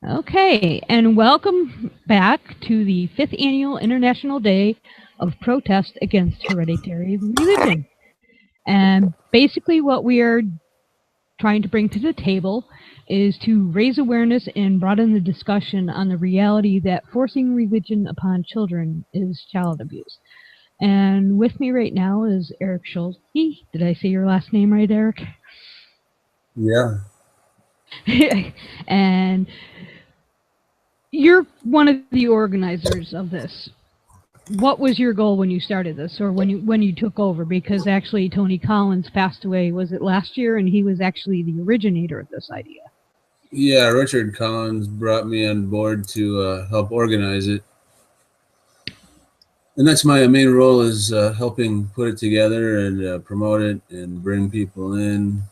Okay, and welcome back to the 5th Annual International Day of Protest Against Hereditary Religion. And basically, what we are trying to bring to the table is to raise awareness and broaden the discussion on the reality that forcing religion upon children is child abuse. And with me right now is Eric Schulte. Did I say your last name right, Eric? Yeah. And you're one of the organizers of this. What was your goal when you started this, or when you took over? Because actually, Tony Collins passed away. Was it last year? And he was actually the originator of this idea. Yeah, Richard Collins brought me on board to help organize it. And that's my main role is helping put it together and promote it and bring people in.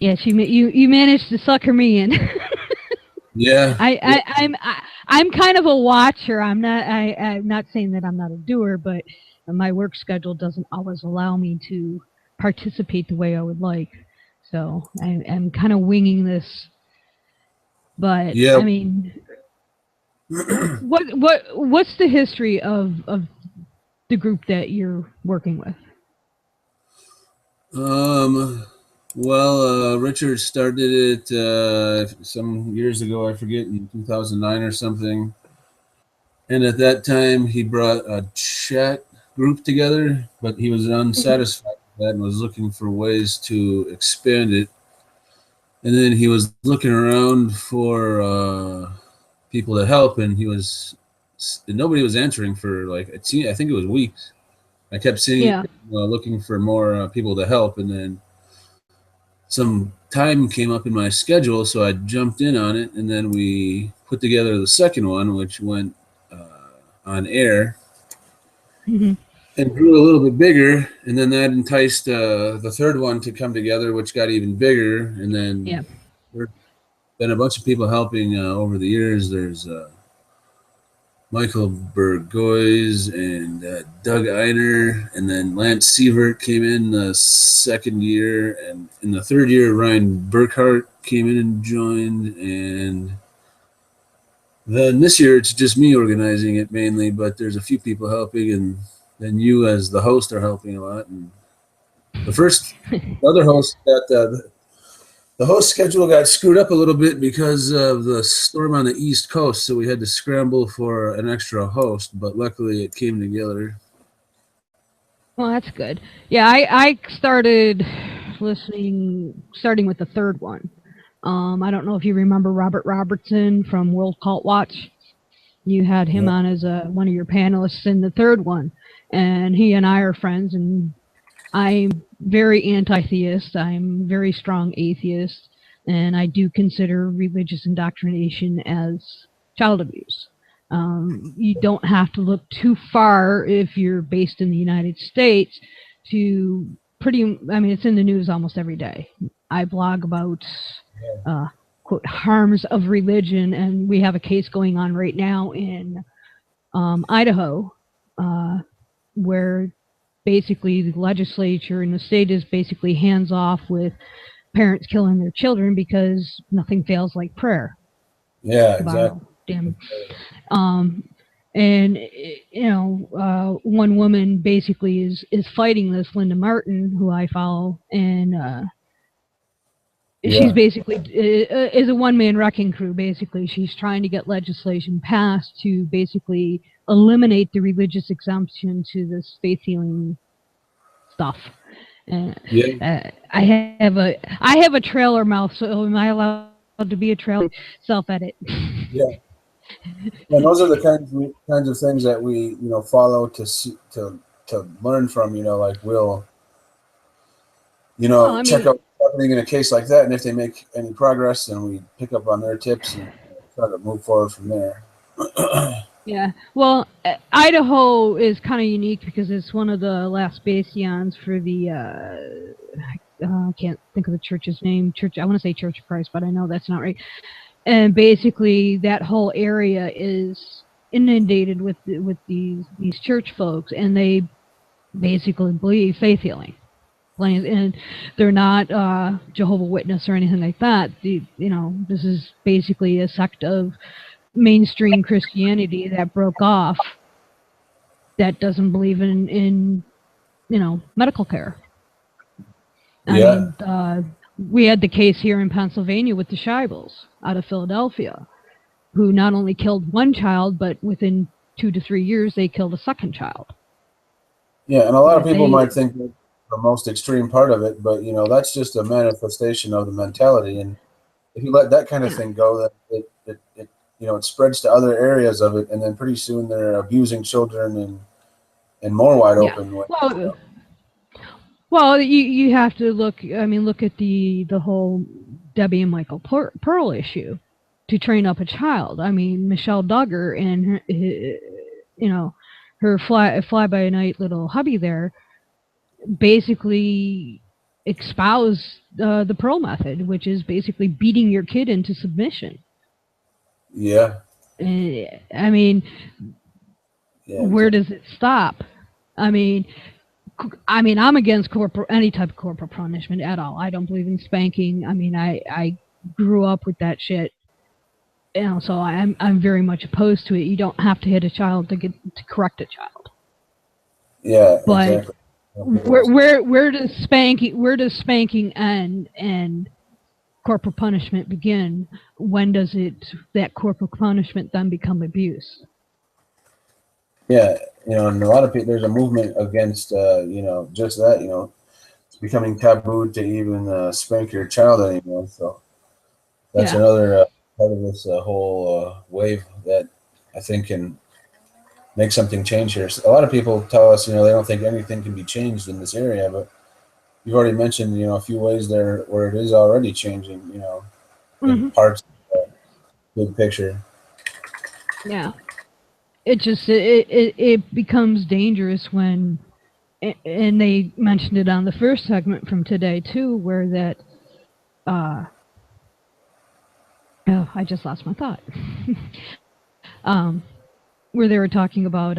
Yes, you managed to sucker me in. Yeah. I'm kind of a watcher. I'm not saying that I'm not a doer, but my work schedule doesn't always allow me to participate the way I would like. So I'm kind of winging this. But Yeah. I mean, what's the history of the group that you're working with? Richard started it some years ago, I forget, in 2009 or something. And at that time, he brought a chat group together, but he was unsatisfied with that and was looking for ways to expand it. And then he was looking around for people to help, and nobody was answering for like I think it was weeks. I kept seeing Yeah. looking for more people to help, and then some time came up in my schedule, so I jumped in on it, and then we put together the second one, which went on air Mm-hmm. and grew a little bit bigger, and then that enticed the third one to come together, which got even bigger, and then Yeah. there's been a bunch of people helping over the years. There's Michael Burgoyes and Doug Einer, and then Lance Sievert came in the second year, and in the third year, Ryan Burkhart came in and joined, and then this year it's just me organizing it mainly, but there's a few people helping, and then you as the host are helping a lot. And the other host got the host schedule got screwed up a little bit because of the storm on the East Coast, so we had to scramble for an extra host. But luckily, it came together. Well, that's good. Yeah, I started starting with the third one. I don't know if you remember Robert Robertson from World Cult Watch. You had him Yeah. on as one of your panelists in the third one, and he and I are friends. And I'm very anti-theist. I'm very strong atheist, and I do consider religious indoctrination as child abuse. You don't have to look too far if you're based in the United States to I mean, it's in the news almost every day. I blog about quote harms of religion, and we have a case going on right now in Idaho, where basically the legislature in the state is basically hands off with parents killing their children because nothing fails like prayer. Yeah, exactly. Wow, damn. Um, and one woman basically is fighting this, Linda Martin, who I follow, and she's Yeah. basically is a one-man wrecking crew. Basically, she's trying to get legislation passed to basically eliminate the religious exemption to this faith healing stuff. Uh, Yeah. I have a trailer mouth, so am I allowed to be a trailer? Self-edit. Yeah. And those are the kinds of things that we follow to learn from. Like we'll Well, I check mean, out what's happening in a case like that, and if they make any progress, then we pick up on their tips and try to move forward from there. yeah. Well, Idaho is kind of unique because it's one of the last bastions for the. I can't think of the church's name. I want to say Church of Christ, but I know that's not right. And basically, that whole area is inundated with these church folks, and they basically believe faith healing. and they're not Jehovah's Witness or anything like that. This is basically a sect of mainstream Christianity that broke off, that doesn't believe in medical care. I Yeah. mean, we had the case here in Pennsylvania with the Scheibels out of Philadelphia, who not only killed one child, but within 2 to 3 years, they killed a second child. Yeah, and a lot of people might think that's the most extreme part of it, but that's just a manifestation of the mentality. And if you let that kind of thing go, then it spreads to other areas of it, and then pretty soon they're abusing children in more wide open ways. Well, you have to look. I mean, look at the whole Debbie and Michael Pearl issue. To train up a child. I mean, Michelle Duggar and her fly by night little hubby there basically espouse the Pearl method, which is basically beating your kid into submission. Yeah. I mean, where does it stop? I mean, I'm against any type of corporal punishment at all. I don't believe in spanking. I mean, I grew up with that shit. So I'm very much opposed to it. You don't have to hit a child to correct a child. Yeah, but exactly. Where does spanking end and corporal punishment begin? When does that corporal punishment then become abuse? Yeah, and a lot of people, there's a movement against just that. It's becoming taboo to even spank your child anymore. So that's another part of this whole wave that I think can make something change here. So a lot of people tell us, they don't think anything can be changed in this area, but you've already mentioned, a few ways there where it is already changing, in parts of the big picture. Yeah. It becomes dangerous when, and they mentioned it on the first segment from today too, where that, I just lost my thought. Where they were talking about,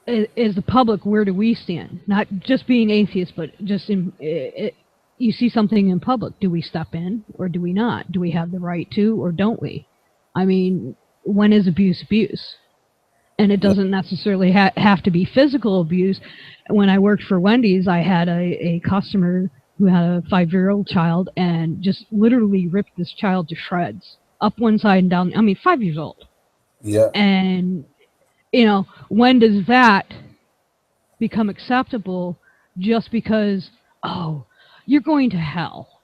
as the public, where do we stand? Not just being atheists, but just you see something in public, do we step in or do we not? Do we have the right to or don't we? I mean, when is abuse abuse? And it doesn't necessarily have to be physical abuse. When I worked for Wendy's, I had a customer who had a 5-year-old child and just literally ripped this child to shreds, up one side and down. I mean, 5 years old. Yeah. And when does that become acceptable just because, oh, you're going to hell?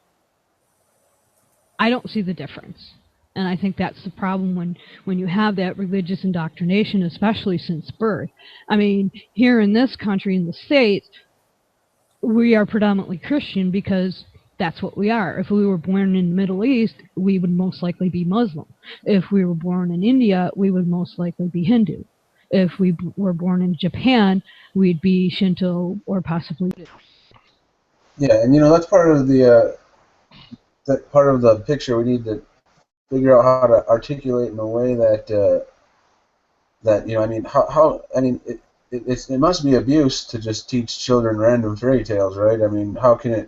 I don't see the difference. And I think that's the problem when you have that religious indoctrination, especially since birth. I mean, here in this country, in the States, we are predominantly Christian because that's what we are. If we were born in the Middle East, we would most likely be Muslim. If we were born in India, we would most likely be Hindu. If we were born in Japan, we'd be Shinto or possibly. Yeah, and that's part of the picture. We need to figure out how to articulate in a way that I mean, how I mean, it must be abuse to just teach children random fairy tales, right? I mean, how can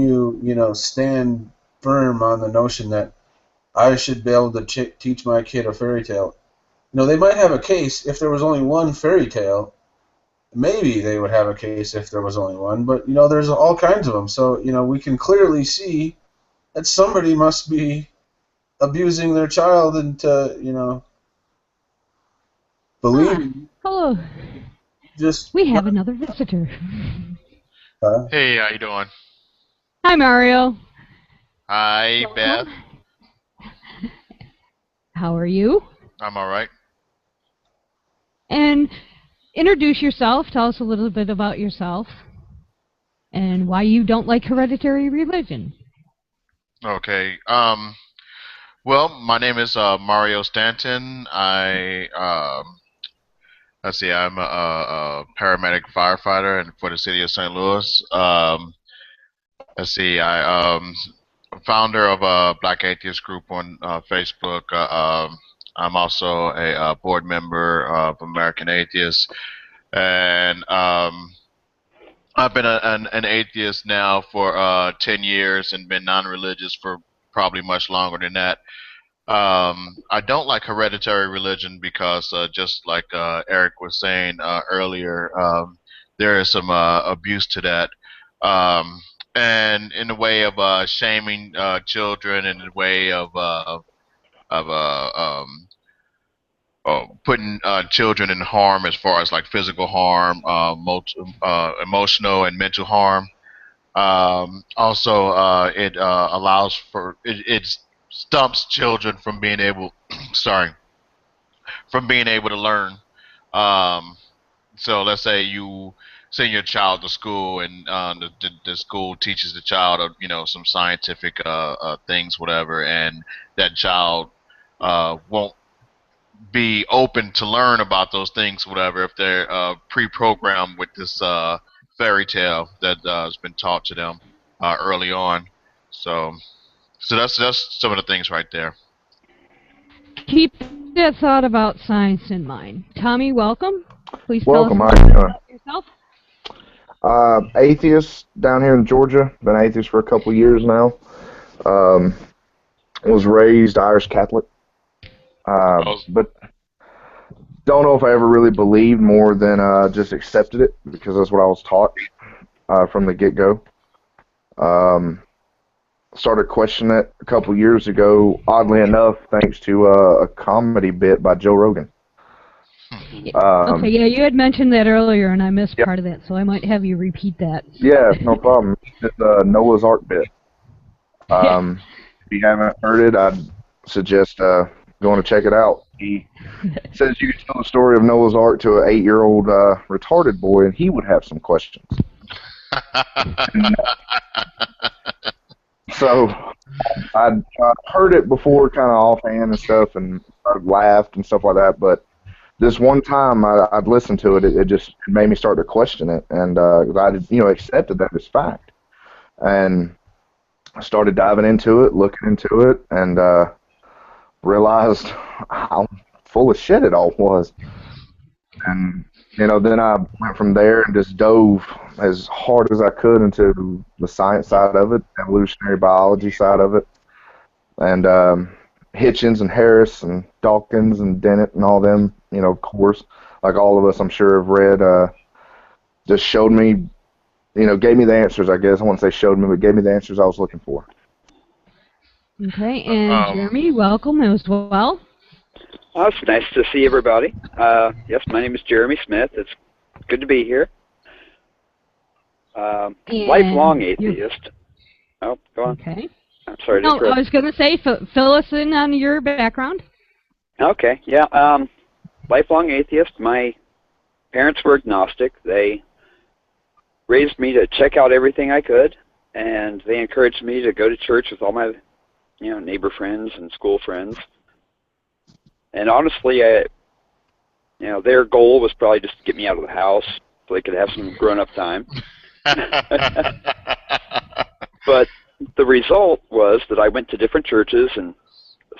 you stand firm on the notion that I should be able to teach my kid a fairy tale? They might have a case if there was only one fairy tale. Maybe they would have a case if there was only one, but there's all kinds of them. So we can clearly see that somebody must be abusing their child into believing. Hello. We have another visitor. Hey, how you doing? Hi, Mario. Hi, Beth. How are you? I'm all right. And introduce yourself. Tell us a little bit about yourself and why you don't like hereditary religion. Okay. Well, my name is Mario Stanton. Let's see, I'm a paramedic firefighter for the city of St. Louis. Let's see, I'm founder of a Black Atheist group on Facebook. I'm also a board member of American Atheists, and I've been an atheist now for 10 years and been non-religious for probably much longer than that. I don't like hereditary religion because just like Eric was saying earlier, there is some abuse to that. Um, and in the way of shaming children, in the way of putting children in harm as far as like physical harm, emotional and mental harm. Also, it allows for it stumps children from being able, sorry, from being able to learn. Um, so let's say you send your child to school, and the school teaches the child, some scientific things, whatever, and that child won't be open to learn about those things, whatever, if they're pre-programmed with this fairy tale that has been taught to them early on. So, so that's some of the things right there. Keep that thought about science in mind. Tommy, welcome. Please tell us Welcome. a How little you bit doing? about yourself. Atheist down here in Georgia. Been atheist for a couple of years now. Um, was raised Irish Catholic, but don't know if I ever really believed more than just accepted it because that's what I was taught from the get-go. Started questioning it a couple of years ago, oddly enough, thanks to a comedy bit by Joe Rogan. Okay, yeah, you had mentioned that earlier, and I missed Yep. part of that, so I might have you repeat that. Yeah, no problem. It's a Noah's Ark bit. If you haven't heard it, I'd suggest going to check it out. He says you could tell the story of Noah's Ark to an 8-year-old retarded boy, and he would have some questions. So I'd heard it before, kind of offhand and stuff, and I laughed and stuff like that. But this one time I'd listened to it, it just made me start to question it, and I accepted that as fact, and I started diving into it, looking into it, and realized how full of shit it all was. And then I went from there and just dove as hard as I could into the science side of it, evolutionary biology side of it, and Hitchens and Harris and Dawkins and Dennett and all them, of course, like all of us, I'm sure, have read. Just showed me, gave me the answers. I guess I wouldn't say showed me, but gave me the answers I was looking for. Okay, and Jeremy, welcome as well. Oh, it's nice to see everybody. Yes, my name is Jeremy Smith. It's good to be here. Lifelong atheist. Oh, go on. Okay. I'm sorry to No, interrupt. I was going to say, fill us in on your background. Okay, yeah. Lifelong atheist. My parents were agnostic. They raised me to check out everything I could, and they encouraged me to go to church with all my, neighbor friends and school friends. And honestly, their goal was probably just to get me out of the house so they could have some grown-up time. But the result was that I went to different churches and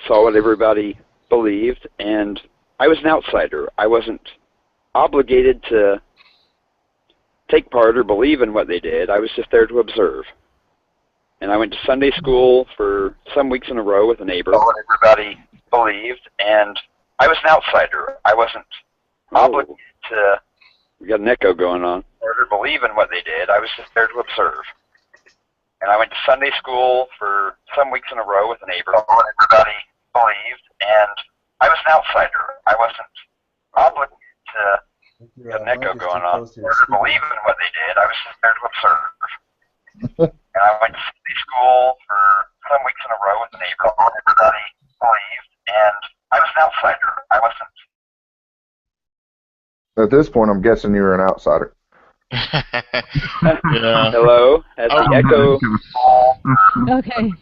saw what everybody believed, and I was an outsider. I wasn't obligated to take part or believe in what they did. I was just there to observe. And I went to Sunday school for some weeks in a row with a neighbor. What everybody believed, and I was an outsider. I wasn't obligated to. We got an echo going on. Or to believe in what they did. I was just there to observe. And I went to Sunday school for some weeks in a row with a neighbor. What everybody believed, and I was an outsider. I wasn't obligated to. We got an echo going on. Or to believe in what they did. I was just there to observe. And I went to Sunday school for some weeks in a row with a neighbor. What everybody believed, and I was an outsider. I wasn't. At this point, I'm guessing you're an outsider. Yeah. Hello, at the echo. Okay.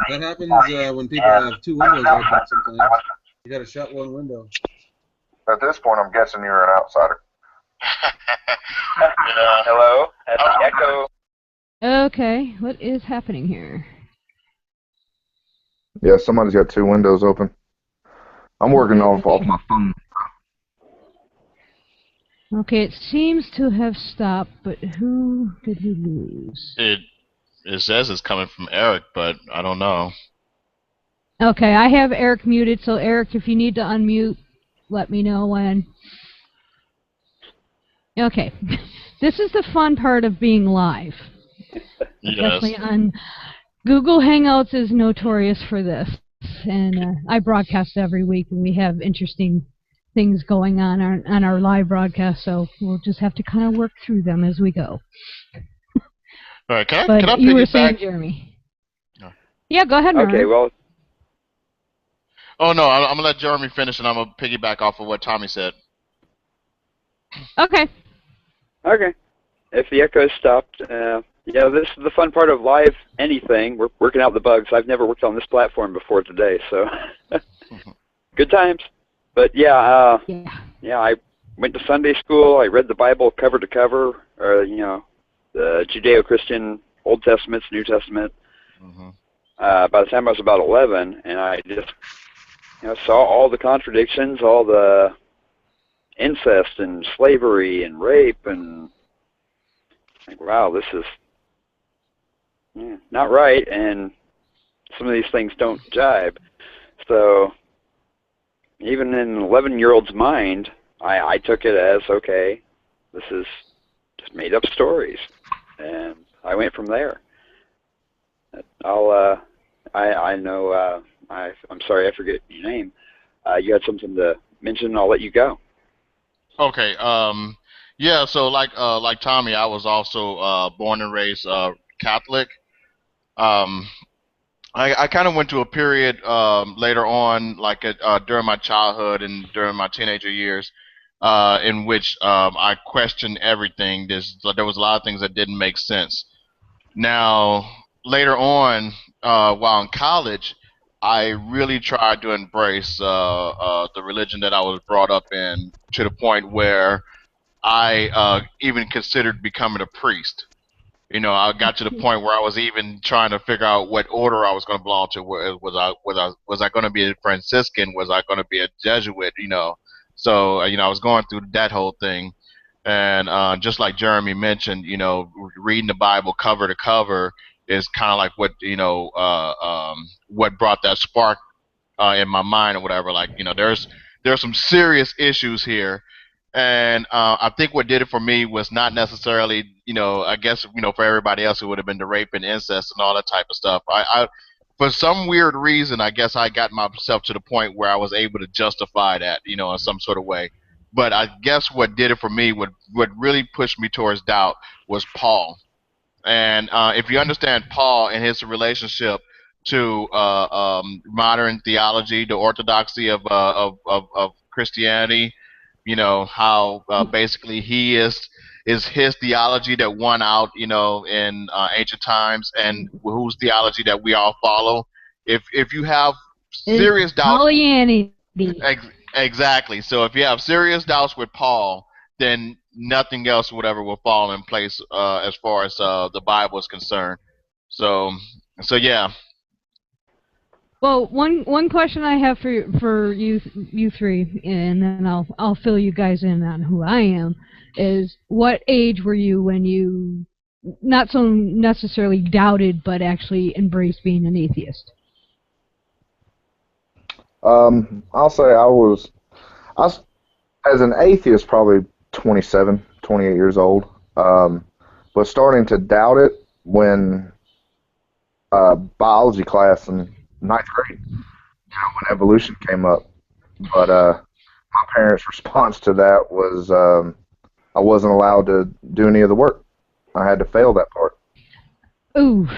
That happens when people have two windows open sometimes. You got to shut one window. At this point, I'm guessing you're an outsider. Hello, at the echo. Okay, what is happening here? Yeah, somebody's got two windows open. I'm working off my phone. Okay, it seems to have stopped, but who did we lose? It says it's coming from Eric, but I don't know. Okay, I have Eric muted, so Eric, if you need to unmute, let me know when. Okay, this is the fun part of being live. Yes. Especially on Google Hangouts is notorious for this, and I broadcast every week, and we have interesting things going on our live broadcast, so we'll just have to kind of work through them as we go. All right, can I But you were saying, piggyback? Jeremy. No. Yeah, go ahead, Mark. Okay, well, Oh no, I'm gonna let Jeremy finish, and I'm gonna piggyback off of what Tommy said. Okay. okay. If the echo stopped, yeah, this is the fun part of live anything. We're working out the bugs. I've never worked on this platform before today, so good times. But yeah, I went to Sunday school. I read the Bible cover to cover, or the Judeo-Christian Old Testament, New Testament. Mm-hmm. By the time I was about 11, and I just saw all the contradictions, all the incest and slavery and rape, and like, wow, this is not right, and some of these things don't jibe. So even in an 11-year-old's mind, I took it as, okay, this is just made up stories, and I went from there. I know, I'm sorry, I forget your name. You had something to mention, I'll let you go. Okay. Yeah. So like Tommy, I was also born and raised Catholic. Um, I kind of went to a period later on, like during my childhood and during my teenager years, in which I questioned everything. There was a lot of things that didn't make sense. Now, later on, while in college, I really tried to embrace the religion that I was brought up in to the point where I even considered becoming a priest. I got to the point where I was even trying to figure out what order I was going to belong to. Was I going to be a Franciscan? Was I going to be a Jesuit? So I was going through that whole thing, and just like Jeremy mentioned, reading the Bible cover to cover is kind of like what what brought that spark in my mind or whatever. Like there's some serious issues here, and I think what did it for me was not necessarily, I guess, for everybody else it would have been the rape and incest and all that type of stuff. I for some weird reason, I guess I got myself to the point where I was able to justify that, in some sort of way. But I guess what did it for me, what really pushed me towards doubt, was Paul. And if you understand Paul and his relationship to modern theology, the orthodoxy of Christianity, how basically he is his theology that won out, in ancient times, and whose theology that we all follow. If you have serious doubts, Pollyanny. exactly. So if you have serious doubts with Paul, then nothing else, whatever, will fall in place as far as the Bible is concerned. So yeah. Well, one question I have for you three, and then I'll fill you guys in on who I am, is what age were you when you not so necessarily doubted, but actually embraced being an atheist? I'll say I was as an atheist probably 27, 28 years old, but starting to doubt it when biology class in ninth grade, when evolution came up. But my parents' response to that was I wasn't allowed to do any of the work. I had to fail that part. Ooh.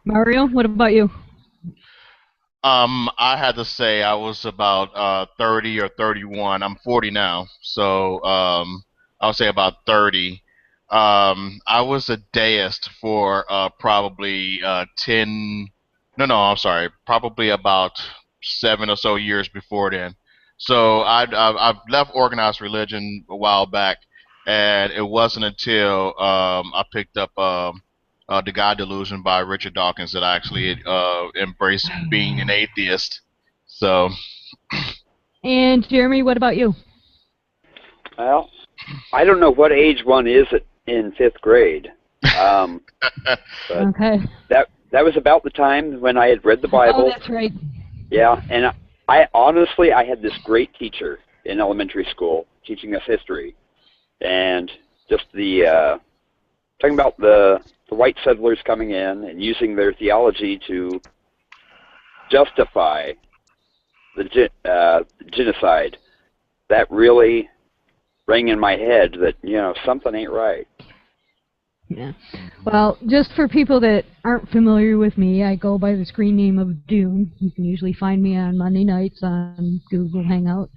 Mario, what about you? I had to say I was about 30 or 31. I'm 40 now, so I'll say about 30. I was a deist for probably 10. No, I'm sorry, probably about 7 or so years before then. So I've left organized religion a while back, and it wasn't until I picked up The God Delusion by Richard Dawkins that I actually embraced being an atheist. So, And Jeremy, what about you? Well, I don't know what age one is in 5th grade. But Okay. that was about the time when I had read the Oh, Bible. that's right. Yeah, and I honestly, I had this great teacher in elementary school teaching us history, and just talking about the white settlers coming in and using their theology to justify the genocide. That really rang in my head that, something ain't right. Yeah. Well, just for people that aren't familiar with me, I go by the screen name of Dune. You can usually find me on Monday nights on Google Hangout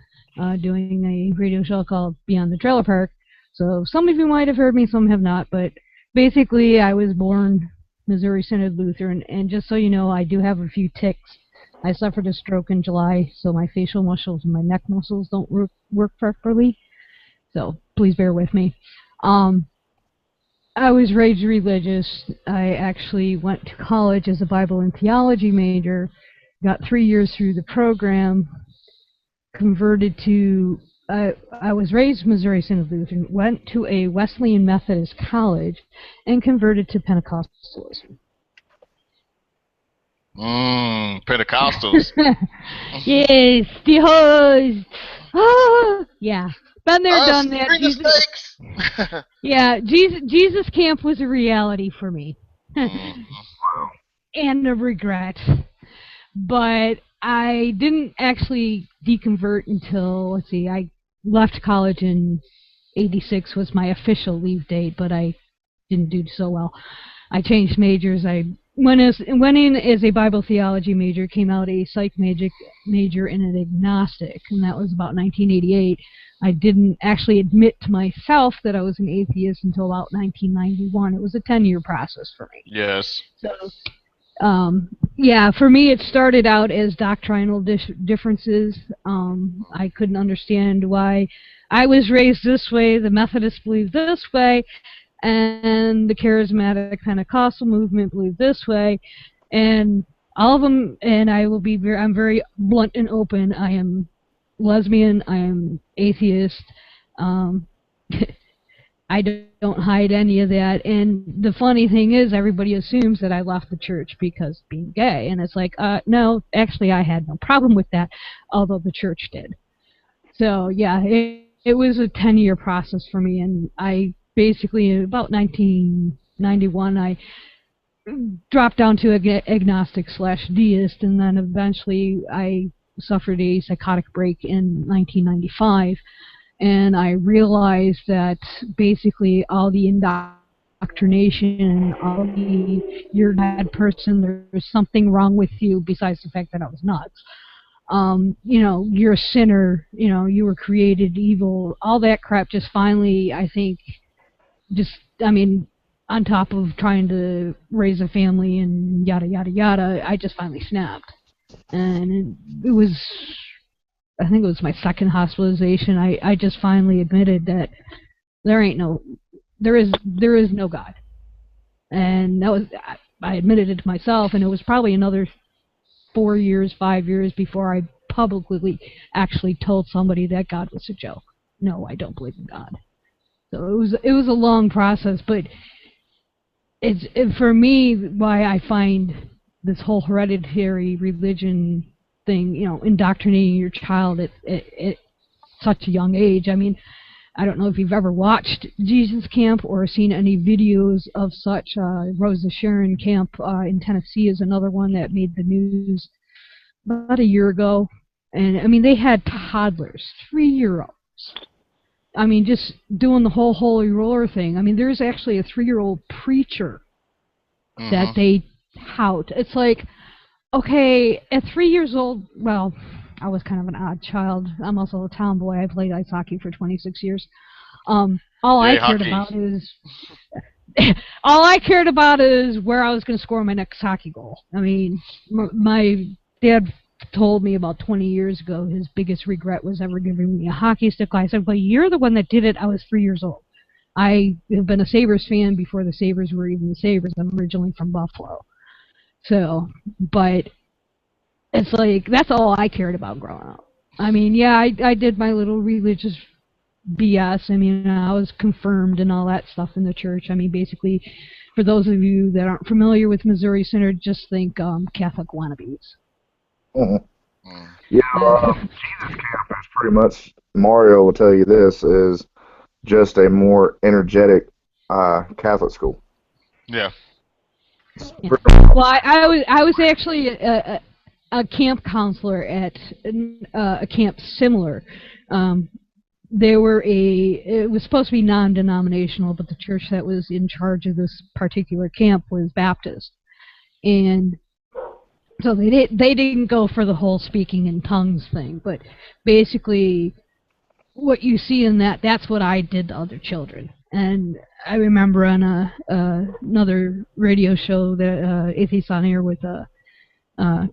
doing a radio show called Beyond the Trailer Park. So some of you might have heard me, some have not. But basically, I was born Missouri Synod Lutheran. And just so you know, I do have a few tics. I suffered a stroke in July, so my facial muscles and my neck muscles don't work properly. So please bear with me. I was raised religious. I actually went to college as a Bible and theology major, got 3 years through the program, converted to, I was raised Missouri Synod Lutheran, went to a Wesleyan Methodist college, and converted to Pentecostalism. Pentecostals. Yes, the host. Ah, yeah. Been there, done that. Finger Jesus, steaks. yeah, Jesus camp was a reality for me. And a regret. But I didn't actually deconvert until, let's see, I left college in 86 was my official leave date, but I didn't do so well. I changed majors. I went in as a Bible theology major, came out a psych major and an agnostic, and that was about 1988. I didn't actually admit to myself that I was an atheist until about 1991. It was a 10-year process for me. Yes. So, yeah, for me it started out as doctrinal differences. I couldn't understand why I was raised this way, the Methodists believe this way, and the charismatic Pentecostal movement believe this way, and all of them, and I'm very blunt and open. I am lesbian, I am atheist, I don't hide any of that, and the funny thing is everybody assumes that I left the church because being gay, and it's like, no, actually I had no problem with that, although the church did. So yeah, it was a 10-year process for me, and I basically, in about 1991, I dropped down to agnostic/deist, and then eventually I suffered a psychotic break in 1995, and I realized that basically all the indoctrination, all the you're a bad person, there's something wrong with you besides the fact that I was nuts. You're a sinner, you were created evil, all that crap just finally, I think, on top of trying to raise a family and yada, yada, yada, I just finally snapped. And it was, I think it was my second hospitalization, I just finally admitted that there is no God. And that was, I admitted it to myself, and it was probably another 4 years, 5 years before I publicly actually told somebody that God was a joke. No, I don't believe in God. So it was a long process, but for me, why I find this whole hereditary religion thing, indoctrinating your child at such a young age. I mean, I don't know if you've ever watched Jesus Camp or seen any videos of such. Rosa Sharon Camp in Tennessee is another one that made the news about a year ago. And, I mean, they had toddlers, 3-year-olds. I mean, just doing the whole holy roller thing. I mean, there's actually a 3-year-old preacher that they tout. It's like, okay, at 3 years old, well, I was kind of an odd child. I'm also a tomboy. I played ice hockey for 26 years. All I cared about is where I was going to score my next hockey goal. I mean, my dad told me about 20 years ago his biggest regret was ever giving me a hockey stick. I said, well, you're the one that did it. I was 3 years old. I have been a Sabres fan before the Sabres were even the Sabres. I'm originally from Buffalo. So, but it's like, that's all I cared about growing up. I mean, yeah, I did my little religious BS. I mean, I was confirmed and all that stuff in the church. I mean, basically, for those of you that aren't familiar with Missouri Synod, just think Catholic wannabes. Mhm. Yeah, Jesus Camp is pretty much, Mario will tell you this, is just a more energetic Catholic school. Yeah. Yeah. Well, I was actually a camp counselor at a camp similar. It was supposed to be non-denominational, but the church that was in charge of this particular camp was Baptist, and so they didn't go for the whole speaking in tongues thing, but basically what you see in that's what I did to other children. And I remember on another radio show that Atheist on Air with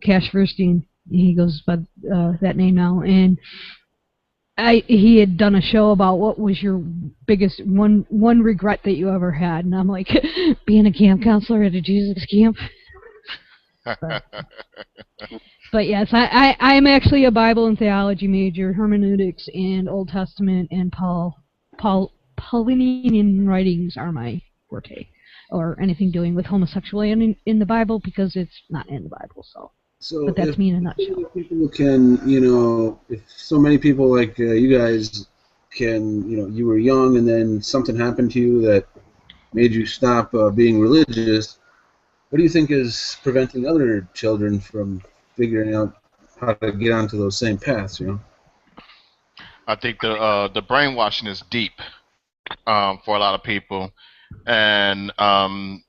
Cash Verstein, he goes by that name now, and he had done a show about what was your biggest one regret that you ever had, and I'm like, being a camp counselor at a Jesus camp. But yes, I'm actually a Bible and theology major, hermeneutics and Old Testament and Paulinian writings are my forte, or anything doing with homosexuality in the Bible, because it's not in the Bible. So but that's me in a nutshell. People can, if so many people like you guys can, you were young and then something happened to you that made you stop being religious. What do you think is preventing other children from figuring out how to get onto those same paths? I think the brainwashing is deep for a lot of people, and I'm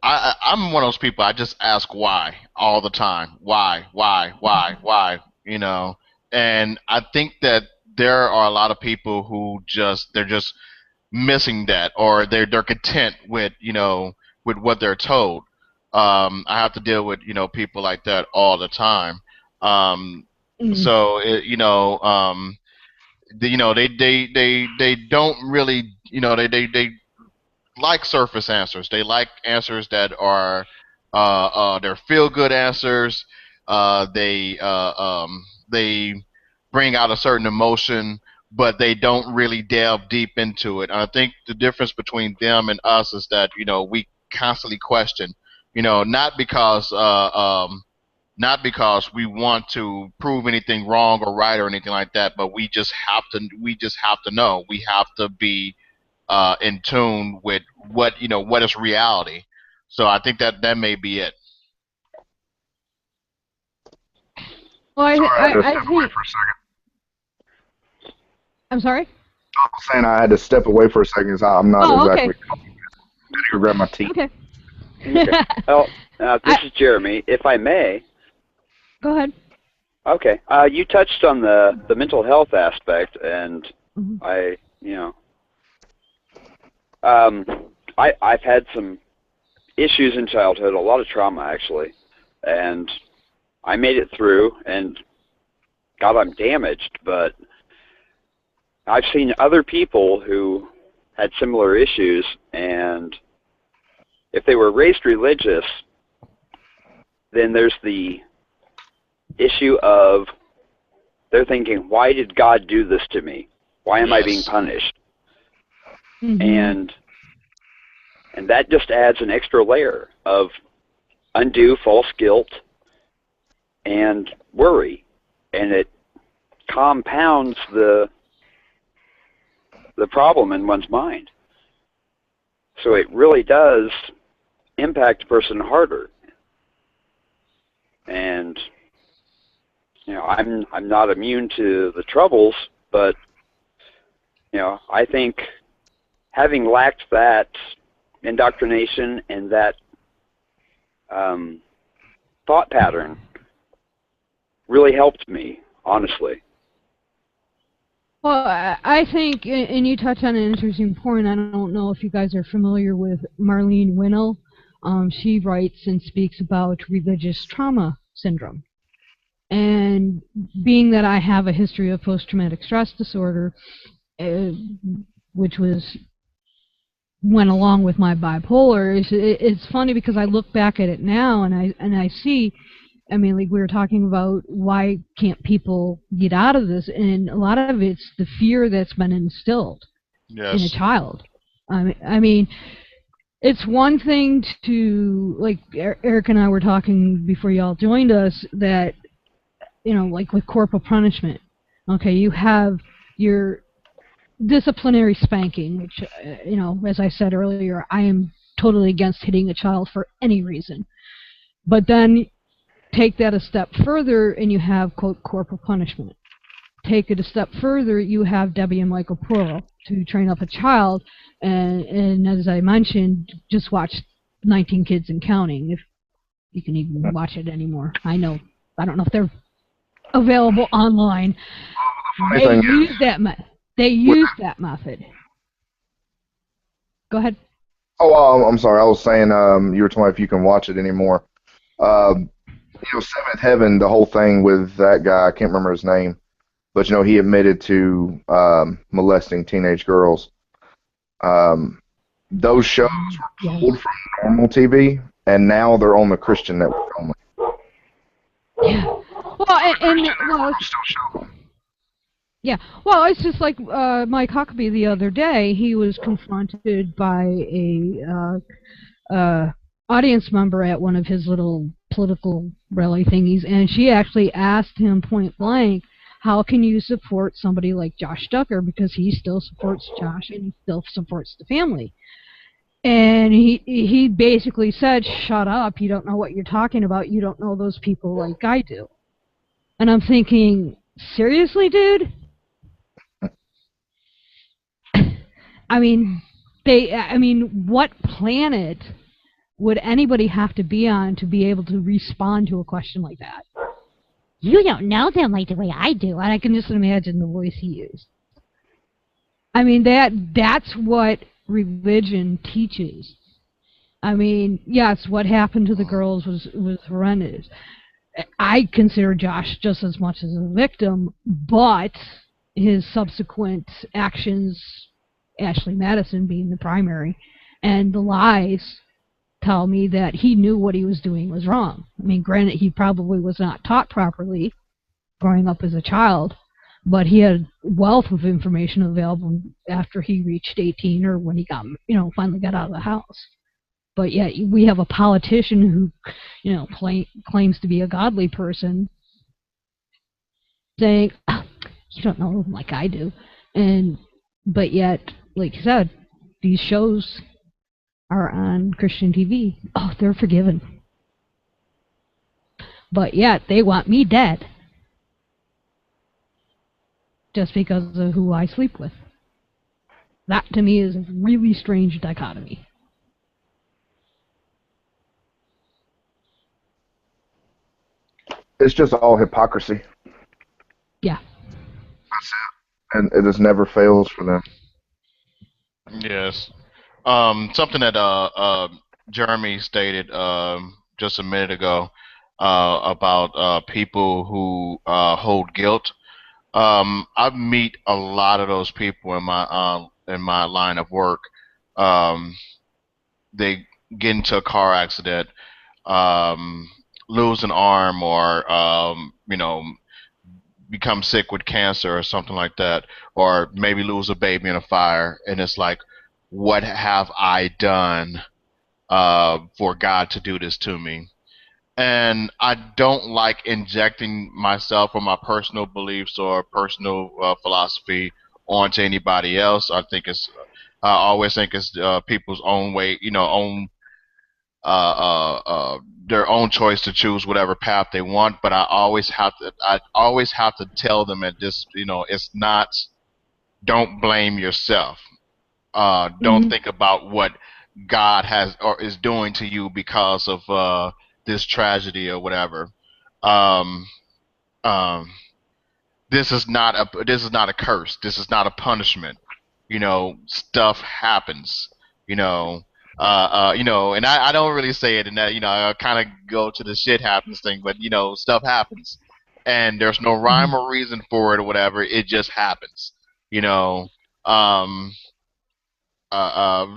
one of those people. I just ask why all the time. Why? And I think that there are a lot of people who they're just missing that, or they're content with with what they're told. I have to deal with people like that all the time. So they don't really they like surface answers. They like answers that are they're feel good answers. They bring out a certain emotion, but they don't really delve deep into it. And I think the difference between them and us is that we constantly question, not because we want to prove anything wrong or right or anything like that, but we just have to know. We have to be in tune with what is reality. So I think that may be it. Well, I had to I step away think. for a second. I'm sorry? I was saying I had to step away for a second, so I'm not exactly. Okay. I had to go grab my tea. Okay. Well, this is Jeremy. If I may. Go ahead. Okay. You touched on the mental health aspect, and I've had some issues in childhood, a lot of trauma actually, and I made it through, and God, I'm damaged, but I've seen other people who had similar issues, and if they were raised religious, then there's the issue of they're thinking, why did God do this to me? Why am I being punished? And that just adds an extra layer of undue false guilt and worry, and it compounds the problem in one's mind. So it really does impact a person harder. And I'm not immune to the troubles, but I think having lacked that indoctrination and that thought pattern really helped me, honestly. Well, I think, and you touched on an interesting point. I don't know if you guys are familiar with Marlene Winell. She writes and speaks about religious trauma syndrome. And being that I have a history of post-traumatic stress disorder, which went along with my bipolar, it's funny because I look back at it now and I see I mean, like we were talking about, why can't people get out of this? And a lot of it's the fear that's been instilled in a Yes. child. I mean, it's one thing to, like Eric and I were talking before y'all joined us, that, like with corporal punishment. Okay, you have your disciplinary spanking, which, as I said earlier, I am totally against hitting a child for any reason. But then take that a step further and you have, quote, corporal punishment. Take it a step further, you have Debbie and Michael Pearl to train up a child, and as I mentioned, just watch 19 Kids and Counting, if you can even watch it anymore. I don't know if they're available online. They use that method. Go ahead. Oh, I'm sorry. I was saying you were talking about if you can watch it anymore. Seventh Heaven, the whole thing with that guy, I can't remember his name, but he admitted to molesting teenage girls. Those shows were pulled from normal TV, and now they're on the Christian network only. Yeah. Well, it's just like Mike Huckabee the other day. He was confronted by a audience member at one of his little political rally thingies, and she actually asked him point blank, how can you support somebody like Josh Ducker, because he still supports Josh and he still supports the family. And he basically said, shut up, you don't know what you're talking about, you don't know those people like I do. And I'm thinking, seriously, dude? I mean, what planet would anybody have to be on to be able to respond to a question like that? You don't know them like the way I do. And I can just imagine the voice he used. I mean, that's what religion teaches. I mean, yes, what happened to the girls was horrendous. I consider Josh just as much as a victim, but his subsequent actions, Ashley Madison being the primary, and the lies tell me that he knew what he was doing was wrong. I mean, granted, he probably was not taught properly growing up as a child, but he had wealth of information available after he reached 18 or when he got, finally got out of the house. But yet we have a politician who, claims to be a godly person saying, oh, you don't know him like I do. But yet, like you said, these shows are on Christian TV. Oh, they're forgiven. But yet, they want me dead. Just because of who I sleep with. That, to me, is a really strange dichotomy. It's just all hypocrisy. Yeah. That's it. And it just never fails for them. Yes. Something that Jeremy stated just a minute ago about people who hold guilt. I meet a lot of those people in my line of work. They get into a car accident, lose an arm, or become sick with cancer or something like that, or maybe lose a baby in a fire, and it's like, what have I done for God to do this to me? And I don't like injecting myself or my personal beliefs or personal philosophy onto anybody else. I always think it's people's own way, own their own choice to choose whatever path they want. But I always have to tell them that this, it's not. Don't blame yourself. Don't think about what God has or is doing to you because of this tragedy or whatever. Um, um, this is not a curse. This is not a punishment. Stuff happens. You know, and I don't really say it in that. I kind of go to the shit happens thing, but stuff happens, and there's no rhyme or reason for it or whatever. It just happens. You know. Um,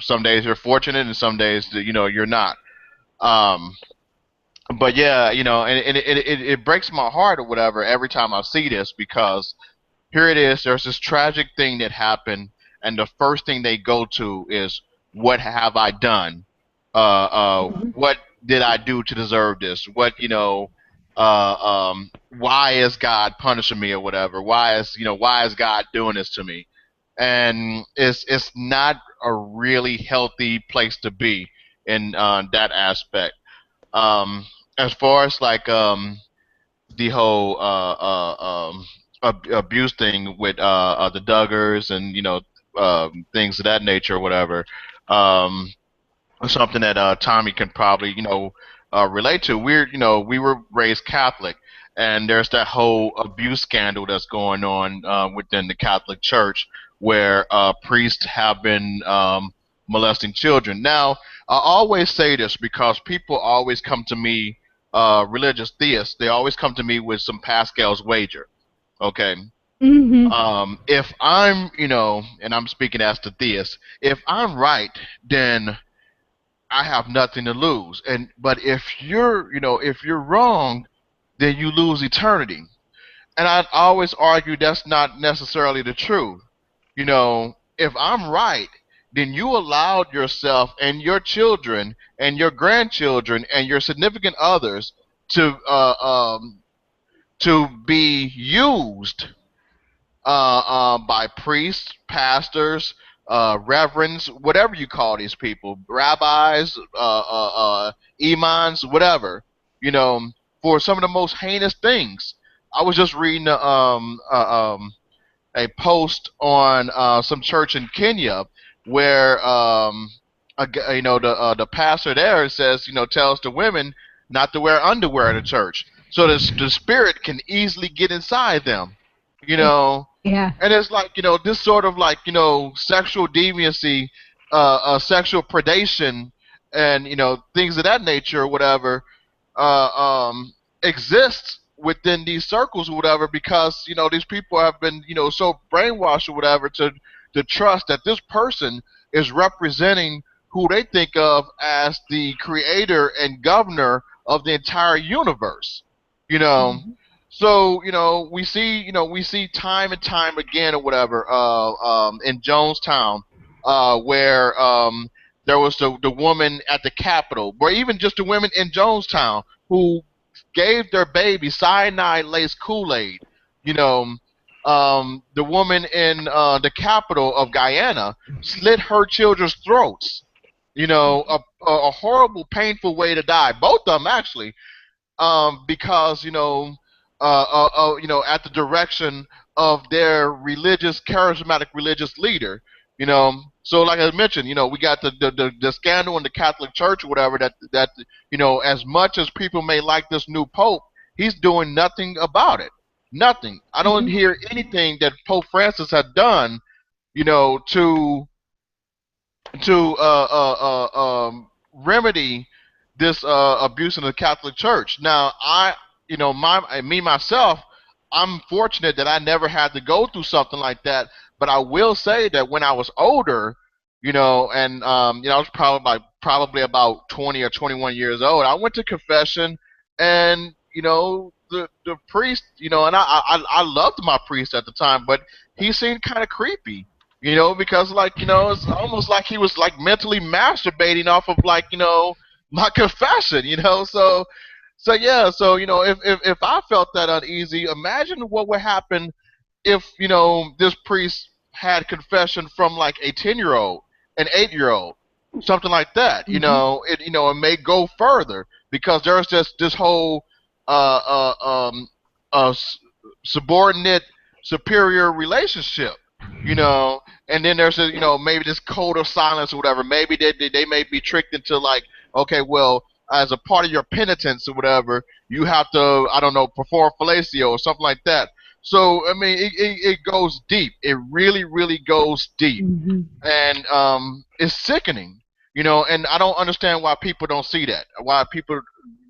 some days you're fortunate, and some days you're not. Um, but yeah, and it breaks my heart or whatever every time I see this, because here it is. There's this tragic thing that happened, and the first thing they go to is, what have I done? What did I do to deserve this? Why is God punishing me or whatever? Why is God doing this to me? And it's not a really healthy place to be in that aspect. As far as like the whole abuse thing with the Duggars and things of that nature or whatever. Um, Something that Tommy can probably relate to. We were raised Catholic, and there's that whole abuse scandal that's going on within the Catholic Church, where priests have been molesting children. Now, I always say this because people always come to me, religious theists. They always come to me with some Pascal's wager. Okay. Mm-hmm. If I'm, and I'm speaking as the theist, if I'm right, then I have nothing to lose. But if you're wrong, then you lose eternity. And I always argue that's not necessarily the truth. If I'm right, then you allowed yourself and your children and your grandchildren and your significant others to be used by priests, pastors, reverends, whatever you call these people, rabbis, imams, whatever, you know, for some of the most heinous things. I was just reading a post on some church in Kenya where the pastor there says, tells the women not to wear underwear in the church, so the spirit can easily get inside them, you know. Yeah. And it's like, this sort of like, sexual deviancy, sexual predation, and things of that nature or whatever, uh, um, exists within these circles or whatever, because these people have been so brainwashed or whatever to trust that this person is representing who they think of as the creator and governor of the entire universe. You know, so we see time and time again or whatever in Jonestown, where there was the woman at the Capitol, or even just the women in Jonestown who gave their baby cyanide laced Kool-Aid. You know, the woman in the capital of Guyana slit her children's throats. A horrible, painful way to die. Both of them actually, because at the direction of their charismatic religious leader. So like I mentioned, we got the scandal in the Catholic Church or whatever, that as much as people may like this new pope, he's doing nothing about it. Nothing. I don't hear anything that Pope Francis had done, to remedy this abuse in the Catholic Church. Now, myself, I'm fortunate that I never had to go through something like that. But I will say that when I was older, and I was probably about 20 or 21 years old, I went to confession, and the priest, and I loved my priest at the time, but he seemed kind of creepy. Because like, it's almost like he was like mentally masturbating off of like, my confession, so yeah, so if I felt that uneasy, imagine what would happen if this priest had confession from like a 10-year-old, an 8-year-old, something like that. It may go further, because there's just this whole uh, uh, um, subordinate superior relationship, and then there's maybe this code of silence or whatever. Maybe they may be tricked into like, okay, well, as a part of your penitence or whatever, you have to, I don't know, perform fellatio or something like that. So I mean, it goes deep. It really, really goes deep, and it's sickening. And I don't understand why people don't see that. Why people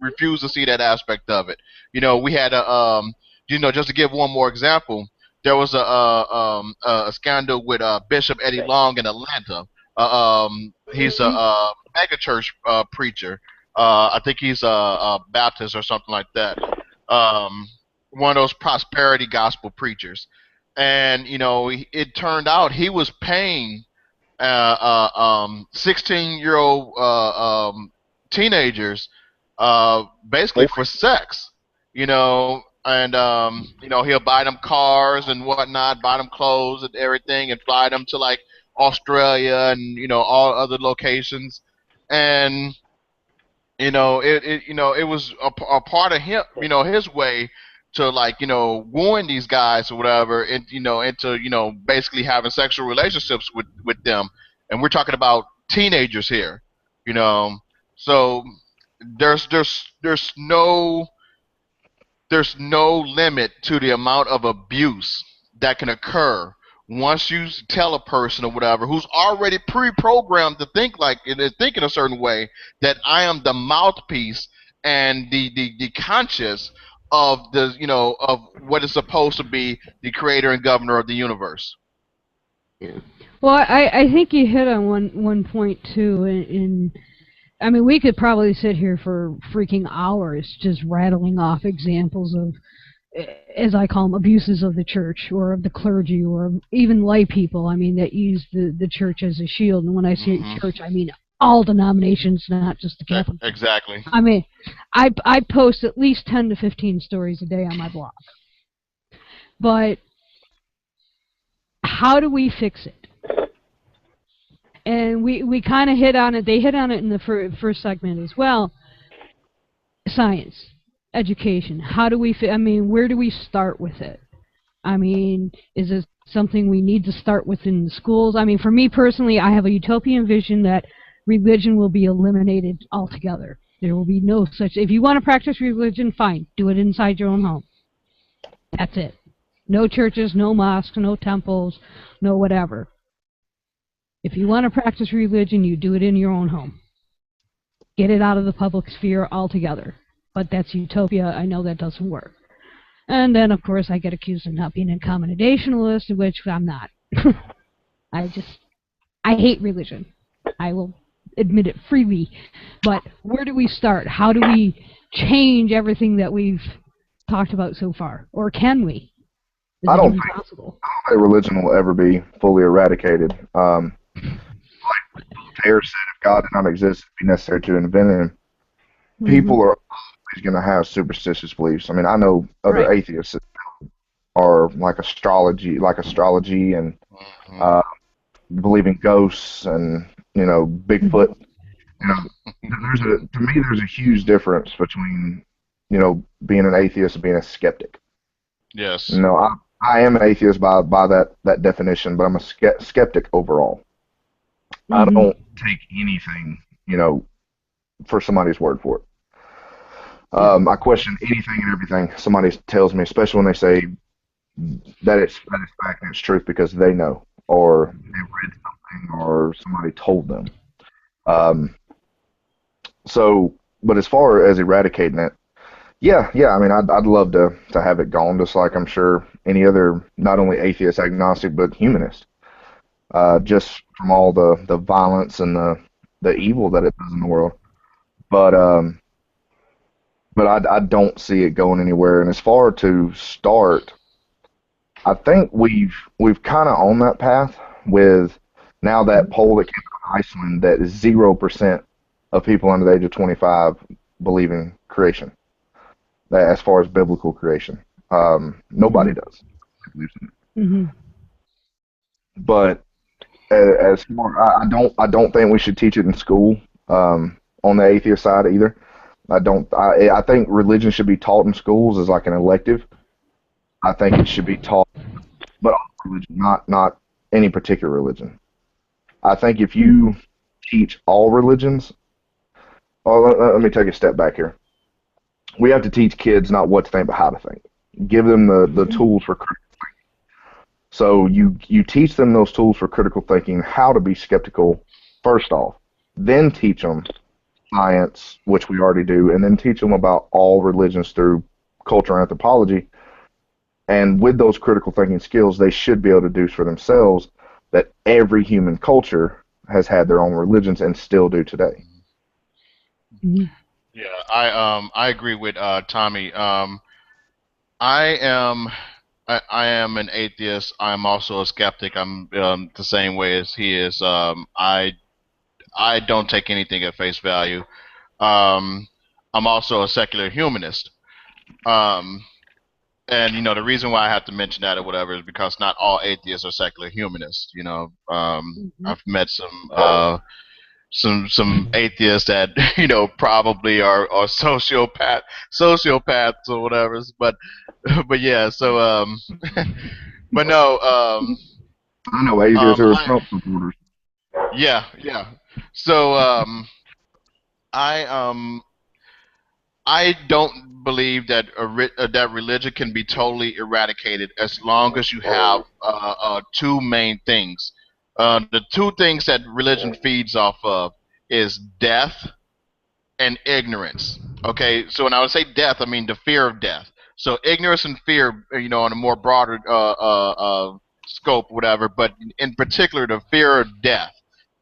refuse to see that aspect of it. We had just to give one more example, there was a scandal with Bishop Eddie Long in Atlanta. He's a megachurch preacher. I think he's a Baptist or something like that. One of those prosperity gospel preachers, and it turned out he was paying 16-year-old teenagers basically for sex, and he'll buy them cars and whatnot, buy them clothes and everything, and fly them to like Australia and all other locations, and it was a part of him, his way to like wooing these guys or whatever, and into basically having sexual relationships with them, and we're talking about teenagers here, so there's no limit to the amount of abuse that can occur once you tell a person or whatever who's already pre-programmed to think like and think in a certain way that I am the mouthpiece and the conscious of of what is supposed to be the creator and governor of the universe. Yeah. Well, I think you hit on one point too. I mean, we could probably sit here for freaking hours just rattling off examples of, as I call them, abuses of the church or of the clergy or even lay people, I mean, that use the church as a shield. And when I say church, I mean all denominations, not just the Catholic. Exactly. I mean, I post at least 10 to 15 stories a day on my blog. But how do we fix it? And we kind of hit on it. They hit on it in the first segment as well. Science, education. How do we? I mean, where do we start with it? I mean, is it something we need to start within the schools? I mean, for me personally, I have a utopian vision that religion will be eliminated altogether. There will be no such. If you want to practice religion, fine, do it inside your own home. That's it. No churches, no mosques, no temples, no whatever. If you want to practice religion, you do it in your own home. Get it out of the public sphere altogether. But that's utopia. I know that doesn't work. And then, of course, I get accused of not being an accommodationalist, which I'm not. I hate religion. I will admit it freely. But where do we start? How do we change everything that we've talked about so far? Or can we? I don't think religion will ever be fully eradicated. Like Voltaire said, if God did not exist, it'd be necessary to invent him. People are always going to have superstitious beliefs. I mean, I know other atheists are like astrology and believe in ghosts and Bigfoot. To me, there's a huge difference between being an atheist and being a skeptic. Yes. I am an atheist by that definition, but I'm a skeptic overall. I don't take anything, for somebody's word for it. I question anything and everything somebody tells me, especially when they say that it's fact and it's truth because they know, or they read something, or somebody told them. But as far as eradicating it, yeah. I mean, I'd love to have it gone, just like I'm sure any other, not only atheist, agnostic, but humanist. Just from all the violence and the evil that it does in the world. But I don't see it going anywhere. And as far to start, I think we've kind of on that path with now that poll that came out of Iceland that 0% of people under the age of 25 believe in creation. That as far as biblical creation, nobody does. But as far, I don't think we should teach it in school on the atheist side either. I think religion should be taught in schools as like an elective. I think it should be taught, but all religion, not any particular religion. I think if you teach all religions, let me take a step back here. We have to teach kids not what to think, but how to think. Give them the tools for critical thinking. So you teach them those tools for critical thinking, how to be skeptical first off, then teach them science, which we already do, and then teach them about all religions through culture and anthropology. And with those critical thinking skills, they should be able to deduce for themselves that every human culture has had their own religions and still do today. Yeah, I agree with Tommy. I am an atheist. I'm also a skeptic. I'm the same way as he is. I don't take anything at face value. Um, I'm also a secular humanist. Um, and the reason why I have to mention that or whatever is because not all atheists are secular humanists. Mhm. I've met some atheists that probably are sociopaths or whatever. But yeah. So but no. I know atheists who are I Trump supporters. yeah. So I I don't believe that that religion can be totally eradicated as long as you have two main things. The two things that religion feeds off of is death and ignorance. Okay, so when I would say death, I mean the fear of death. So ignorance and fear, on a more broader scope, whatever. But in particular, the fear of death.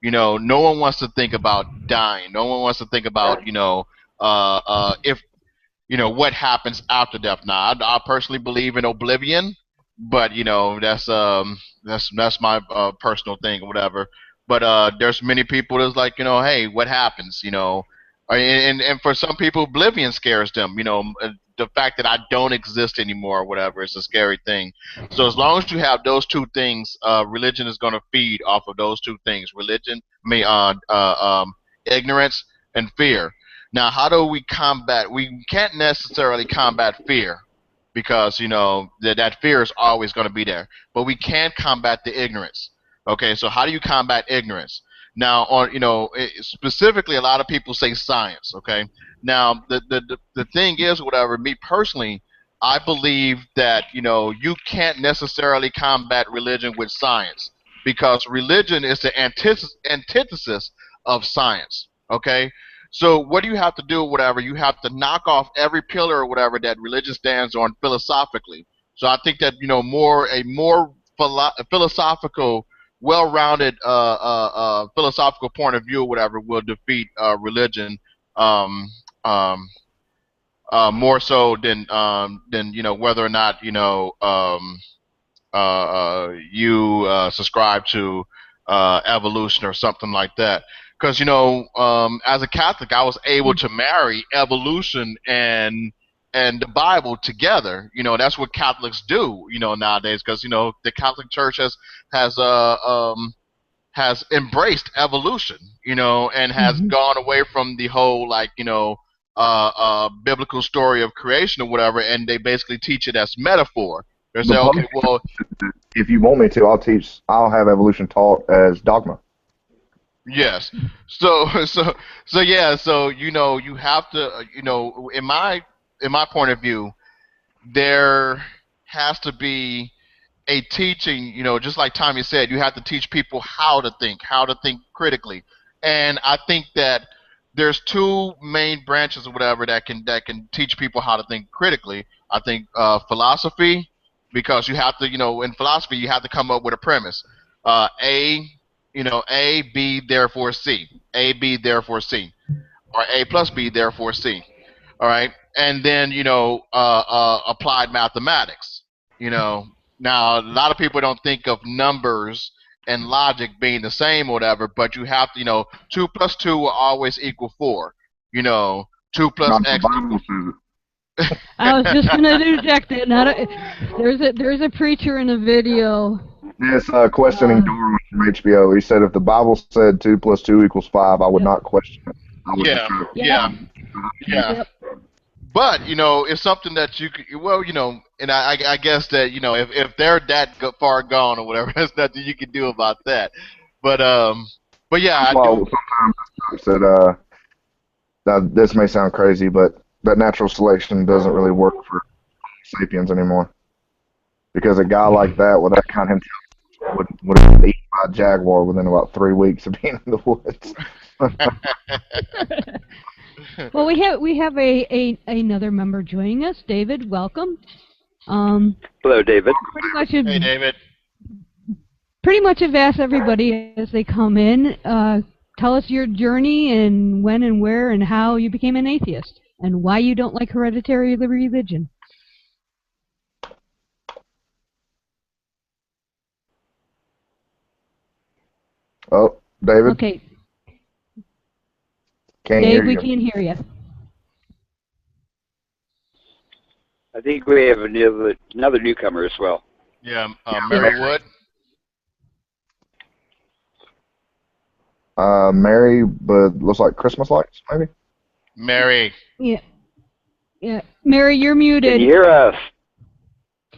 No one wants to think about dying. No one wants to think about, if what happens after death. Now, I personally believe in oblivion, but that's my personal thing or whatever. But there's many people that's like, hey, what happens? And for some people, oblivion scares them. The fact that I don't exist anymore or whatever is a scary thing. So as long as you have those two things, religion is going to feed off of those two things. Ignorance and fear. Now, how do we combat? We can't necessarily combat fear because that fear is always going to be there, but we can combat the ignorance. Okay, so how do you combat ignorance? Now, on specifically, a lot of people say science. Okay, now the thing is, whatever. Me personally, I believe that you can't necessarily combat religion with science because religion is the antithesis of science. Okay, so what do you have to do? Whatever you have to knock off every pillar or whatever that religion stands on philosophically. So I think that a more philosophical, well-rounded philosophical point of view or whatever will defeat religion um, um, more so than whether or not you subscribe to evolution or something like that. Because as a Catholic, I was able to marry evolution and the Bible together. That's what Catholics do. Nowadays, because the Catholic Church has has embraced evolution. And has Mhm. gone away from the whole like biblical story of creation or whatever, and they basically teach it as metaphor. They The say, Pope, okay, well, if you want me to, I'll have evolution taught as dogma. yes. So so yeah. So you have to in my point of view, there has to be a teaching. Just like Tommy said, you have to teach people how to think critically. And I think that there's two main branches or whatever that can teach people how to think critically. I think philosophy, because you have to in philosophy you have to come up with a premise. A A, B, therefore C. A, B, therefore C. Or A plus B, therefore C. All right. And then, applied mathematics. You know, now a lot of people don't think of numbers and logic being the same or whatever, but you have to, 2 plus 2 will always equal 4. 2 plus Not the X Bible equals. says it. I was just gonna interject it. There's a preacher in a video. Yes, questioning Uh, Darwin from HBO. He said if the Bible said 2 plus 2 equals 5, I would yep. not question it. I would just Yeah, try to. Yep. yeah, yeah. Yep. But it's something that you could, well, and I guess that if they're that far gone or whatever, there's nothing you can do about that. But but yeah, That's I why do. sometimes I said, now this may sound crazy, but that natural selection doesn't really work for sapiens anymore. Because a guy like that with that kind of intelligence would have been eaten by a jaguar within about 3 weeks of being in the woods. Well, we have another member joining us, David. Welcome. Hello, David. Pretty much Hey, have David. pretty much have asked everybody as they come in. tell us your journey and when and where and how you became an atheist and why you don't like hereditary religion. Oh, David? Okay. Can't Dave, hear we you. can hear you. I think we have another newcomer as well. Yeah, Mary Wood. Mary, but looks like Christmas lights, maybe? Mary. Yeah. Yeah. Mary, you're muted. Can you hear us?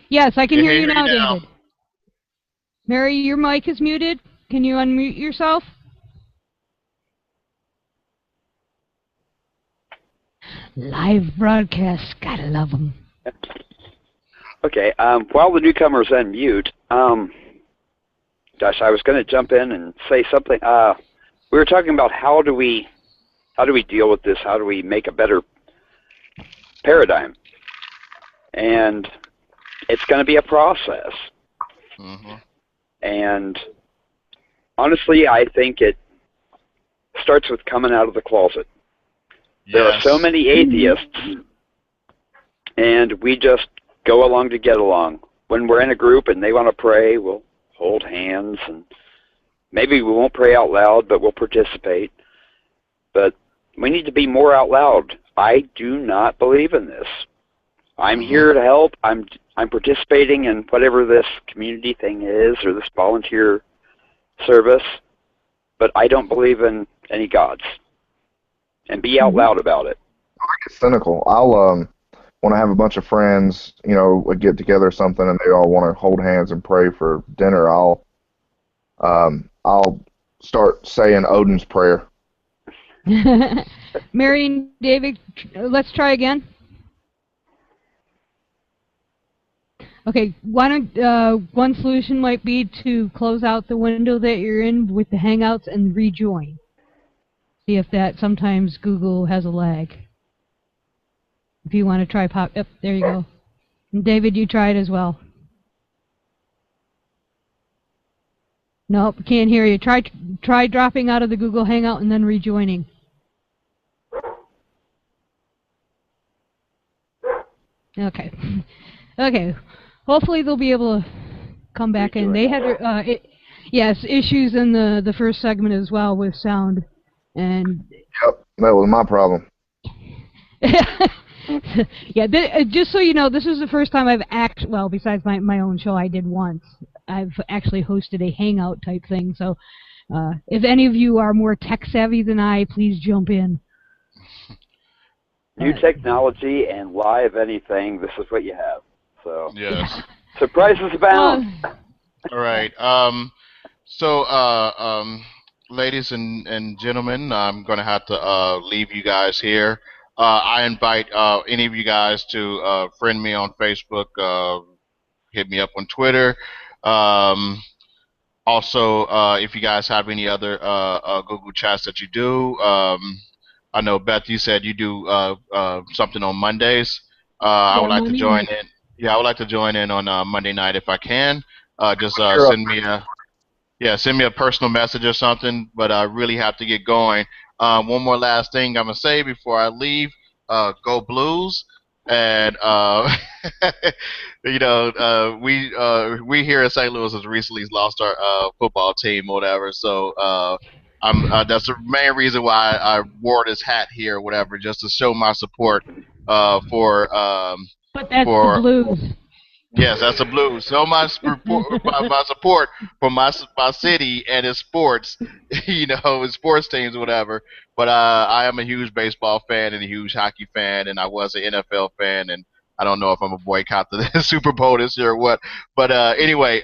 Yes, I can hear you now, now. David. Mary, your mic is muted. Can you unmute yourself? Live broadcasts, gotta love them. Okay, while the newcomer's unmute, gosh, I was going to jump in and say something. We were talking about how do we deal with this? How do we make a better paradigm? And it's going to be a process. Mm-hmm. And honestly, I think it starts with coming out of the closet. Yes. There are so many atheists, and we just go along to get along. When we're in a group and they want to pray, we'll hold hands, and maybe we won't pray out loud, but we'll participate. But we need to be more out loud. I do not believe in this. I'm here to help. I'm participating in whatever this community thing is or this volunteer service, but I don't believe in any gods. And be out loud about it. I get cynical. I'll when I have a bunch of friends, you know, we get together or something, and they all want to hold hands and pray for dinner. I'll start saying Odin's prayer. Mary and David, let's try again. Okay, why don't one solution might be to close out the window that you're in with the Hangouts and rejoin. See if that sometimes Google has a lag. If you want to try pop, yep, there you go. And David, you try it as well. Nope, can't hear you. Try dropping out of the Google Hangout and then rejoining. Okay. Okay. Hopefully they'll be able to come back in. They had yes, issues in the first segment as well with sound. And yep, that was my problem. Yeah, just so you know, this is the first time I've well, besides my own show I did once, I've actually hosted a hangout type thing. So if any of you are more tech savvy than I, please jump in. New technology and live anything, this is what you have. So yes. Surprises abound. All right. Ladies and gentlemen, I'm going to have to leave you guys here. I invite any of you guys to friend me on Facebook, hit me up on Twitter. Also, if you guys have any other Google chats that you do, I know Beth, you said you do something on Mondays. I would like to join in. Yeah, I would like to join in on Monday night if I can. Just send me a personal message or something. But I really have to get going. One more last thing I'm gonna say before I leave. Go Blues, and you know, we here in St. Louis has recently lost our football team or whatever. So that's the main reason why I wore this hat here or whatever, just to show my support for. But that's the Blues. Yes, that's the Blues. So my support for my city and its sports, you know, its sports teams or whatever. But I am a huge baseball fan and a huge hockey fan, and I was an NFL fan, and I don't know if I'm a boycott the Super Bowl this year or what. But anyway,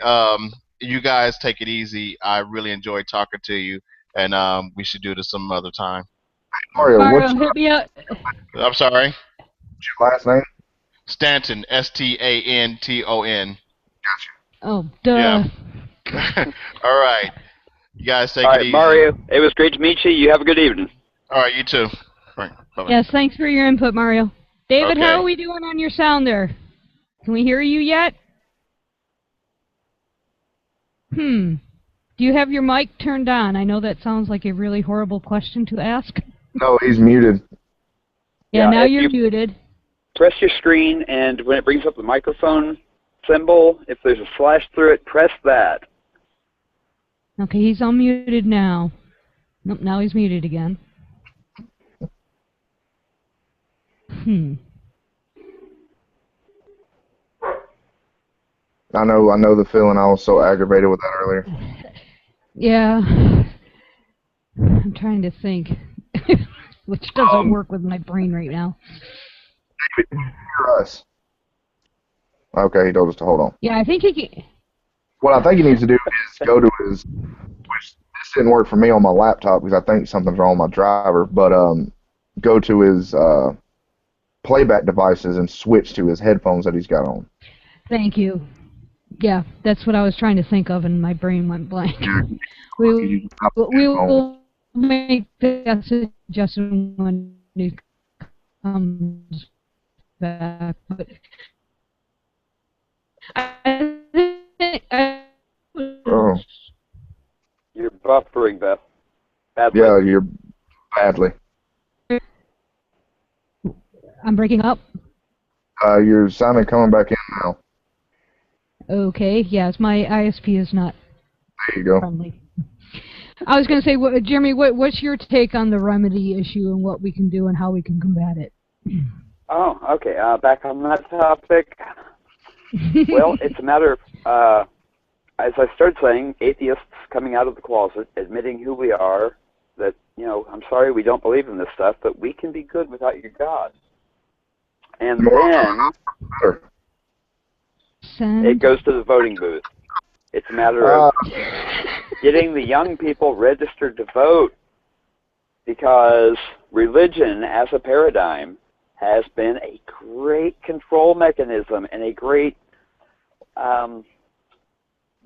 you guys take it easy. I really enjoyed talking to you, and we should do this some other time. Mario, hit me up. I'm sorry. What's your last name? Stanton, Stanton. Gotcha. Oh, duh. Yeah. All right. You guys take it easy. Mario, it was great to meet you. You have a good evening. All right, you too. All right, bye-bye. Yes, thanks for your input, Mario. David, Okay. how are we doing on your sound there? Can we hear you yet? Do you have your mic turned on? I know that sounds like a really horrible question to ask. No, he's muted. Yeah, now if you're you muted. press your screen, and when it brings up the microphone symbol, if there's a slash through it, press that. Okay, he's unmuted now. Nope, now he's muted again. I know the feeling. I was so aggravated with that earlier. Yeah. I'm trying to think. Which doesn't work with my brain right now. David, can you hear us? Okay, he told us to hold on. Yeah, I think he can. What I think he needs to do is go to his, which this didn't work for me on my laptop because I think something's wrong with my driver, but go to his playback devices and switch to his headphones that he's got on. Thank you. Yeah, that's what I was trying to think of, and my brain went blank. We will make that suggestion when he comes back. But Oh. You're buffering, Beth. Badly. Yeah, you're badly. I'm breaking up. You're sounding coming back in now. Okay, yes, my ISP is not There you go. friendly. I was going to say, Jeremy, what's your take on the remedy issue and what we can do and how we can combat it? Oh, okay. Back on that topic. Well, it's a matter of, as I started saying, atheists coming out of the closet, admitting who we are, that, I'm sorry we don't believe in this stuff, but we can be good without your God. And then it goes to the voting booth. It's a matter of getting the young people registered to vote, because religion as a paradigm has been a great control mechanism and a great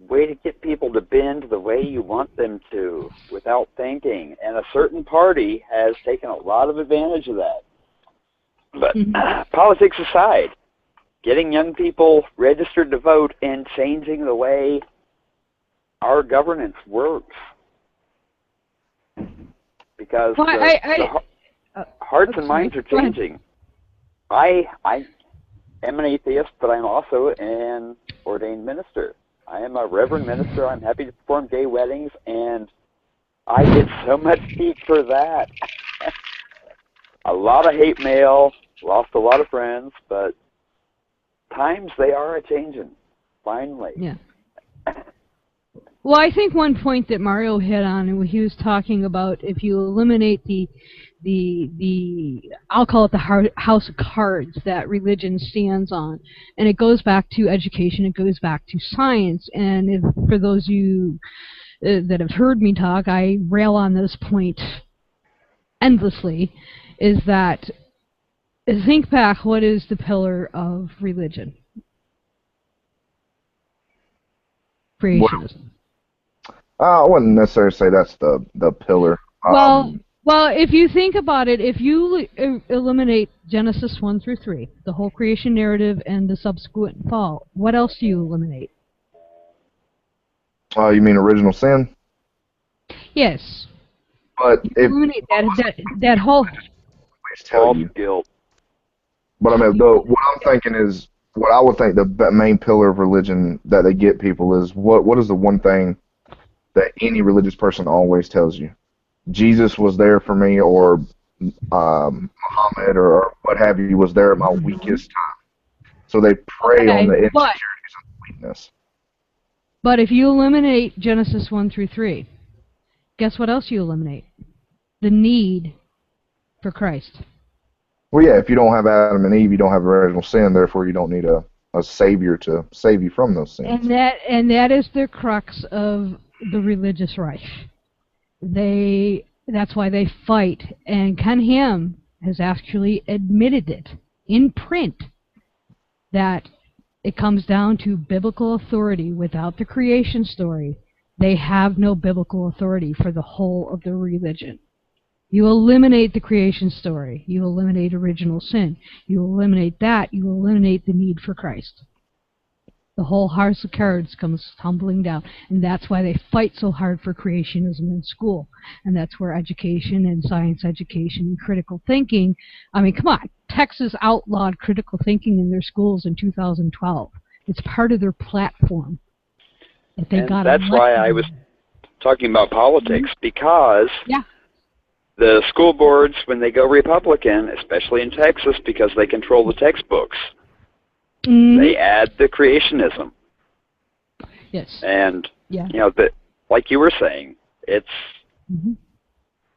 way to get people to bend the way you want them to without thinking. And a certain party has taken a lot of advantage of that. But politics aside, getting young people registered to vote and changing the way our governance works. Because the hearts and minds are changing. I am an atheist, but I'm also an ordained minister. I am a reverend minister. I'm happy to perform gay weddings, and I get so much heat for that. A lot of hate mail, lost a lot of friends, but times they are a-changing, finally. Yeah. Well, I think one point that Mario hit on, and he was talking about if you eliminate the I'll call it the house of cards that religion stands on, and it goes back to education, it goes back to science, and if, for those of you that have heard me talk, I rail on this point endlessly, is that think back, what is the pillar of religion? Creationism. I wouldn't necessarily say that's the pillar. Well, if you think about it, if you eliminate Genesis 1 through 3, the whole creation narrative and the subsequent fall, what else do you eliminate? You mean original sin? Yes. But you eliminate that whole. Tell you. Guilt. But I mean, what I'm thinking is, what I would think the main pillar of religion that they get people is, what is the one thing that any religious person always tells you? Jesus was there for me, or Muhammad, or what have you, was there at my weakest time. So they prey on the insecurities and the weakness. But if you eliminate Genesis 1 through 3, guess what else you eliminate? The need for Christ. Well, yeah, if you don't have Adam and Eve, you don't have original sin, therefore you don't need a savior to save you from those sins. And that is the crux of the religious right. That's why they fight, and Ken Ham has actually admitted it in print, that it comes down to biblical authority. Without the creation story, they have no biblical authority for the whole of the religion. You eliminate the creation story, you eliminate original sin, you eliminate that, you eliminate the need for Christ. The whole house of cards comes tumbling down, and that's why they fight so hard for creationism in school. And that's where education and science education and critical thinking, I mean, come on, Texas outlawed critical thinking in their schools in 2012. It's part of their platform. If they And got that's why I elected. was talking about politics, because Yeah. the school boards, when they go Republican, especially in Texas, because they control the textbooks, they add the creationism. Yes. And, Yeah. you know, like you were saying, it's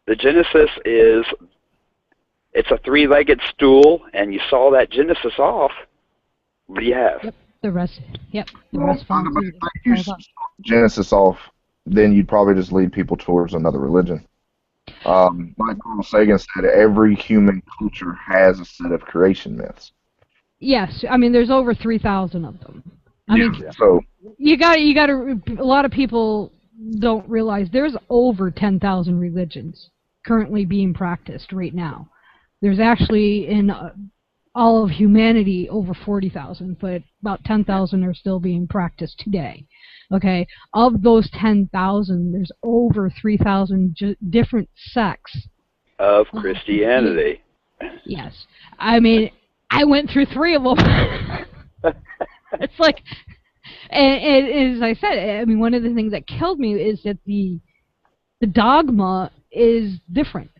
the Genesis is, it's a three-legged stool, and you saw that Genesis off, what do you have? Yep. The rest. Yep. The Well, rest falls but into if you start Genesis off, then you'd probably just lead people towards another religion. Like Carl Sagan said, every human culture has a set of creation myths. Yes, I mean there's over 3,000 of them. I mean, So you got to. A lot of people don't realize there's over 10,000 religions currently being practiced right now. There's actually in all of humanity over 40,000, but about 10,000 are still being practiced today. Okay, of those 10,000, there's over 3,000 different sects Of Christianity. Yes, I mean. I went through 3 of them. It's like, and as I said, I mean, one of the things that killed me is that the dogma is different.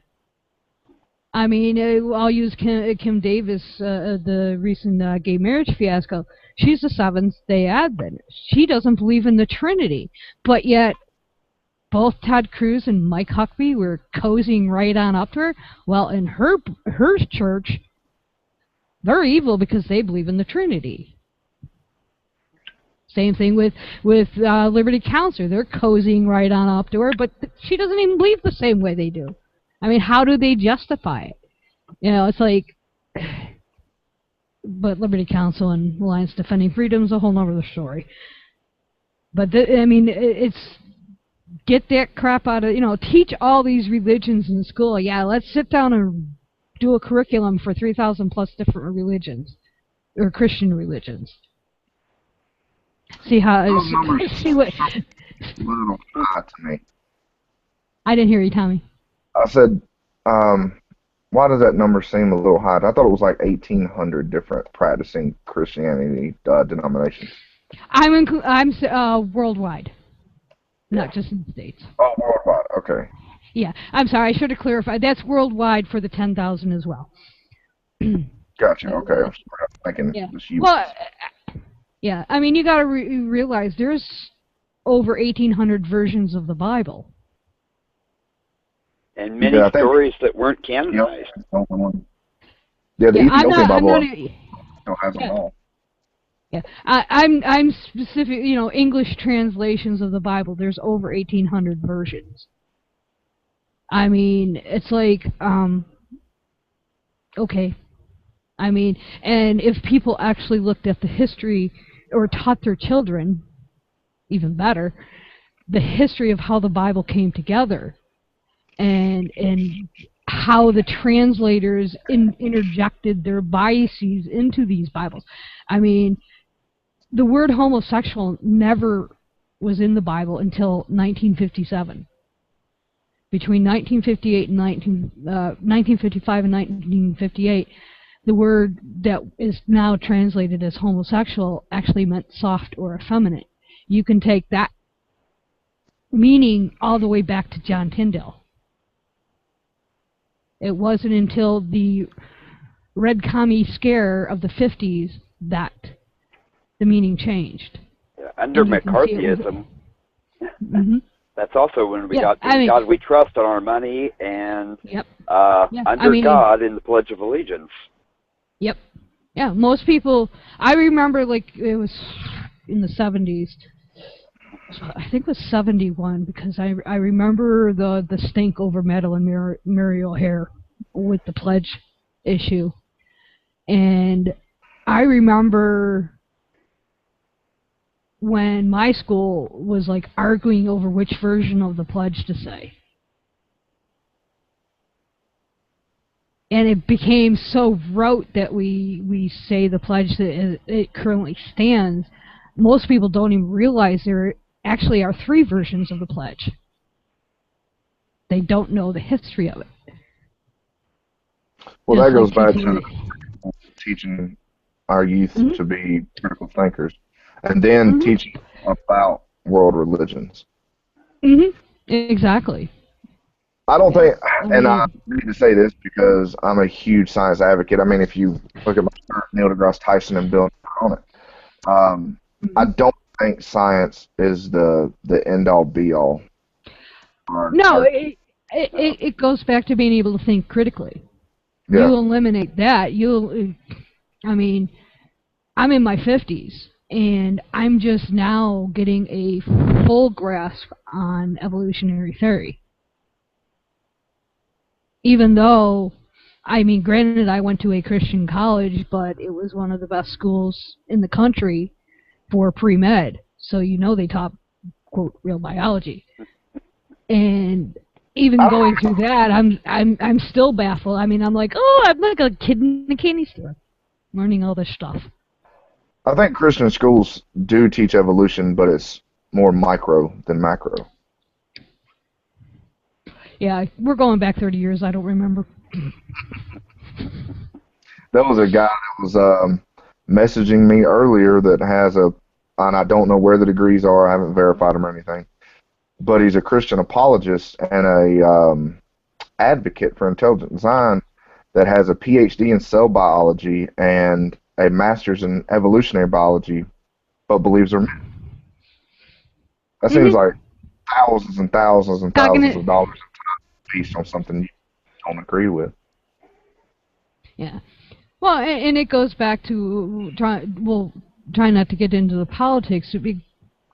I mean, I'll use Kim Davis, the recent gay marriage fiasco. She's a Seventh-day Adventist. She doesn't believe in the Trinity, but yet both Ted Cruz and Mike Huckabee were cozying right on up to her. Well, in her church, they're evil because they believe in the Trinity. Same thing with Liberty Counselor. They're cozying right on up to her, but she doesn't even believe the same way they do. I mean, how do they justify it? You know, it's like, but Liberty Counsel and Alliance Defending Freedom is a whole other story. But I mean, it's get that crap out of, teach all these religions in school. Yeah, let's sit down and do a curriculum for 3,000 plus different religions, or Christian religions. See how, see what. A little high to me. I didn't hear you, Tommy. I said, why does that number seem a little high? I thought it was like 1,800 different practicing Christianity denominations. I'm worldwide, not just in the States. Oh, worldwide. Okay. Yeah, I'm sorry. I should have clarified. That's worldwide for the 10,000 as well. Gotcha. Okay. I'm thinking this U.S. Well, yeah. I mean, you got to realize there's over 1,800 versions of the Bible, and many stories that weren't canonized. Yeah, the Ethiopian Bible still has them all. Yeah, I'm specific. English translations of the Bible. There's over 1,800 versions. I mean, it's like, okay. I mean, and if people actually looked at the history or taught their children, even better, the history of how the Bible came together and how the translators interjected their biases into these Bibles. I mean, the word homosexual never was in the Bible until 1957. Between 1958 and 1955 and 1958, the word that is now translated as homosexual actually meant soft or effeminate. You can take that meaning all the way back to John Tyndall. It wasn't until the Red Commie scare of the 50s that the meaning changed. Yeah, under McCarthyism, that's also when we got God We Trust on our money and under God in the Pledge of Allegiance. Yep. Yeah, most people, I remember like it was in the 70s. I think it was 71 because I remember the stink over Madeline Mary O'Hare with the pledge issue. And I remember when my school was like arguing over which version of the pledge to say. And it became so rote that we say the pledge that it currently stands most people don't even realize there actually are 3 versions of the pledge. They don't know the history of it. Well, Just that goes like back people, to teaching our youth Mhm. to be critical thinkers, and then Mhm. teaching about world religions. Exactly. I don't think, I and I mean, need to say this because I'm a huge science advocate. I mean, if you look at my shirt, Neil deGrasse Tyson and Bill on it, I mhm. don't think science is the end all be all. No, it goes back to being able to think critically. Yeah, You eliminate that, I mean, I'm in my 50s, and I'm just now getting a full grasp on evolutionary theory. Even though, I mean, granted, I went to a Christian college, but it was one of the best schools in the country for pre-med, so they taught, quote, real biology. And even going through that, I'm still baffled. I mean, I'm like, oh, I'm like a kid in a candy store, learning all this stuff. I think Christian schools do teach evolution, but it's more micro than macro. Yeah, we're going back 30 years. I don't remember. There was a guy that was messaging me earlier that has and I don't know where the degrees are. I haven't verified them or anything, but he's a Christian apologist and a advocate for intelligent design that has a PhD in cell biology and a master's in evolutionary biology, but believes they're myth. That seems like thousands and thousands and Talking thousands it. of dollars based on something you don't agree with. Yeah. Well, and it goes back to try not to get into the politics. It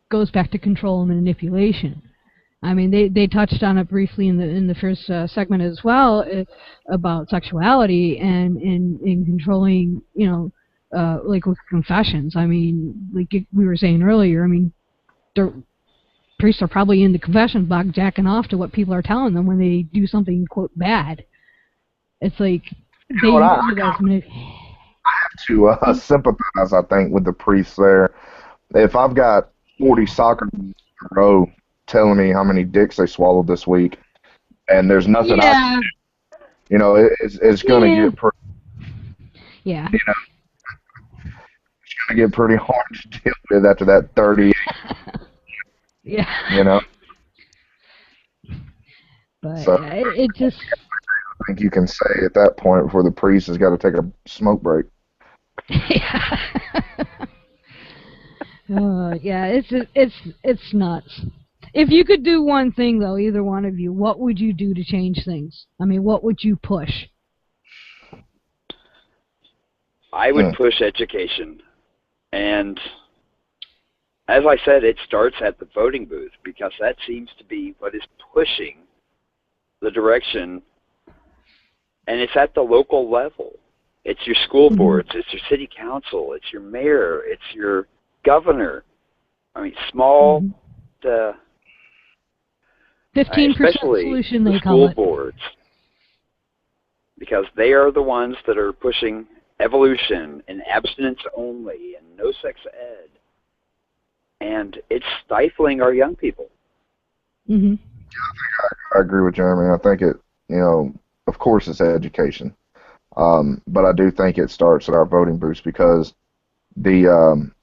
goes back to control and manipulation. I mean, they touched on it briefly in the first segment as well, about sexuality and in controlling, like with confessions. I mean, like we were saying earlier. I mean, the priests are probably in the confession box jacking off to what people are telling them when they do something, quote, bad. It's like they What I use it as have to sympathize, I think, with the priests there. If I've got 40 soccer in a row telling me how many dicks they swallowed this week, and there's nothing I can yeah, do, it's going to yeah, get pretty, yeah, it's going to get pretty hard to deal with after that 30. yeah. But So it just, I think you can say at that point before the priest has got to take a smoke break. yeah. Yeah, it's nuts. If you could do one thing, though, either one of you, what would you do to change things? I mean, what would you push? I would push education. And as I said, it starts at the voting booth because that seems to be what is pushing the direction. And it's at the local level. It's your school boards, it's your city council, it's your mayor, it's your governor. I mean, small to 15% especially solution, the they school call it. boards, because they are the ones that are pushing evolution and abstinence only and no sex ed, and it's stifling our young people. Mm-hmm. I agree with Jeremy. I think of course it's education. But I do think it starts at our voting booths because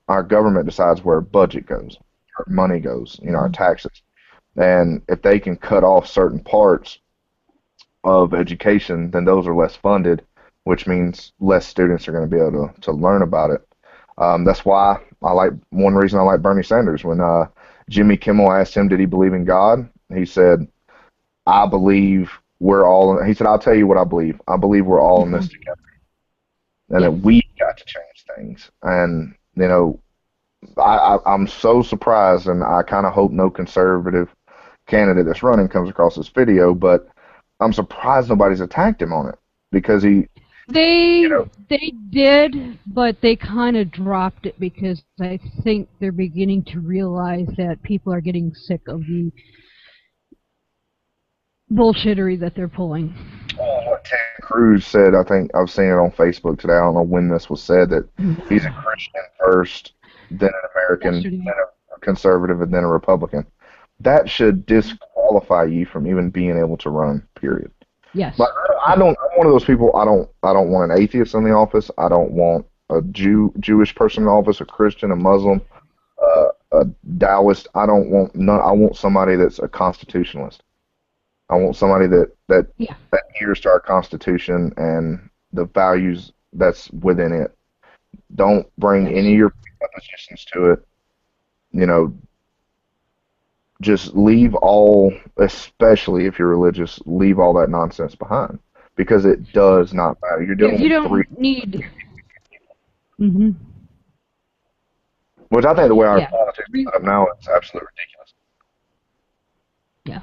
our government decides where budget goes, our money goes, our taxes. And if they can cut off certain parts of education, then those are less funded, which means less students are going to be able to learn about it. That's why one reason I like Bernie Sanders. When Jimmy Kimmel asked him, did he believe in God? He said, I believe he said, I'll tell you what I believe. I believe we're all in this together. And that we've got to change things. And, I'm so surprised, and I kind of hope no conservative candidate that's running comes across this video, but I'm surprised nobody's attacked him on it because They did, but they kind of dropped it because I think they're beginning to realize that people are getting sick of the bullshittery that they're pulling. what Ted Cruz said, I think I've seen it on Facebook today. I don't know when this was said, that he's a Christian first, then an American, Yesterday. then a conservative, and then a Republican. That should disqualify you from even being able to run. Period. Yes. But I don't. I'm one of those people. I don't want an atheist in the office. I don't want a Jewish person in the office, a Christian, a Muslim, a Taoist. I don't want none. I want somebody that's a constitutionalist. I want somebody that adheres to our Constitution and the values that's within it. Don't bring any of your positions to it. You know, just leave all, especially if you're religious, leave all that nonsense behind because it does not matter. You're dealing you with don't need. Mm-hmm. Which I think the way our Yeah. politics is set up now is absolutely ridiculous. Yeah.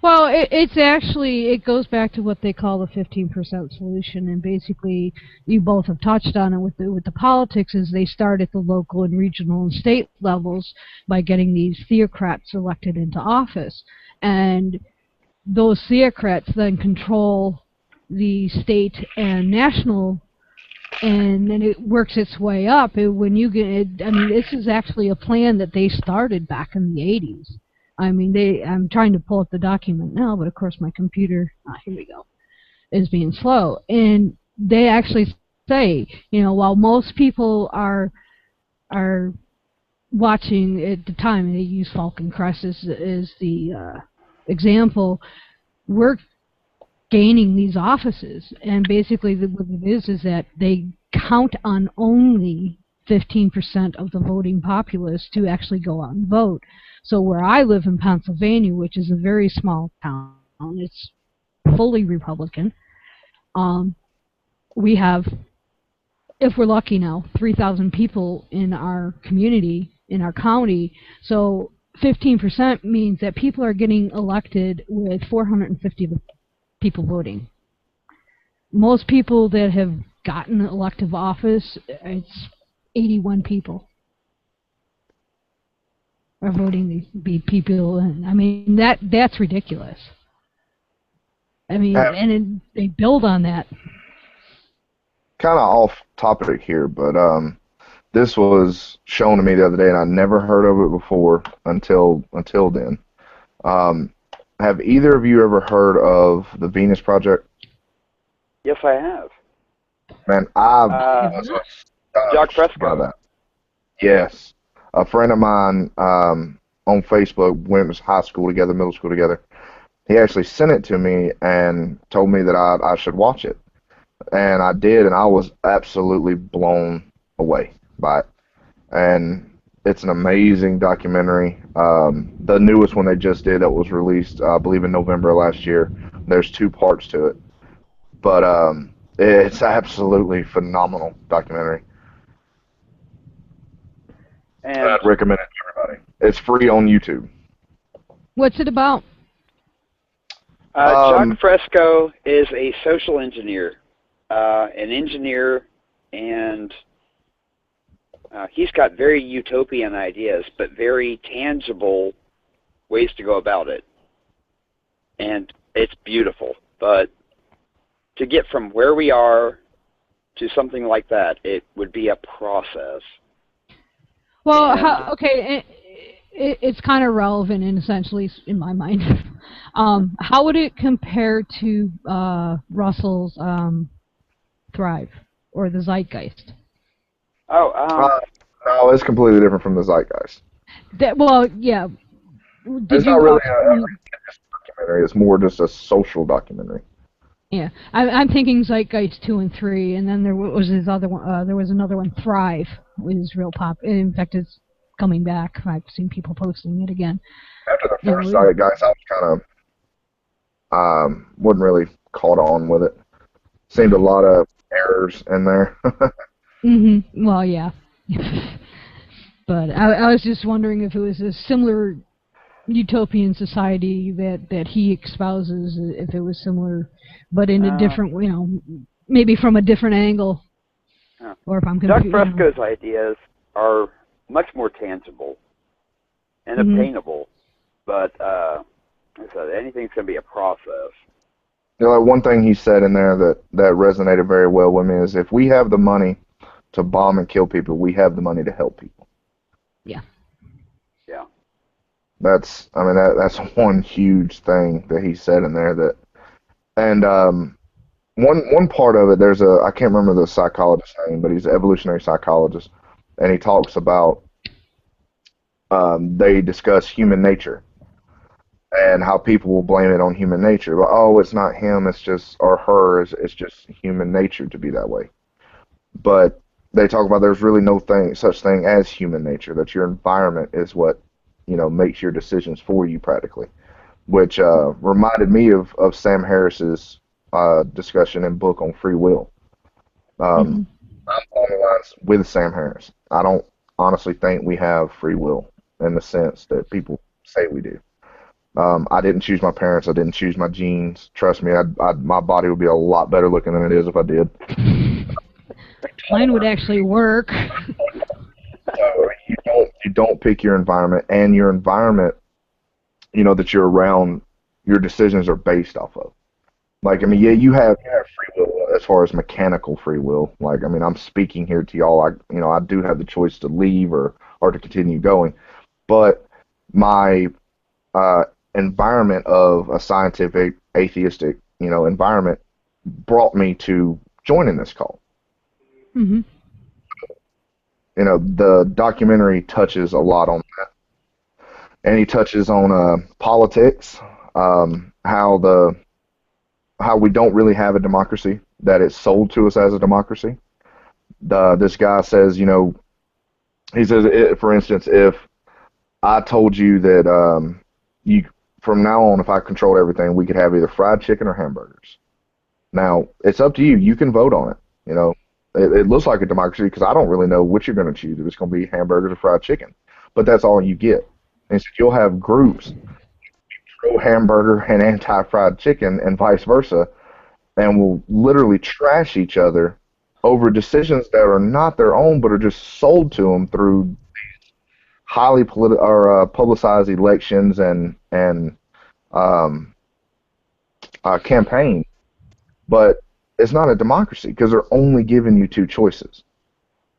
Well, it goes back to what they call the 15% solution, and basically you both have touched on it with the politics. Is they start at the local and regional and state levels by getting these theocrats elected into office, and those theocrats then control the state and national, and then it works its way up. When you get, I mean, this is actually a plan that they started back in the 80s. I mean, I'm trying to pull up the document now, but of course my computer, here we go, is being slow. And they actually say, while most people are watching at the time, they use Falcon Crest as the example, we're gaining these offices. And basically what it is that they count on only 15% of the voting populace to actually go out and vote. So where I live in Pennsylvania, which is a very small town, it's fully Republican, we have, if we're lucky now, 3,000 people in our community, in our county. So 15% means that people are getting elected with 450 people voting. Most people that have gotten elective office, it's 81 people are voting these people, and I mean that's ridiculous. I mean, and they build on that. Kind of off topic here, but this was shown to me the other day, and I never heard of it before until then. Have either of you ever heard of the Venus Project? Yes, I have. Man, I was Jacques astonished by Fresco. that. Yes. A friend of mine on Facebook went to high school together, middle school together. He actually sent it to me and told me that I should watch it. And I did, and I was absolutely blown away by it. And it's an amazing documentary. The newest one they just did that was released, I believe, in November of last year. There's 2 parts to it. But it's absolutely phenomenal documentary. And I'd recommend it to everybody. It's free on YouTube. What's it about? Jacques Fresco is a social engineer, and he's got very utopian ideas, but very tangible ways to go about it. And it's beautiful. But to get from where we are to something like that, it would be a process. Well, it's kind of relevant, and essentially, in my mind. How would it compare to Russell's Thrive or the Zeitgeist? Oh, no, it's completely different from the Zeitgeist. Yeah. It's not really a religious documentary. It's more just a social documentary. Yeah, I'm thinking Zeitgeist 2 and 3, and then there was this other one. There was another one, Thrive, which is real pop. In fact, it's coming back. I've seen people posting it again. After the first Zeitgeist, I was kind of wasn't really caught on with it. Seemed a lot of errors in there. Well, yeah. But I was just wondering if it was a similar utopian society that he espouses, if it was similar, but in a different, maybe from a different angle. Or if I'm confused. Jacques Fresco's ideas are much more tangible and obtainable, but like I said, anything's going to be a process. One thing he said in there that resonated very well with me is if we have the money to bomb and kill people, we have the money to help people. That's one huge thing that he said in there. That and one part of it, I can't remember the psychologist's name, but he's an evolutionary psychologist, and he talks about they discuss human nature and how people will blame it on human nature. But oh, it's not him, it's just or her, it's just human nature to be that way. But they talk about there's really no such thing as human nature. That your environment is what makes your decisions for you practically. Which reminded me of Sam Harris's discussion and book on free will. Mhm. I'm on the lines with Sam Harris. I don't honestly think we have free will in the sense that people say we do. I didn't choose my parents. I didn't choose my genes. Trust me, my body would be a lot better looking than it is if I did. Mine would actually work. So you don't pick your environment, and your environment, that you're around, your decisions are based off of. Like, I mean, yeah, you have free will as far as mechanical free will. Like, I mean, I'm speaking here to y'all. I do have the choice to leave or to continue going, but my environment of a scientific, atheistic, environment brought me to joining this cult. Hmm. The documentary touches a lot on that, and he touches on politics, how we don't really have a democracy, that it's sold to us as a democracy. This guy says, he says, for instance, if I told you that you from now on, if I controlled everything, we could have either fried chicken or hamburgers. Now, it's up to you. You can vote on it. It looks like a democracy because I don't really know what you're going to choose. If it's going to be hamburgers or fried chicken. But that's all you get. And so you'll have groups pro-hamburger and anti-fried chicken and vice versa, and will literally trash each other over decisions that are not their own but are just sold to them through highly publicized elections and campaigns. But it's not a democracy because they're only giving you two choices.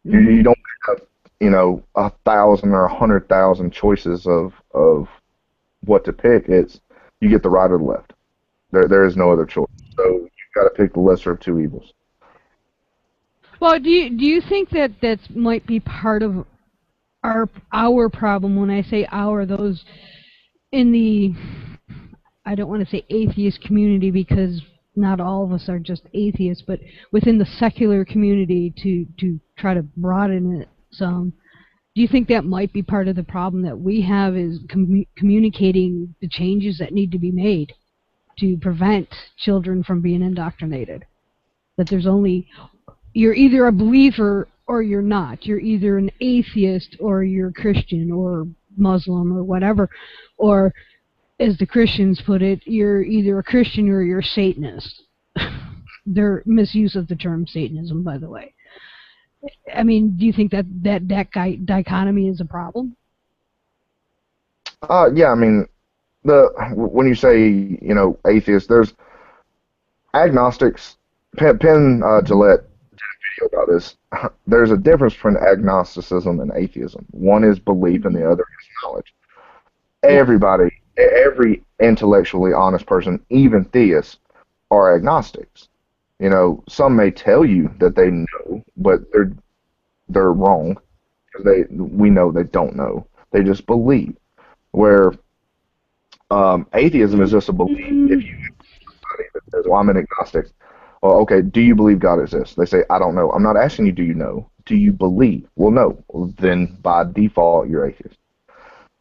You don't have 1,000 or 100,000 choices of what to pick. It's you get the right or the left. There is no other choice. So you've got to pick the lesser of two evils. Well, do you think that might be part of our problem? When I say our, those in the, I don't want to say atheist community because not all of us are just atheists, but within the secular community to try to broaden it some. Do you think that might be part of the problem that we have is communicating the changes that need to be made to prevent children from being indoctrinated? That you're either a believer or you're not. You're either an atheist or you're Christian or Muslim or whatever. Or, as the Christians put it, you're either a Christian or you're a Satanist. Their misuse of the term Satanism, by the way. I mean, do you think that dichotomy is a problem? Yeah, I mean, when you say atheists, there's agnostics. Penn Gillette did a video about this. There's a difference between agnosticism and atheism. One is belief, and the other is knowledge. Everybody, every intellectually honest person, even theists, are agnostics. Some may tell you that they know, but they're wrong because we know they don't know. They just believe. Where atheism is just a belief. If you somebody that says, "Well, I'm an agnostic," well, okay, do you believe God exists? They say, "I don't know." I'm not asking you, do you know? Do you believe? Well, no. Well, then by default, you're atheist.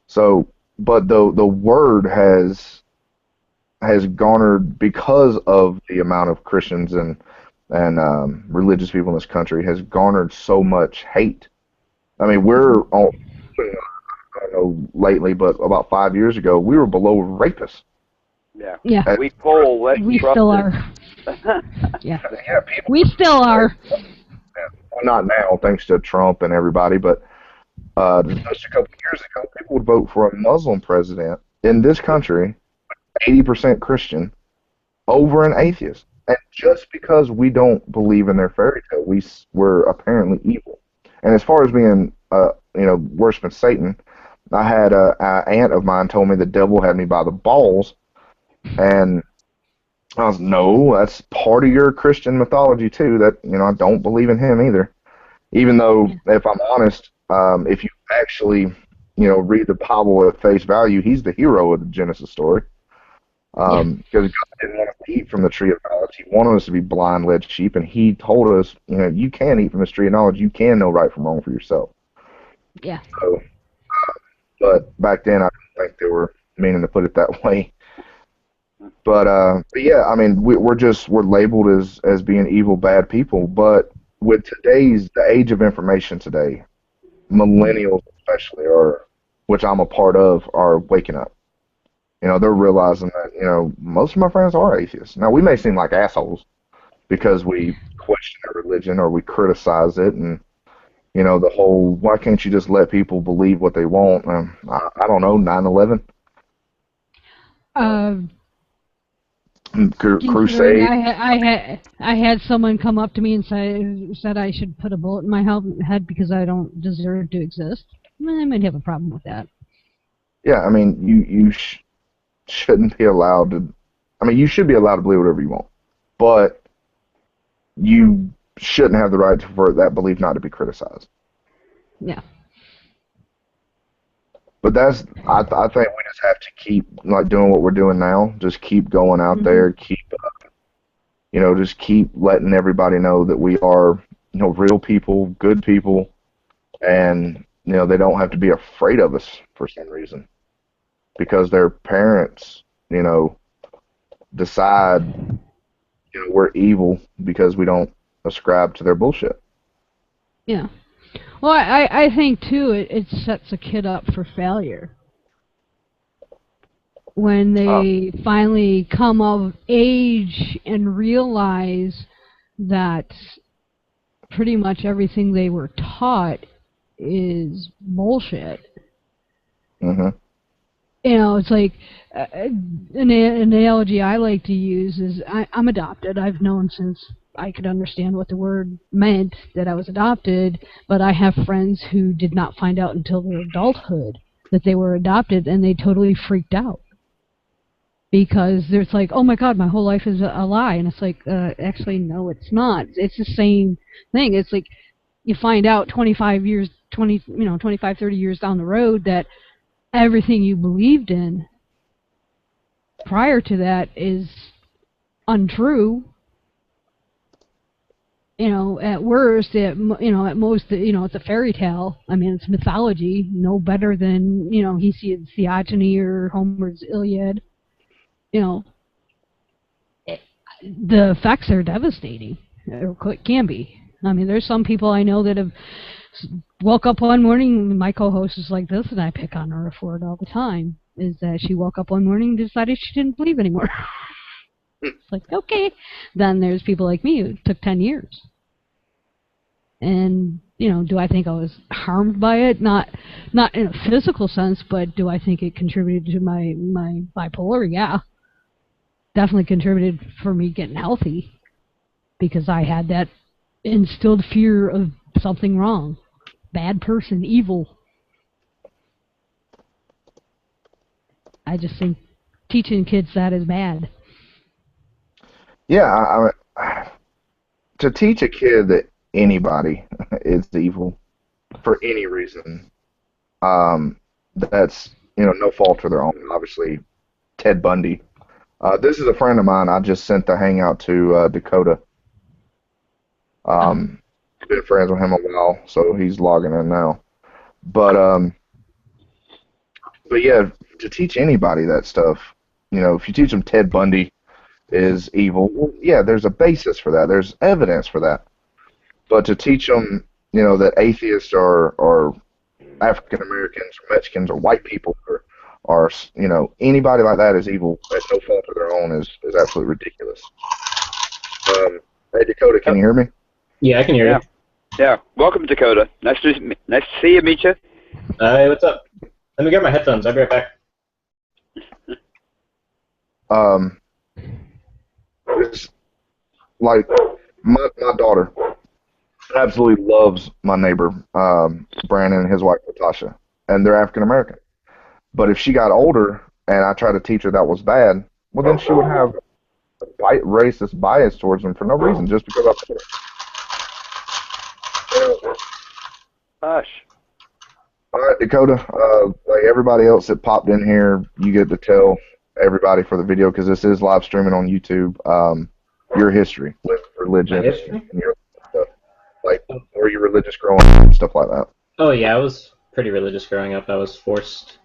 So, but the word has garnered, because of the amount of Christians and religious people in this country, has garnered so much hate. I mean, we're on, I don't know lately, but about 5 years ago, we were below rapists. Yeah. Yeah. We poll less We trusted. still are. Yeah. Yeah, people, We still are. well, not now, thanks to Trump and everybody, but just a couple of years ago, people would vote for a Muslim president in this country, 80% Christian, over an atheist. And just because we don't believe in their fairy tale, we're apparently evil. And as far as being, worshiping Satan, I had a aunt of mine told me the devil had me by the balls, and I was, no, that's part of your Christian mythology too. That, I don't believe in him either. Even though, if I'm honest, if you actually, read the Bible at face value, he's the hero of the Genesis story. Because God didn't want us to eat from the tree of knowledge. He wanted us to be blind, led sheep, and he told us, you can eat from this tree of knowledge. You can know right from wrong for yourself. Yeah. So, but back then, I don't think they were meaning to put it that way. But yeah, I mean, we're labeled as being evil, bad people. But with the age of information today, millennials especially, which I'm a part of, are waking up. They're realizing that, most of my friends are atheists. Now, we may seem like assholes because we question their religion or we criticize it, and, the whole, why can't you just let people believe what they want? I don't know, 9/11? Crusade. I had someone come up to me and said I should put a bullet in my head because I don't deserve to exist. I might have a problem with that. Yeah, I mean, you shouldn't be allowed to. I mean, you should be allowed to believe whatever you want, but you shouldn't have the right for that belief not to be criticized. Yeah. But I think we just have to keep doing what we're doing now. Just keep going out there. Keep, just keep letting everybody know that we are, real people, good people, and they don't have to be afraid of us for some reason, because their parents, decide, we're evil because we don't ascribe to their bullshit. Yeah. Well, I think, too, it sets a kid up for failure. When they finally come of age and realize that pretty much everything they were taught is bullshit. Mm-hmm. It's like an analogy I like to use is I'm adopted. I've known since I could understand what the word meant that I was adopted, but I have friends who did not find out until their adulthood that they were adopted, and they totally freaked out. Because there's like, oh my God, my whole life is a lie. And it's like, actually, no, it's not. It's the same thing. It's like you find out 25, 30 years down the road that everything you believed in prior to that is untrue. At worst, at most, it's a fairy tale. I mean, it's mythology, no better than, Hesiod's Theogony or Homer's Iliad. The effects are devastating, or can be. I mean, there's some people I know that have woke up one morning, my co-host is like this, and I pick on her for it all the time, is that she woke up one morning and decided she didn't believe anymore. It's like, okay. Then there's people like me who took 10 years. And, do I think I was harmed by it? Not in a physical sense, but do I think it contributed to my bipolar? Yeah. Definitely contributed for me getting healthy, because I had that instilled fear of something wrong. Bad person, evil. I just think teaching kids that is bad. Yeah, to teach a kid that anybody is evil for any reason, that's no fault of their own. Obviously, Ted Bundy. This is a friend of mine. I just sent the hangout to Dakota. Been friends with him a while, so he's logging in now. But yeah, to teach anybody that stuff, if you teach them Ted Bundy is evil, well, yeah, there's a basis for that. There's evidence for that. But to teach them, that atheists are African Americans or Mexicans or white people or anybody like that is evil at no fault of their own is absolutely ridiculous. Hey, Dakota, can you hear me? Yeah, I can hear you. Yeah. Welcome, Dakota. Nice to see you, meet you. Hey, what's up? Let me get my headphones. I'll be right back. It's like my daughter absolutely loves my neighbor, Brandon, and his wife, Natasha, and they're African American. But if she got older and I tried to teach her that was bad, well, then she would have a racist bias towards them for no reason, just because I told her. Hush. All right, Dakota. Like everybody else that popped in here, you get to tell everybody for the video because this is live streaming on YouTube. Your history with religion, My history? and your stuff, like were you religious growing up and stuff like that? Oh yeah, I was pretty religious growing up. I was forced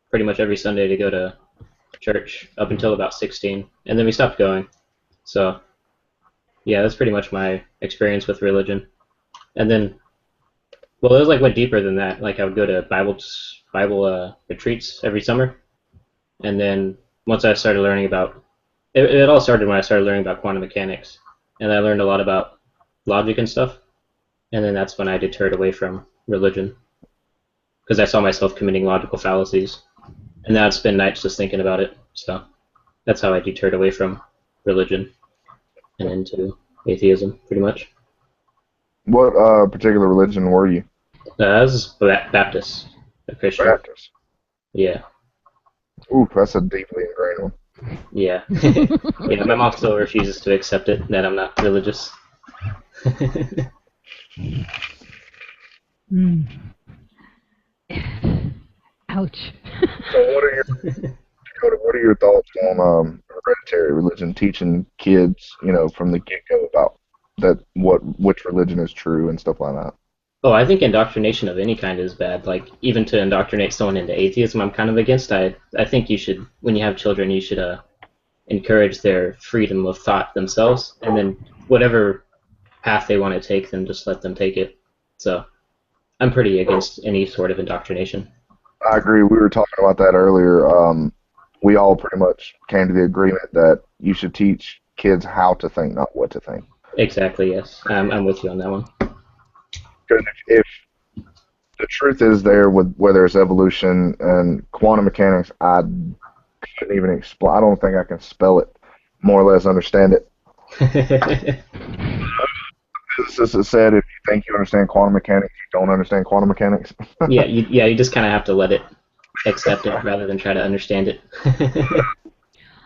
pretty much every Sunday to go to church up until about 16, and then we stopped going. So yeah, that's pretty much my experience with religion. And then, well, it was like went deeper than that. Like I would go to Bible retreats every summer, and then once I started learning about it all started when I started learning about quantum mechanics, and I learned a lot about logic and stuff. And then that's when I deterred away from religion, because I saw myself committing logical fallacies, and now I'd spend nights just thinking about it. So that's how I deterred away from religion and into atheism, pretty much. What particular religion were you? I was Baptist, a Christian. Baptist. Yeah, Ooh, that's a deeply ingrained one. yeah. Yeah, my mom still refuses to accept it, that I'm not religious. Mm. Ouch. So what are your thoughts on hereditary religion, teaching kids, from the get-go about which religion is true and stuff like that? Oh, I think indoctrination of any kind is bad. Like, even to indoctrinate someone into atheism, I'm kind of against. I think you should, when you have children, you should encourage their freedom of thought themselves, and then whatever path they want to take, then just let them take it. So I'm pretty against any sort of indoctrination. I agree. We were talking about that earlier. We all pretty much came to the agreement that you should teach kids how to think, not what to think. Exactly, yes. I'm with you on that one. Because if the truth is there with whether it's evolution and quantum mechanics, I couldn't even explain. I don't think I can spell it, more or less understand it. Physicists have said if you think you understand quantum mechanics, you don't understand quantum mechanics. You just kind of have to let it, accept it, rather than try to understand it.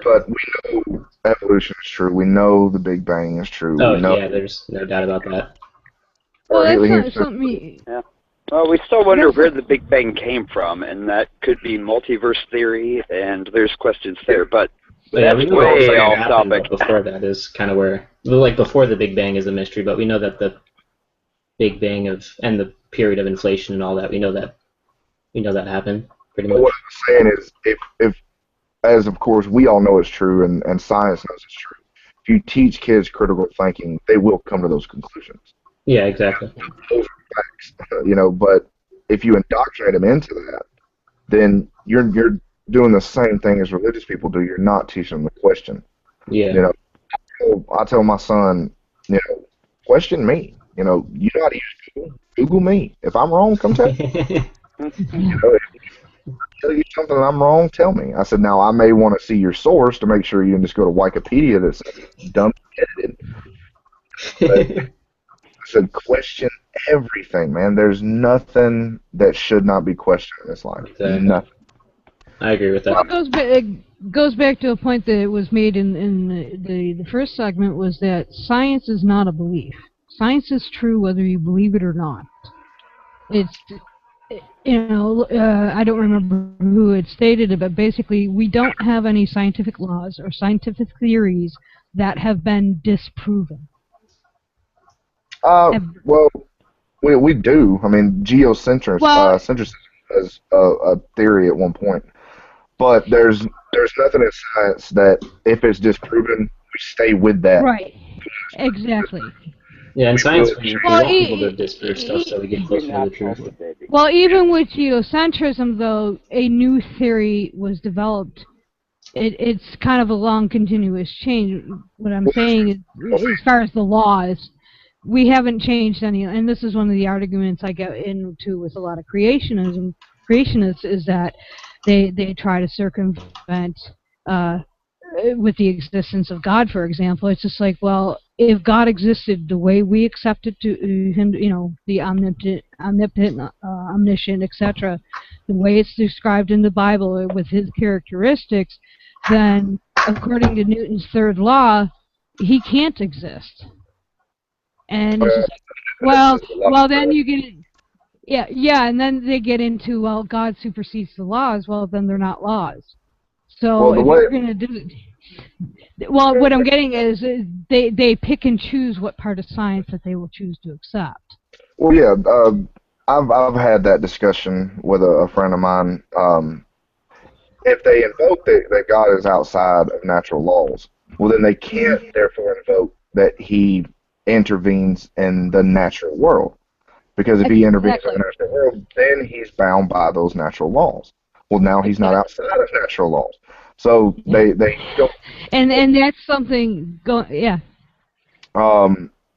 But we know evolution is true. We know the Big Bang is true. Oh, we know, yeah, there's no doubt about that. Well, that's here's not something. Yeah. Well, we still wonder where the Big Bang came from, and that could be multiverse theory, and there's questions there. But Yeah, we that's know way what off happened, topic. but before that is kind of where, like, before the Big Bang is a mystery, but we know that the Big Bang and the period of inflation and all that, we know that happened pretty much. what I'm saying is, if as of course we all know it's true, and science knows it's true, if you teach kids critical thinking, they will come to those conclusions. Yeah, exactly. Those are facts, but if you indoctrinate them into that, then you're doing the same thing as religious people do. You're not teaching them the question. Yeah. I tell my son, question me. You know how to use Google. Google me. If I'm wrong, come tell me. If I tell you something and I'm wrong, tell me. I said, now I may want to see your source to make sure you can just go to Wikipedia that's dumb edited. But I said, question everything, man. There's nothing that should not be questioned in this life. Exactly. Nothing. I agree with that. Well, it goes back to a point that was made in the first segment, was that science is not a belief. Science is true whether you believe it or not. It's, I don't remember who had stated it, but basically we don't have any scientific laws or scientific theories that have been disproven. Well, we do. I mean, centrism is a theory at one point. But there's nothing in science that, if it's disproven, we stay with that. Right. Exactly. Yeah, in science, we Well, want people to disprove stuff so we get closer to the truth. Well, even with geocentrism, though, a new theory was developed. It's kind of a long, continuous change. What I'm saying is, as far as the laws, we haven't changed any. And this is one of the arguments I get into with a lot of creationists, is that they try to circumvent with the existence of God, for example. It's just like, well, if God existed the way we accepted to him, the omnipotent, omniscient, etc., the way it's described in the Bible with his characteristics, then according to Newton's third law, he can't exist. And it's just like, well, then you get, yeah, and then they get into, well, God supersedes the laws. Well, then they're not laws. So if you're going to do it, well, what I'm getting is they pick and choose what part of science that they will choose to accept. Well, yeah, I've had that discussion with a friend of mine. If they invoke that God is outside of natural laws, well, then they can't therefore invoke that He intervenes in the natural world. Because if He intervenes in the natural world, then He's bound by those natural laws. Well, now He's not outside of natural laws. So they don't. And that's something. Yeah.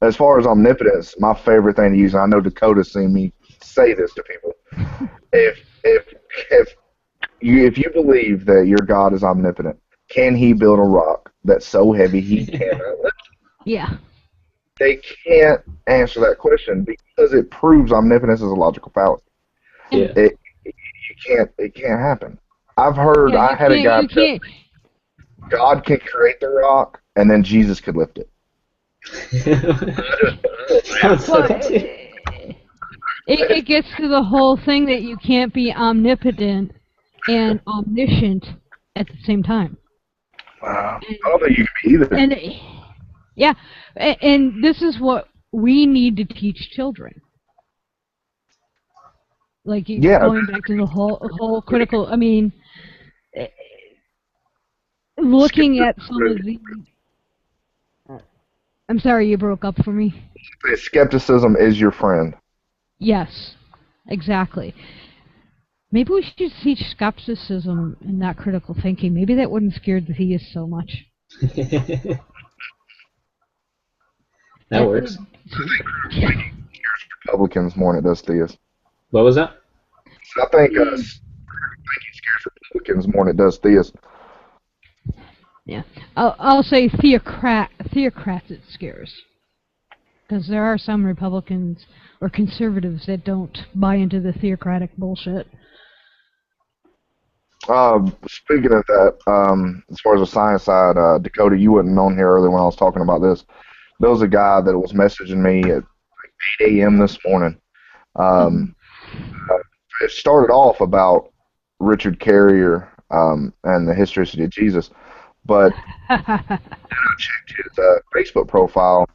As far as omnipotence, my favorite thing to use, and I know Dakota's seen me say this to people. If you believe that your God is omnipotent, can He build a rock that's so heavy He cannot lift it? Yeah. They can't answer that question because it proves omnipotence is a logical fallacy. Yeah. It can't happen. I've heard. I had a guy tell me God can create the rock, and then Jesus could lift it. It gets to the whole thing that you can't be omnipotent and omniscient at the same time. Wow. I don't think you can be either. And yeah, and this is what we need to teach children. Like going back to the whole critical. I mean, looking at some of the. I'm sorry, you broke up for me. Skepticism is your friend. Yes, exactly. Maybe we should teach skepticism and not critical thinking. Maybe that wouldn't scare the theists so much. That works. Republicans more than it does theists. What was that? I think it scares Republicans more than it does theists. Yeah, I'll say theocrats it scares, because there are some Republicans or conservatives that don't buy into the theocratic bullshit. Speaking of that, as far as the science side, Dakota, you wasn't on here earlier when I was talking about this. There was a guy that was messaging me at 8 a.m. this morning. It started off about Richard Carrier and the historicity of Jesus. But then I checked his Facebook profile,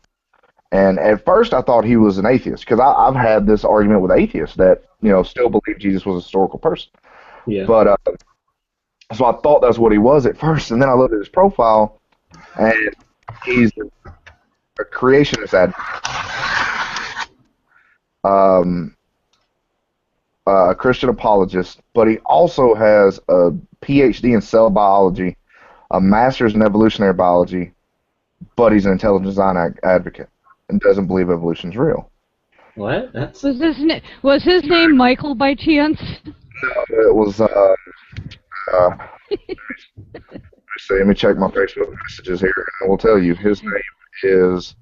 and at first I thought he was an atheist, because I've had this argument with atheists that still believe Jesus was a historical person. Yeah. But so I thought that's what he was at first, and then I looked at his profile, and he's a creationist a Christian apologist, but he also has a PhD in cell biology, a master's in evolutionary biology, but he's an intelligent design advocate and doesn't believe evolution's real. What? That's... Was his name Michael by chance? No, it was. Let me check my Facebook messages here, and I will tell you. His name is.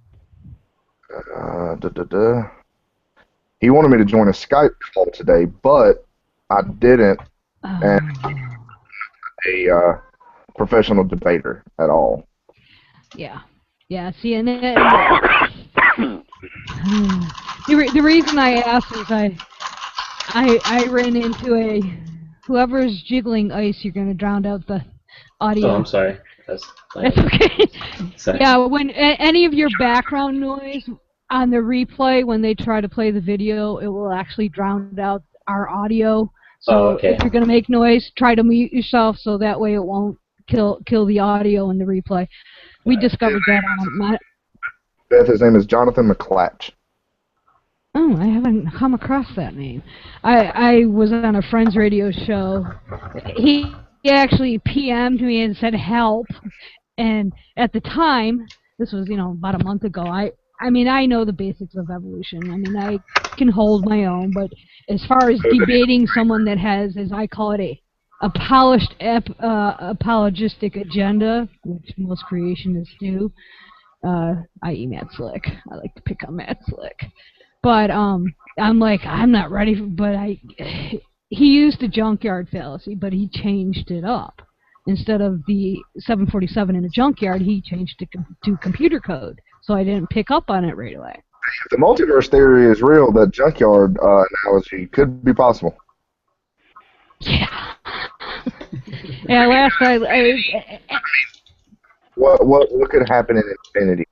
He wanted me to join a Skype call today, but I didn't. And a professional debater at all. Yeah. See, and the reason I asked is I ran into whoever's jiggling ice. You're gonna drown out the audio. Oh, I'm sorry. That's okay. Sorry. Yeah, when any of your background noise on the replay, when they try to play the video, it will actually drown out our audio. So if you're gonna make noise, try to mute yourself so that way it won't kill the audio in the replay. We discovered that on Beth, his name is Jonathan McClatch. Oh, I haven't come across that name. I was on a friend's radio show. He actually PM'd me and said help. And at the time, this was about a month ago. I mean I know the basics of evolution. I mean I can hold my own, but as far as debating someone that has, as I call it, a polished apologistic agenda, which most creationists do, i.e. Matt Slick. I like to pick on Matt Slick. But I'm like, I'm not ready, but he used the junkyard fallacy, but he changed it up. Instead of the 747 in a junkyard, he changed it to computer code, so I didn't pick up on it right away. If the multiverse theory is real, that junkyard analogy could be possible. Yeah. Yeah, last What could happen in infinity?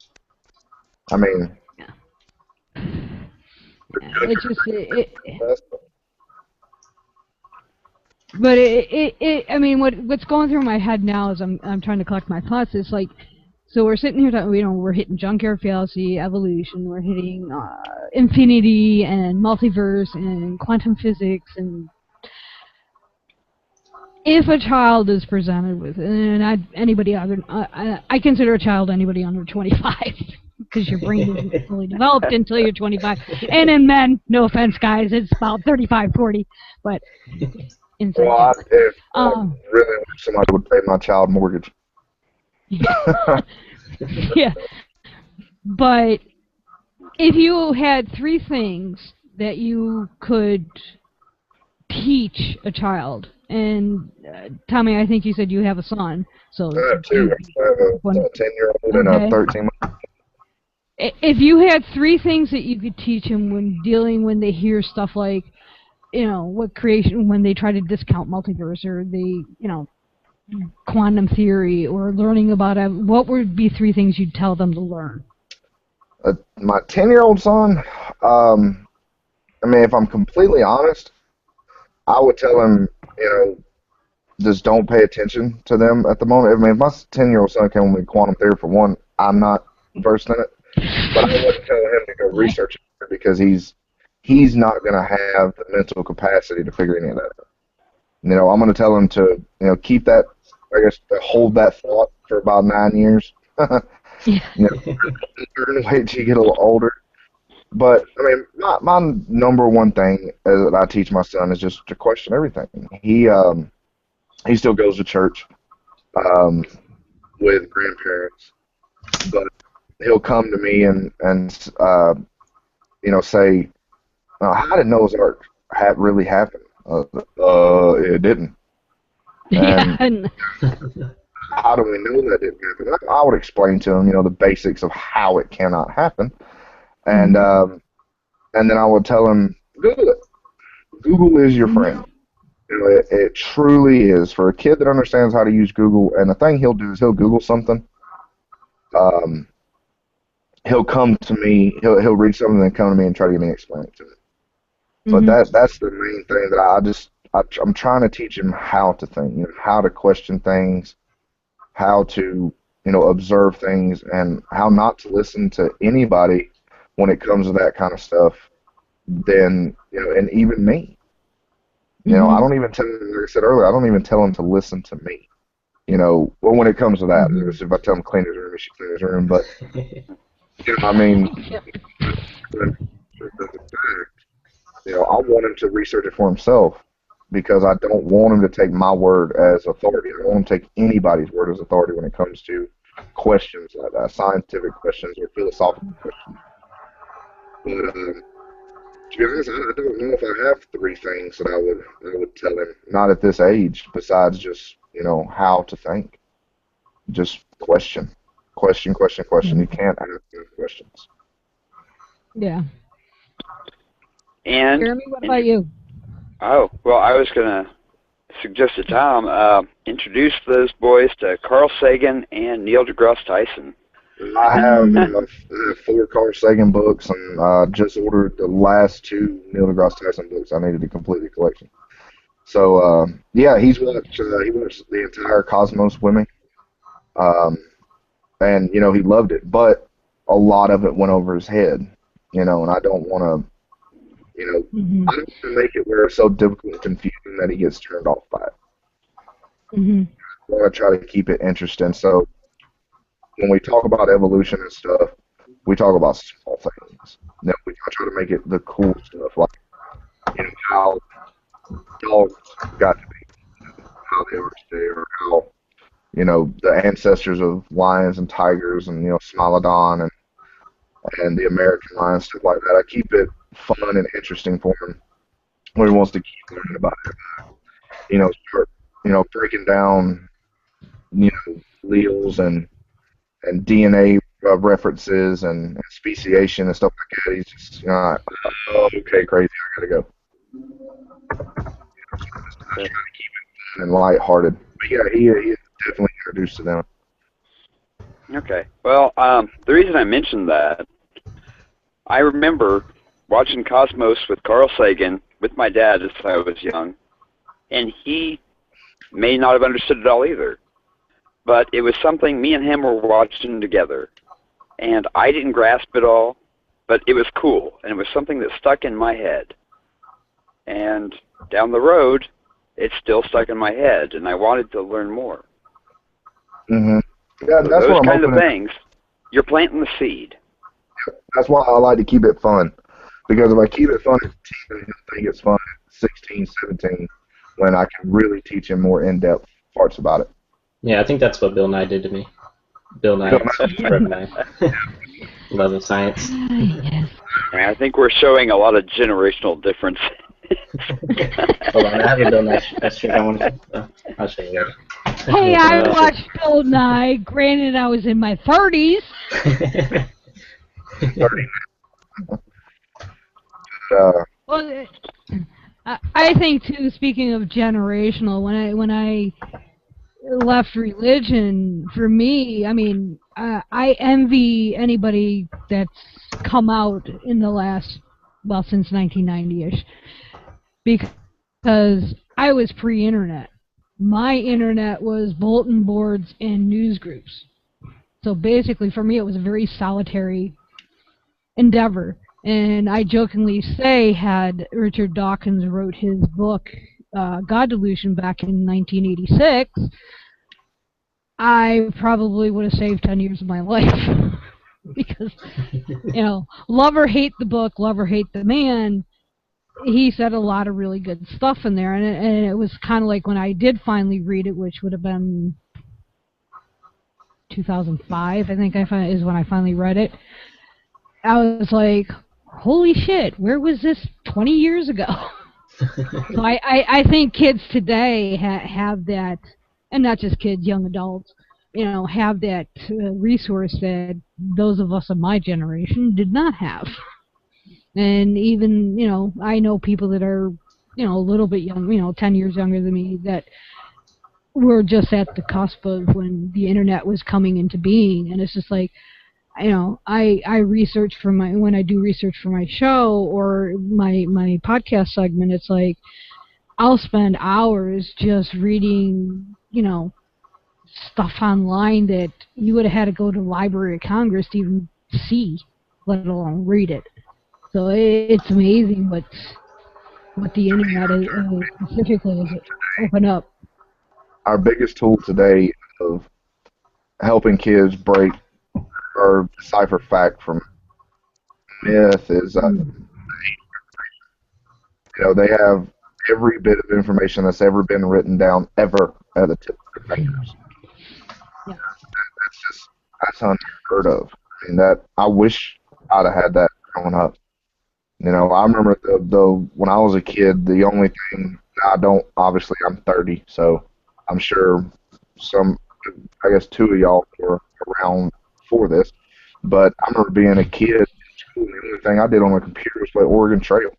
I mean, it's just but I mean, what's going through my head now is I'm trying to collect my thoughts. It's like, so we're sitting here talking, you know, we're hitting junkyard fallacy, evolution, we're hitting infinity and multiverse and quantum physics, and if a child is presented with, and anybody other, I consider a child anybody under 25, because your brain isn't fully developed until you're 25. And in men, no offense, guys, it's about 35, 40, but inside. Well, I really wish somebody would pay my child mortgage. Yeah, but if you had 3 things that you could teach a child, and Tommy, I think you said you have a son, so I have 2. I have a 10-year-old and a 13-month. If you had 3 things that you could teach them when they hear stuff like, you know, when they try to discount multiverse, or they, you know, quantum theory, or learning about it, what would be 3 things you'd tell them to learn? My 10-year-old son, I mean, if I'm completely honest, I would tell him, you know, just don't pay attention to them at the moment. I mean, if my 10-year-old son came with quantum theory, for one, I'm not versed in it, but I wouldn't tell him to go research it, because he's not going to have the mental capacity to figure any of that out. You know, I'm going to tell him to, you know, keep that, I guess, to hold that thought for about 9 years. You know, wait till you get a little older. But, I mean, my number one thing that I teach my son is just to question everything. He still goes to church with grandparents, but he'll come to me and you know, say, how did Noah's Ark really happen? It didn't. And how do we know that didn't happen? I would explain to him, you know, the basics of how it cannot happen. And then I would tell him, Google it. Google is your friend. You know, it truly is. For a kid that understands how to use Google, and the thing he'll do is he'll Google something. He'll come to me. He'll read something and come to me and try to get me to explain it to him. But that's the main thing that I'm trying to teach him how to think, you know, how to question things, how to, you know, observe things, and how not to listen to anybody when it comes to that kind of stuff. Then, you know, and even me. You know, I don't even tell him, like I said earlier, I don't even tell him to listen to me. You know, well, when it comes to that, if I tell him to clean his room, he should clean his room. But, you know, I mean, you know, I want him to research it for himself, because I don't want him to take my word as authority. I don't want him to take anybody's word as authority when it comes to questions like that, scientific questions or philosophical questions. But, to be honest, I don't know if I have 3 things that I would tell him, not at this age, besides just, you know, how to think. Just question. Question. You can't ask enough questions. Yeah. And Jeremy, what about you? Oh, well, I was going to suggest to Tom, introduce those boys to Carl Sagan and Neil deGrasse Tyson. I have 4 Carl Sagan books, and just ordered the last 2 Neil deGrasse Tyson books. I needed to complete the collection. So, yeah, he watched the entire Cosmos with me, and, you know, he loved it, but a lot of it went over his head, you know, and I don't want to, you know, I don't want to make it where it's so difficult and confusing that he gets turned off by it. I want to try to keep it interesting. So when we talk about evolution and stuff, we talk about small things. You know, we try to make it the cool stuff, like, you know, how dogs got to be, how they are today, or how, you know, the ancestors of lions and tigers and, you know, Smilodon and the American lion, stuff like that. I keep it fun and interesting for them. Or he wants to keep learning about it. Start, breaking down, alleles and DNA references and speciation and stuff like that. He's just, oh, okay, crazy, I gotta go. Trying to keep it fun and lighthearted. But yeah, he is definitely introduced to them. Okay. Well, the reason I mentioned that, I remember watching Cosmos with Carl Sagan with my dad as I was young, and he may not have understood it all either. But it was something me and him were watching together, and I didn't grasp it all, but it was cool, and it was something that stuck in my head. And down the road, it's still stuck in my head, and I wanted to learn more. Mm-hmm. Yeah, So that's those what I'm kind of hoping. things, you're planting the seed. That's why I like to keep it fun. Because if I keep it fun at 10, he'll think it's fun at 16, 17, when I can really teach him more in-depth parts about it. Yeah, I think that's what Bill Nye did to me. Bill Nye broke my love of science. Yes. And I think we're showing a lot of generational difference. Hold on, I have a Bill Nye shirt. I'll show you later. Hey, I watched Bill Nye. Granted, I was in my 30s. 30. Well, I think too. Speaking of generational, when I left religion, for me, I mean, I envy anybody that's come out in the last, well, since 1990-ish, because I was pre-internet. My internet was bulletin boards and news groups. So basically, for me, it was a very solitary endeavor. And I jokingly say, had Richard Dawkins wrote his book, God Delusion, back in 1986, I probably would have saved 10 years of my life. Because, love or hate the book, love or hate the man, he said a lot of really good stuff in there. And it was kind of like when I did finally read it, which would have been 2005, I think is when I finally read it. I was like, holy shit, where was this 20 years ago? So I think kids today have that, and not just kids, young adults, have that resource that those of us of my generation did not have. And even, I know people that are, a little bit young, 10 years younger than me, that were just at the cusp of when the internet was coming into being. And it's just like, I research when I do research for my show or my podcast segment, it's like I'll spend hours just reading, stuff online that you would have had to go to the Library of Congress to even see, let alone read it. So it's amazing what the internet is, specifically is open up. Our biggest tool today of helping kids break or decipher fact from myth is, they have every bit of information that's ever been written down ever at the tip of their fingers. Yeah. That's unheard of. I mean, I wish I'd have had that growing up. I remember when I was a kid, the only thing obviously I'm 30, so I'm sure I guess two of y'all were around for this, but I remember being a kid in school, the only thing I did on the computer was play Oregon Trail.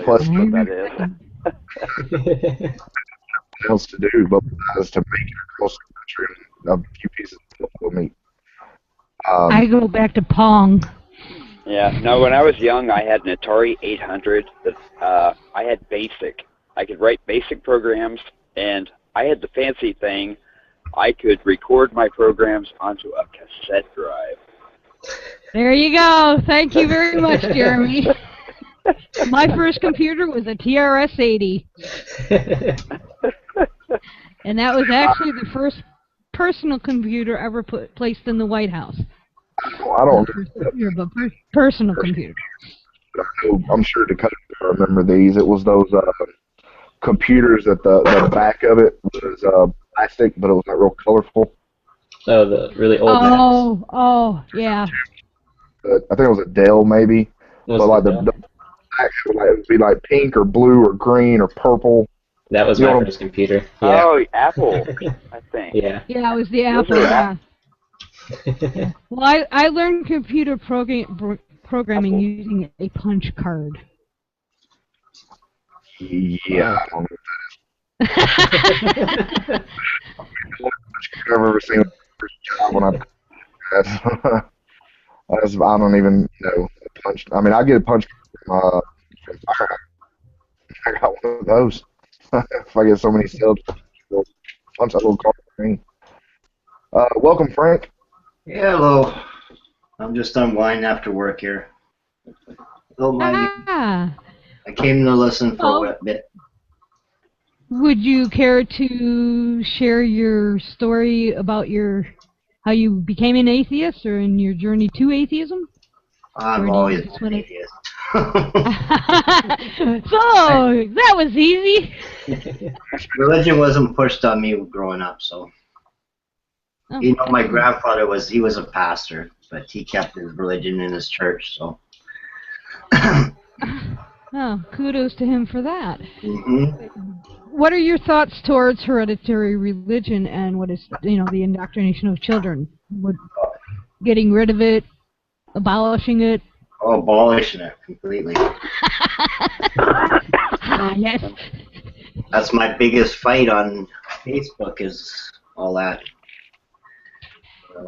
Plus, else to do, but was to make it across the country and a few pieces of buffalo meat. I go back to Pong. Yeah, no, when I was young, I had an Atari 800 that I had BASIC. I could write BASIC programs, and I had the fancy thing. I could record my programs onto a cassette drive. There you go. Thank you very much, Jeremy. My first computer was a TRS-80. And that was actually the first personal computer ever placed in the White House. Well, I don't but personal computer. I'm sure Dakota remember these. It was those computers that the back of it was plastic, but it was not real colorful. Oh, the really old Macs. Oh, yeah. I think it was a Dell maybe, Was but it like the Dell? back it would be like pink or blue or green or purple. That was You my know, first computer. Yeah. Oh, Apple, I think. Yeah. Yeah, it was the Those Apple. are Yeah. Yeah. Well, I learned computer programming Apple. using a punch card. yeah, Wow. I don't know if I've ever seen a first job when I don't even know a punch. I mean, I get a punch from Fire. I got one of those. If I get so many sales, they'll punch that little card for me. Welcome, Frank. Yeah, hello. I'm just unwinding after work here. Don't mind me. Ah. I came to listen for Oh. a bit. Would you care to share your story about how you became an atheist or in your journey to atheism? I've Or do you always just been an wanna- atheist. So that was easy. Religion wasn't pushed on me growing up, so. Oh, You know, my excellent. grandfather he was a pastor, but he kept his religion in his church, so. Oh, kudos to him for that. hmm What are your thoughts towards hereditary religion and what is, the indoctrination of children? Getting rid of it, abolishing it? Oh, abolishing it completely. Yes. That's my biggest fight on Facebook is all that.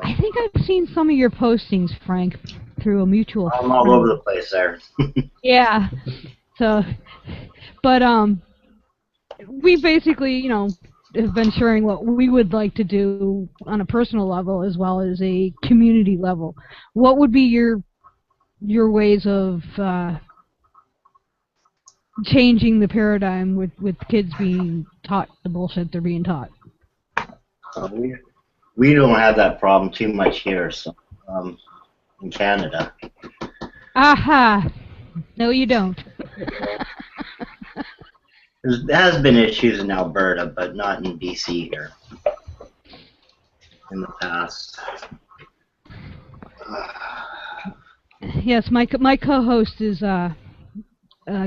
I think I've seen some of your postings, Frank, through a mutual I'm all friend. over the place there. Yeah. So, but we basically, have been sharing what we would like to do on a personal level as well as a community level. What would be your ways of changing the paradigm with kids being taught the bullshit they're being taught? We don't have that problem too much here, so in Canada. Aha! No, you don't. There has been issues in Alberta, but not in BC here in the past. Yes, my co-host is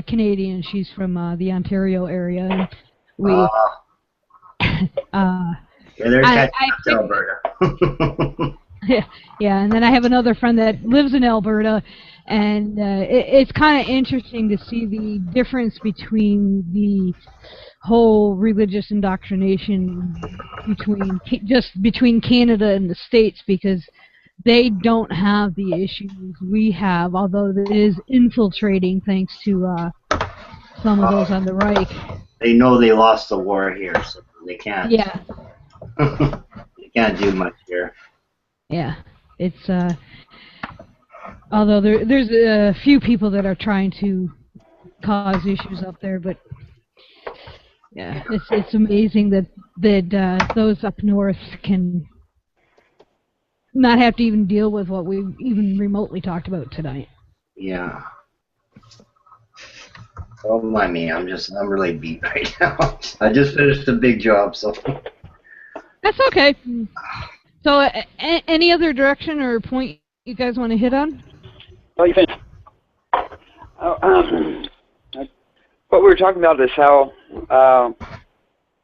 Canadian. She's from the Ontario area. And we. Yeah, they're catching up to Alberta. Yeah, and then I have another friend that lives in Alberta, and it's kind of interesting to see the difference between the whole religious indoctrination between Canada and the States, because they don't have the issues we have, although it is infiltrating thanks to some of those on the right. They know they lost the war here, so they can't. Yeah. They can't do much here. Yeah, it's although there's a few people that are trying to cause issues up there, but yeah, it's amazing that those up north can not have to even deal with what we even remotely talked about tonight. Yeah. Don't mind me. I'm really beat right now. I just finished a big job, so. That's okay. So, any other direction or point you guys want to hit on? Oh, you finished. What we were talking about is how,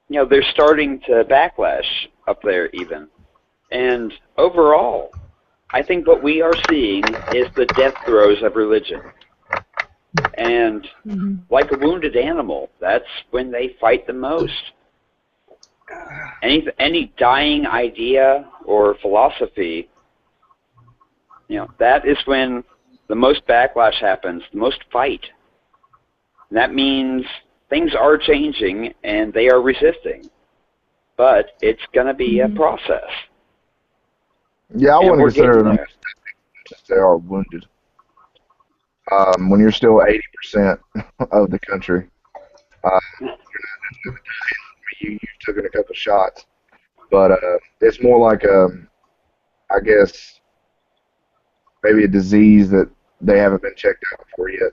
they're starting to backlash up there even. And overall, I think what we are seeing is the death throes of religion. And like a wounded animal, that's when they fight the most. Any dying idea or philosophy, that is when the most backlash happens, the most fight. And that means things are changing and they are resisting. But it's going to be a process. Yeah, I And wouldn't we're consider getting them there. if they are wounded. When you're still 80% of the country, you took in a couple shots, but it's more like I guess maybe a disease that they haven't been checked out for yet.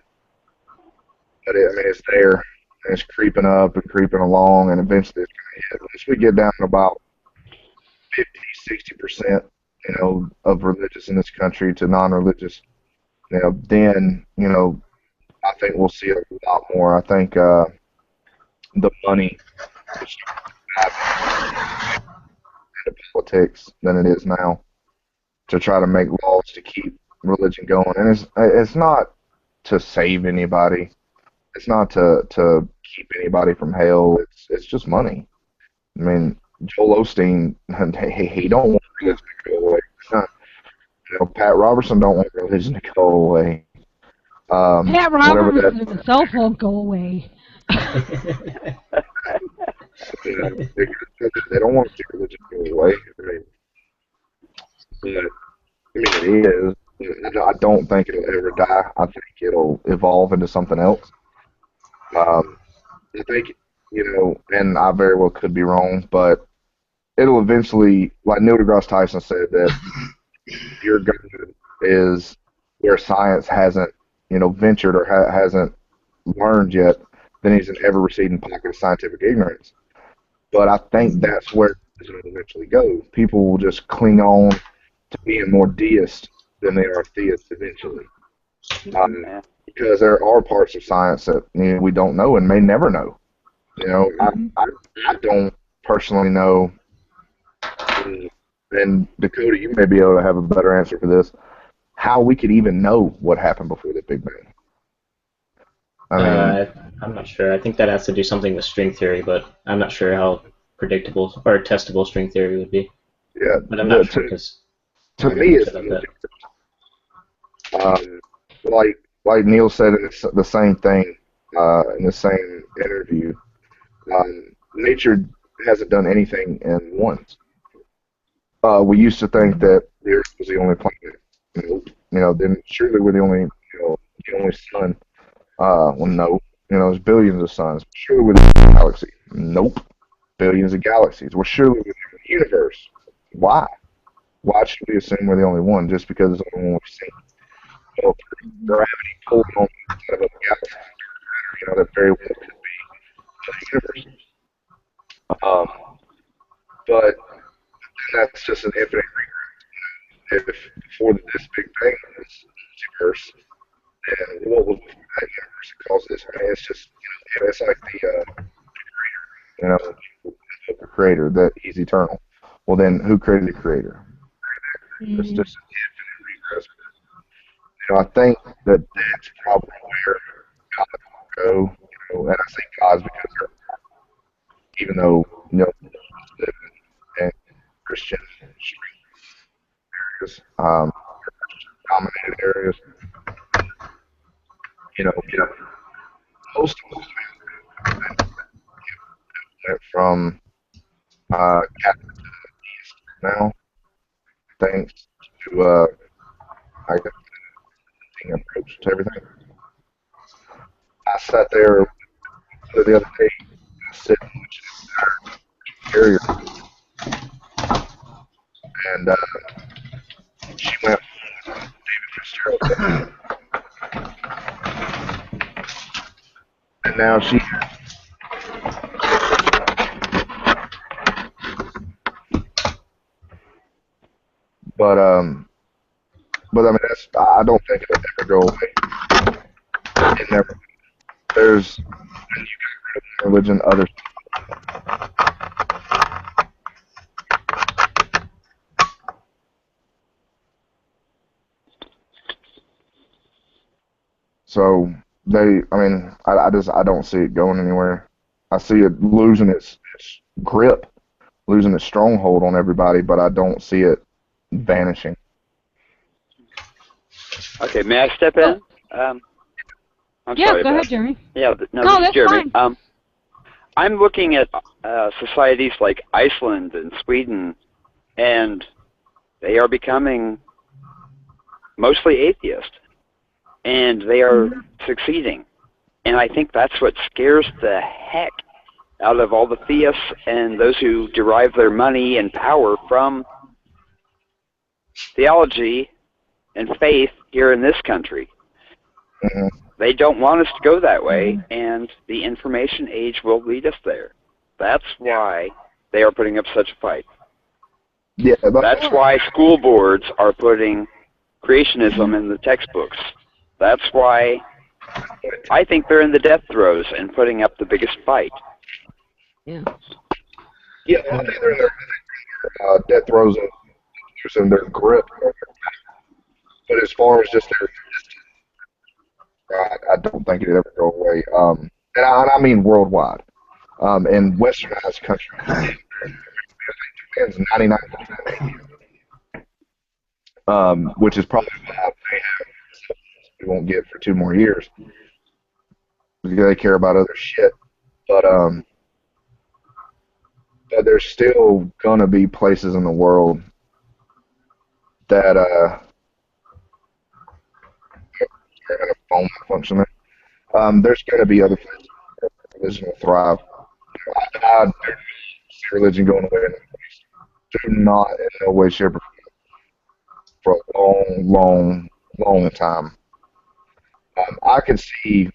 But it's there, and it's creeping up and creeping along, and eventually it's going to hit. Once we get down to about 50, 60%, of religious in this country to non-religious, then I think we'll see a lot more. I think the money will start happening into politics than it is now to try to make laws to keep religion going. And it's not to save anybody. It's not to keep anybody from hell. It's just money. I mean, Joel Osteen, he don't want religion to go away. Pat Robertson don't want religion to go away. Pat Robertson himself won't go away. They don't want to see religion go away. It is. I don't think it'll ever die. I think it'll evolve into something else. I think, and I very well could be wrong, but it'll eventually, like Neil deGrasse Tyson said, that your God is where science hasn't, ventured or hasn't learned yet, then he's an ever-receding pocket of scientific ignorance. But I think that's where it'll eventually go. People will just cling on to being more deist than they are theists eventually. Because there are parts of science that we don't know and may never know. I don't personally know, and Dakota, you may be able to have a better answer for this, how we could even know what happened before the Big Bang. I'm not sure. I think that has to do something with string theory, but I'm not sure how predictable or testable string theory would be. Yeah, but I'm not sure because to me it's like Neil said the same thing in the same interview. Nature hasn't done anything in once. We used to think that the Earth was the only planet. Then surely we're the only sun. Well, no. There's billions of suns. Surely we're the only galaxy. Nope. Billions of galaxies. We're surely within the universe. Why? Why should we assume we're the only one just because it's the only one we've seen? Well, gravity pulling on the side of a galaxy. That very well could be the universe. But that's just an infinite regret. If before this Big Bang was the universe, then what was before that universe that caused this? It's just, it's like the creator, that he's eternal. Well, then who created the creator? It's just an infinite regress. I think that's probably where God will go. And I say God's because even though live in Christian areas, dominated areas, most of them went from Catholic to East now, thanks to I guess the approach to everything. I sat there the other day, sitting with carrier, and she went with David Fitzgerald, and now she. But I mean, I don't think it'll ever go away. It never. There's when you get rid of religion, others. So I don't see it going anywhere. I see it losing its grip, losing its stronghold on everybody, but I don't see it vanishing. Okay, may I step in? I'm sorry, go ahead, Jeremy. Yeah, No, this is that's Jeremy. fine. I'm looking at societies like Iceland and Sweden, and they are becoming mostly atheist, and they are succeeding. And I think that's what scares the heck out of all the theists and those who derive their money and power from theology and faith here in this country. Mm-hmm. They don't want us to go that way, and the information age will lead us there. That's why they are putting up such a fight. Yeah, that's why school boards are putting creationism in the textbooks. That's why I think they're in the death throes and putting up the biggest fight. Yeah. Yeah, I think they're in their death throes and their grip. But as far as just their, I don't think it'd ever go away. And I mean worldwide. In westernized countries, Japan's 99%, which is probably why they have we won't get for 2 more years. They care about other shit, but there's still gonna be places in the world that are gonna phone functioning. There's gonna be other places where religion will thrive. I see religion going away. Do not in no way, shape, or form for a long time. I can see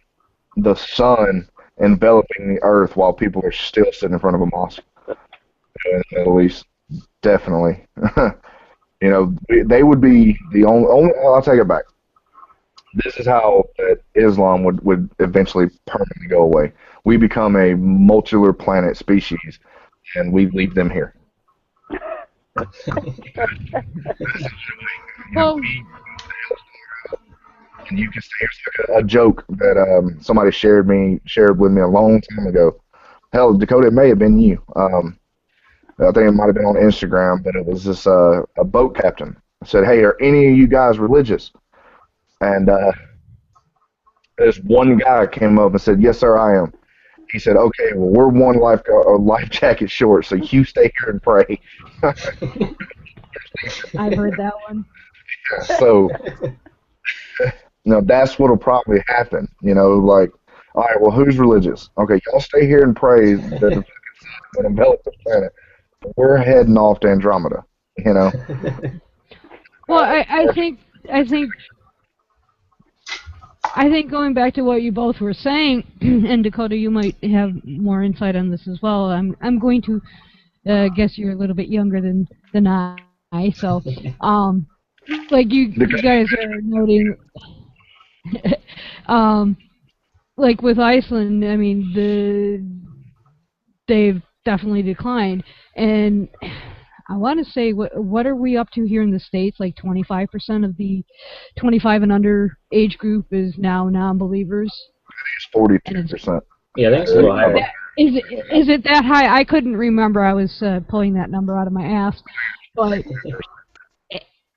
the sun enveloping the earth while people are still sitting in front of a mosque in the Middle East. Definitely. You know, they would be the only. I'll take it back. This is how that Islam would eventually permanently go away. We become a multilar planet species, and we leave them here. Well, And you can say it's like a joke that somebody shared with me a long time ago. Hell, Dakota, it may have been you. I think it might have been on Instagram, but it was this a boat captain. I said, "Hey, are any of you guys religious?" And this one guy came up and said, "Yes, sir, I am." He said, "Okay, well, we're one life jacket short, so you stay here and pray." I've heard that one. So, that's what'll probably happen. Like, all right, well, who's religious? Okay, y'all stay here and pray that the sun's going to envelop the planet. We're heading off to Andromeda. Well, I think going back to what you both were saying, and Dakota, you might have more insight on this as well. I'm going to guess you're a little bit younger than I, so like you guys are noting, like with Iceland, I mean they've definitely declined, and I want to say, what are we up to here in the States? Like 25% of the 25 and under age group is now non-believers. It's 42%. Yeah, that's a little higher. Is it that high? I couldn't remember. I was pulling that number out of my ass. But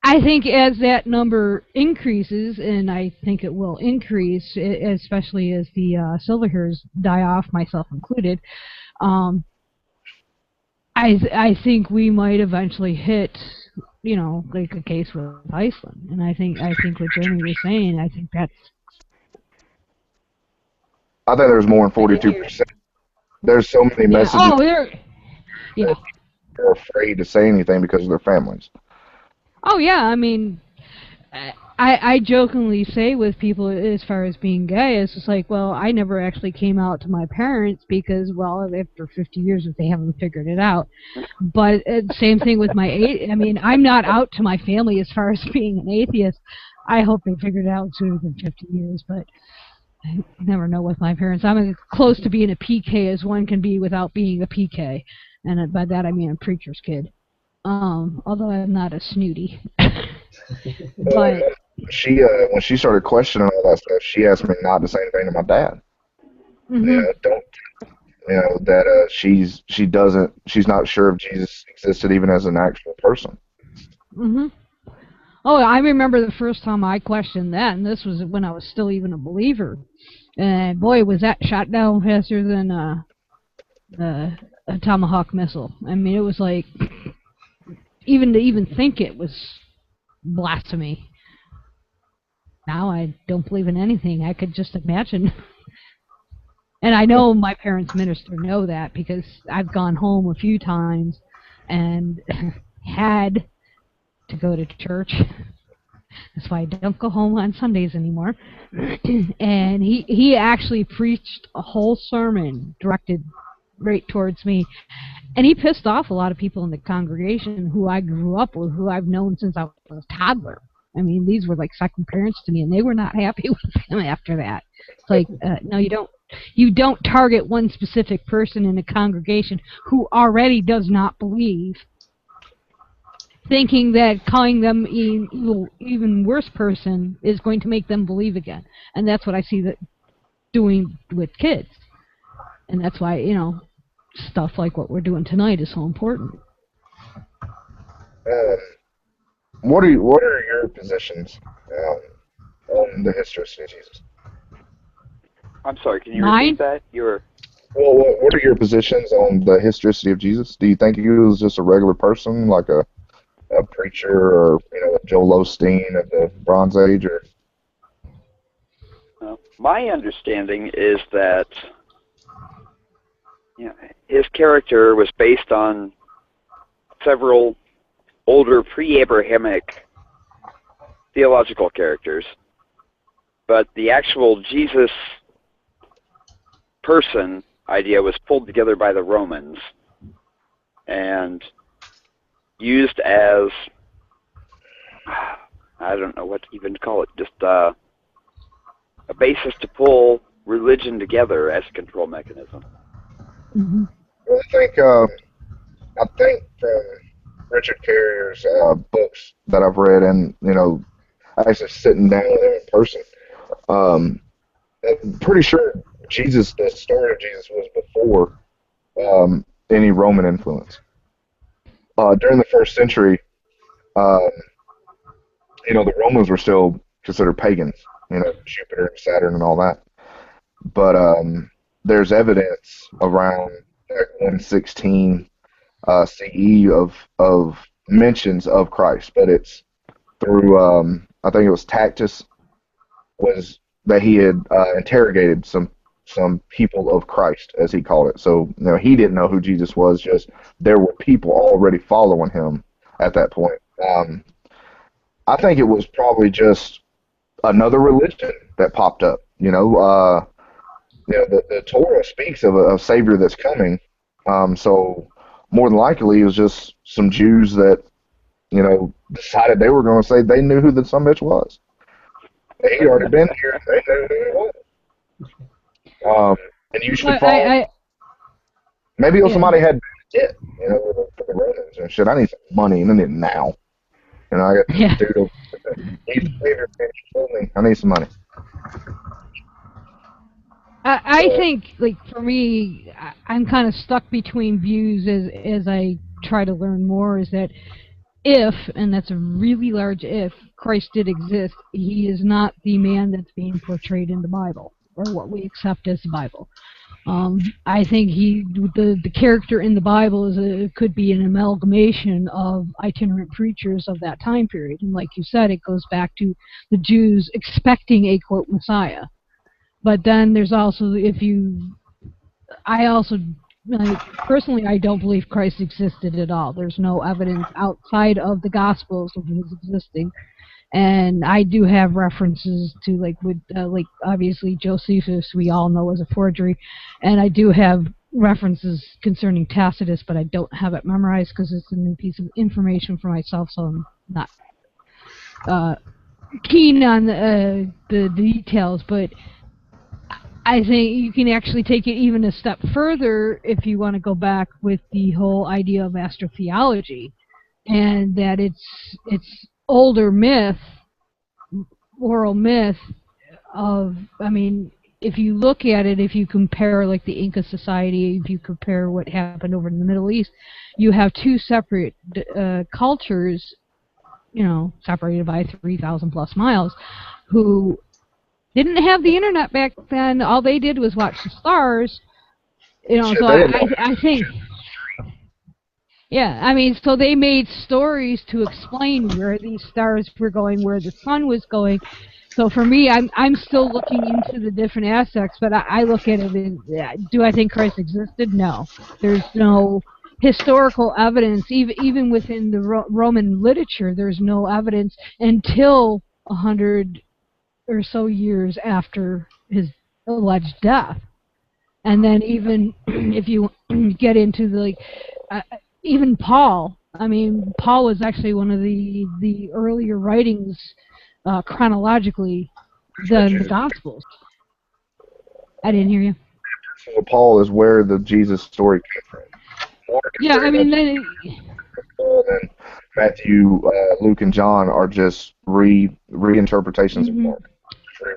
I think as that number increases, and I think it will increase, especially as the silver hairs die off, myself included, I think we might eventually hit, like a case with Iceland. And I think what Jeremy was saying, I think there's more than 42%. There's so many messages. Oh, yeah. They're afraid to say anything because of their families. Oh, yeah. I mean, I jokingly say with people as far as being gay, it's just like, well, I never actually came out to my parents because, well, after 50 years, if they haven't figured it out. But same thing with I'm not out to my family as far as being an atheist. I hope they figured it out sooner than 50 years, but I never know with my parents. I'm as close to being a PK as one can be without being a PK. And by that I mean a preacher's kid. Although I'm not a snooty. But she when she started questioning all that stuff, she asked me not to say anything to my dad. That she's not sure if Jesus existed even as an actual person. Oh, I remember the first time I questioned that, and this was when I was still even a believer. And boy, was that shot down faster than a Tomahawk missile. I mean, it was like, even to think it was blasphemy. Now I don't believe in anything. I could just imagine. And I know my parents' minister know that because I've gone home a few times and had to go to church. That's why I don't go home on Sundays anymore. And he actually preached a whole sermon directed right towards me. And he pissed off a lot of people in the congregation who I grew up with, who I've known since I was a toddler. I mean, these were like second parents to me, and they were not happy with him after that. It's like, no, you don't target one specific person in a congregation who already does not believe, thinking that calling them even worse person is going to make them believe again. And that's what I see that doing with kids. And that's why, stuff like what we're doing tonight is so important. What are your positions on the historicity of Jesus? I'm sorry, can you Mine? repeat that? Well, what are your positions on the historicity of Jesus? Do you think he was just a regular person, like a preacher, or Joel Osteen of the Bronze Age, or? My understanding is that his character was based on several older pre-Abrahamic theological characters, but the actual Jesus person idea was pulled together by the Romans and used as, I don't know what to even call it, just a basis to pull religion together as a control mechanism. Mm-hmm. Well, I think from Richard Carrier's books that I've read, and actually sitting down with him in person, I'm pretty sure the story of Jesus was before any Roman influence. During the first century, the Romans were still considered pagans, Jupiter and Saturn and all that. But there's evidence around 116 CE of mentions of Christ, but it's through I think it was Tacitus was that he had interrogated some people of Christ, as he called it. So he didn't know who Jesus was. Just there were people already following him at that point. I think it was probably just another religion that popped up. The Torah speaks of a Savior that's coming. So more than likely, it was just some Jews that decided they were going to say they knew who the son bitch was. He'd already been here. They knew who he was. And you should follow. Maybe somebody had debt, for the Romans and shit. I need some money, and I need it now. I got this dude over there. I need some money. I think, like, for me, I'm kind of stuck between views as I try to learn more, is that if, and that's a really large if, Christ did exist, he is not the man that's being portrayed in the Bible, or what we accept as the Bible. I think the character in the Bible could be an amalgamation of itinerant preachers of that time period. And like you said, it goes back to the Jews expecting a, quote, Messiah. But then there's also, personally, I don't believe Christ existed at all. There's no evidence outside of the Gospels of his existing. And I do have references to, obviously Josephus, we all know, is a forgery. And I do have references concerning Tacitus, but I don't have it memorized because it's a new piece of information for myself, so I'm not keen on the details. But I think you can actually take it even a step further if you want to go back with the whole idea of astrotheology, and that it's older myth, oral myth of, if you look at it, if you compare like the Inca society, if you compare what happened over in the Middle East, you have two separate cultures, separated by 3,000 plus miles, who didn't have the internet back then. All they did was watch the stars. So I think, so they made stories to explain where these stars were going, where the sun was going. So for me, I'm still looking into the different aspects, but I look at it as, do I think Christ existed? No. There's no historical evidence, even within the Roman literature, there's no evidence until 100 or so years after his alleged death. And then even if you get into even Paul, I mean, Paul was actually one of the earlier writings chronologically than the Gospels. I didn't hear you. So Paul is where the Jesus story came from. Mark is Yeah, I mean, then Matthew, Luke, and John are just reinterpretations of Mark,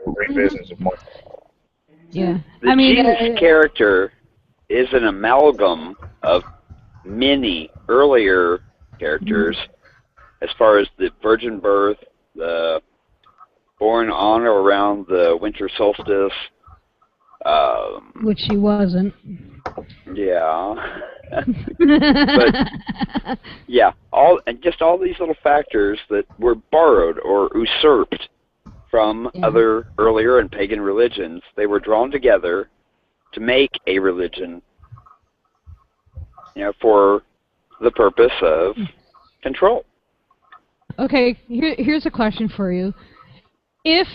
revisions of Mark. Yeah, The Jesus character is an amalgam of many earlier characters, as far as the virgin birth, the born on or around the winter solstice. Which he wasn't. Yeah. But yeah, all these little factors that were borrowed or usurped from other earlier and pagan religions, they were drawn together to make a religion, for the purpose of control. Okay, here's a question for you. If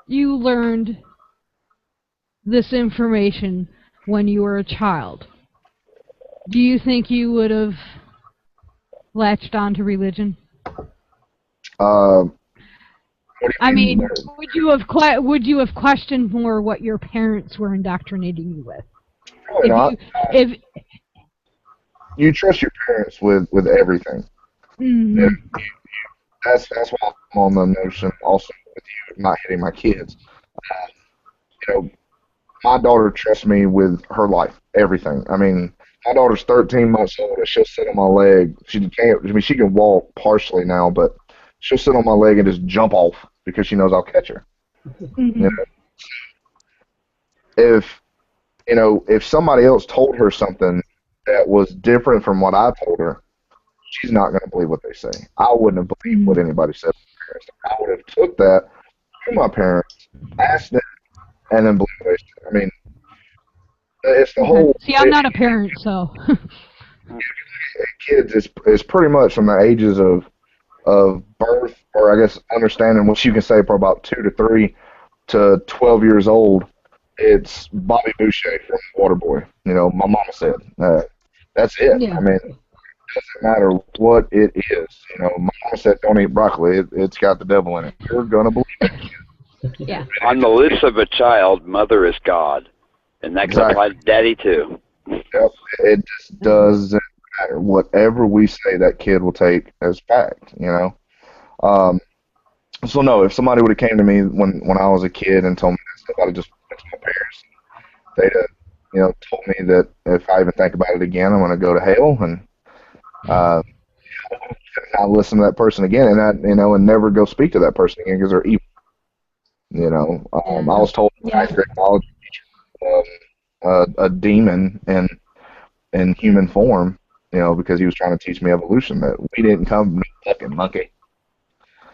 you learned this information when you were a child, do you think you would have latched on to religion? I mean, would you have questioned more what your parents were indoctrinating you with? Probably not. You trust your parents with everything. Mm-hmm. That's why I'm on the notion also with you not hitting my kids. My daughter trusts me with her life, everything. I mean, my daughter's 13 months old, and she'll sit on my leg. She can walk partially now, but she'll sit on my leg and just jump off because she knows I'll catch her. Mm-hmm. If somebody else told her something that was different from what I told her, she's not going to believe what they say. I wouldn't have believed what anybody said to my parents. I would have took that to my parents, asked them, and then believed what they said. I mean, it's the whole... See, I'm not a parent, so... Kids is pretty much from the ages of birth, or I guess understanding what you can say for about 2 to 3 to 12 years old. It's Bobby Boucher from Waterboy. My mama said. That's it. Yeah. I mean, it doesn't matter what it is. My mama said don't eat broccoli. It's got the devil in it. You're gonna believe it. Yeah. On the lips of a child, mother is God, and that can apply to Daddy too. Yep. It just doesn't matter. Whatever we say, that kid will take as fact. So no, if somebody would have came to me when I was a kid and told me that stuff, I'd have just went to my parents. They'd have, told me that if I even think about it again, I'm going to go to hell, and I'll listen to that person again, and never go speak to that person again because they're evil. I was told in ninth grade biology teacher a demon in human form, because he was trying to teach me evolution, that we didn't come from no fucking monkey.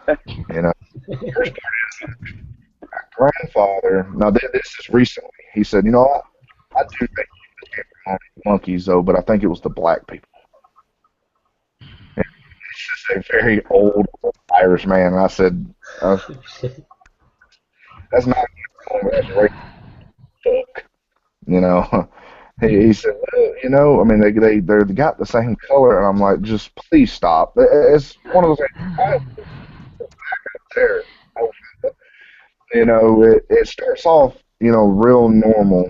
First part is my grandfather. Now this is recently. He said, I do think you came from monkeys though, but I think it was the black people. And it's just a very old Irish man. And I said, that's not that's right. He said, well, I mean, they got the same color, and I'm like, just please stop. It's one of those things. There. It starts off, real normal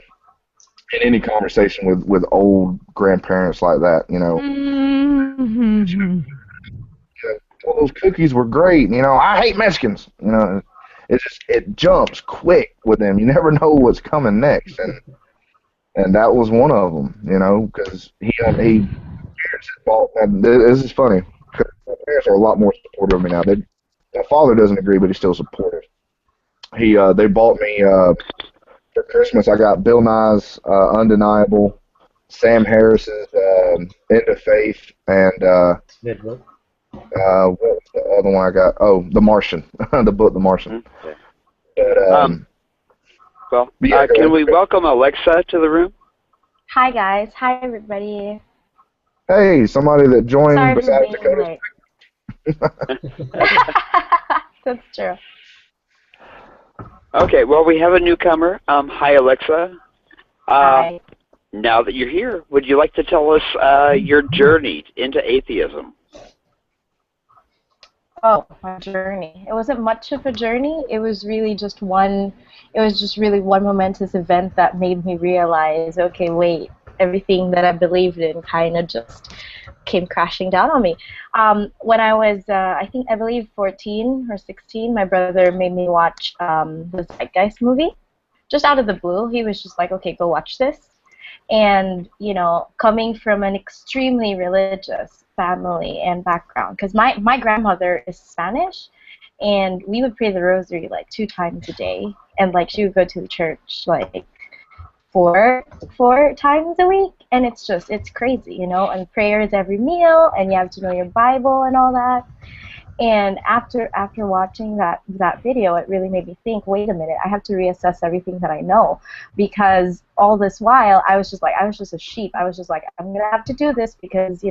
in any conversation with old grandparents like that, Mm-hmm. Well, those cookies were great, I hate Mexicans, it jumps quick with them. You never know what's coming next, and that was one of them, because he parents had bought, and this is funny, because my parents are a lot more supportive of me now. My father doesn't agree, but he's still supportive. They bought me for Christmas. I got Bill Nye's Undeniable, Sam Harris's End of Faith, and what was the other one I got? Oh, The Martian, the book The Martian. But, can we welcome Alexa to the room? Hi guys. Hi everybody. Hey, somebody that joined Sorry besides for being Dakota. That's true. Okay, well, we have a newcomer. Hi, Alexa. Hi. Now that you're here, would you like to tell us your journey into atheism? Oh, my journey. It wasn't much of a journey. It was really just one. It was just really one momentous event that made me realize, okay, wait, everything that I believed in kind of just came crashing down on me. When I was, I believe 14 or 16, my brother made me watch the Zeitgeist movie. Just out of the blue, he was just like, okay, go watch this. And, coming from an extremely religious family and background, because my grandmother is Spanish, and we would pray the rosary like 2 times a day, and like she would go to the church like four times a week, and it's crazy, and prayers every meal, and you have to know your Bible and all that. And after watching that video, it really made me think, wait a minute, I have to reassess everything that I know, because all this while I was just a sheep. I was just like, I'm gonna have to do this because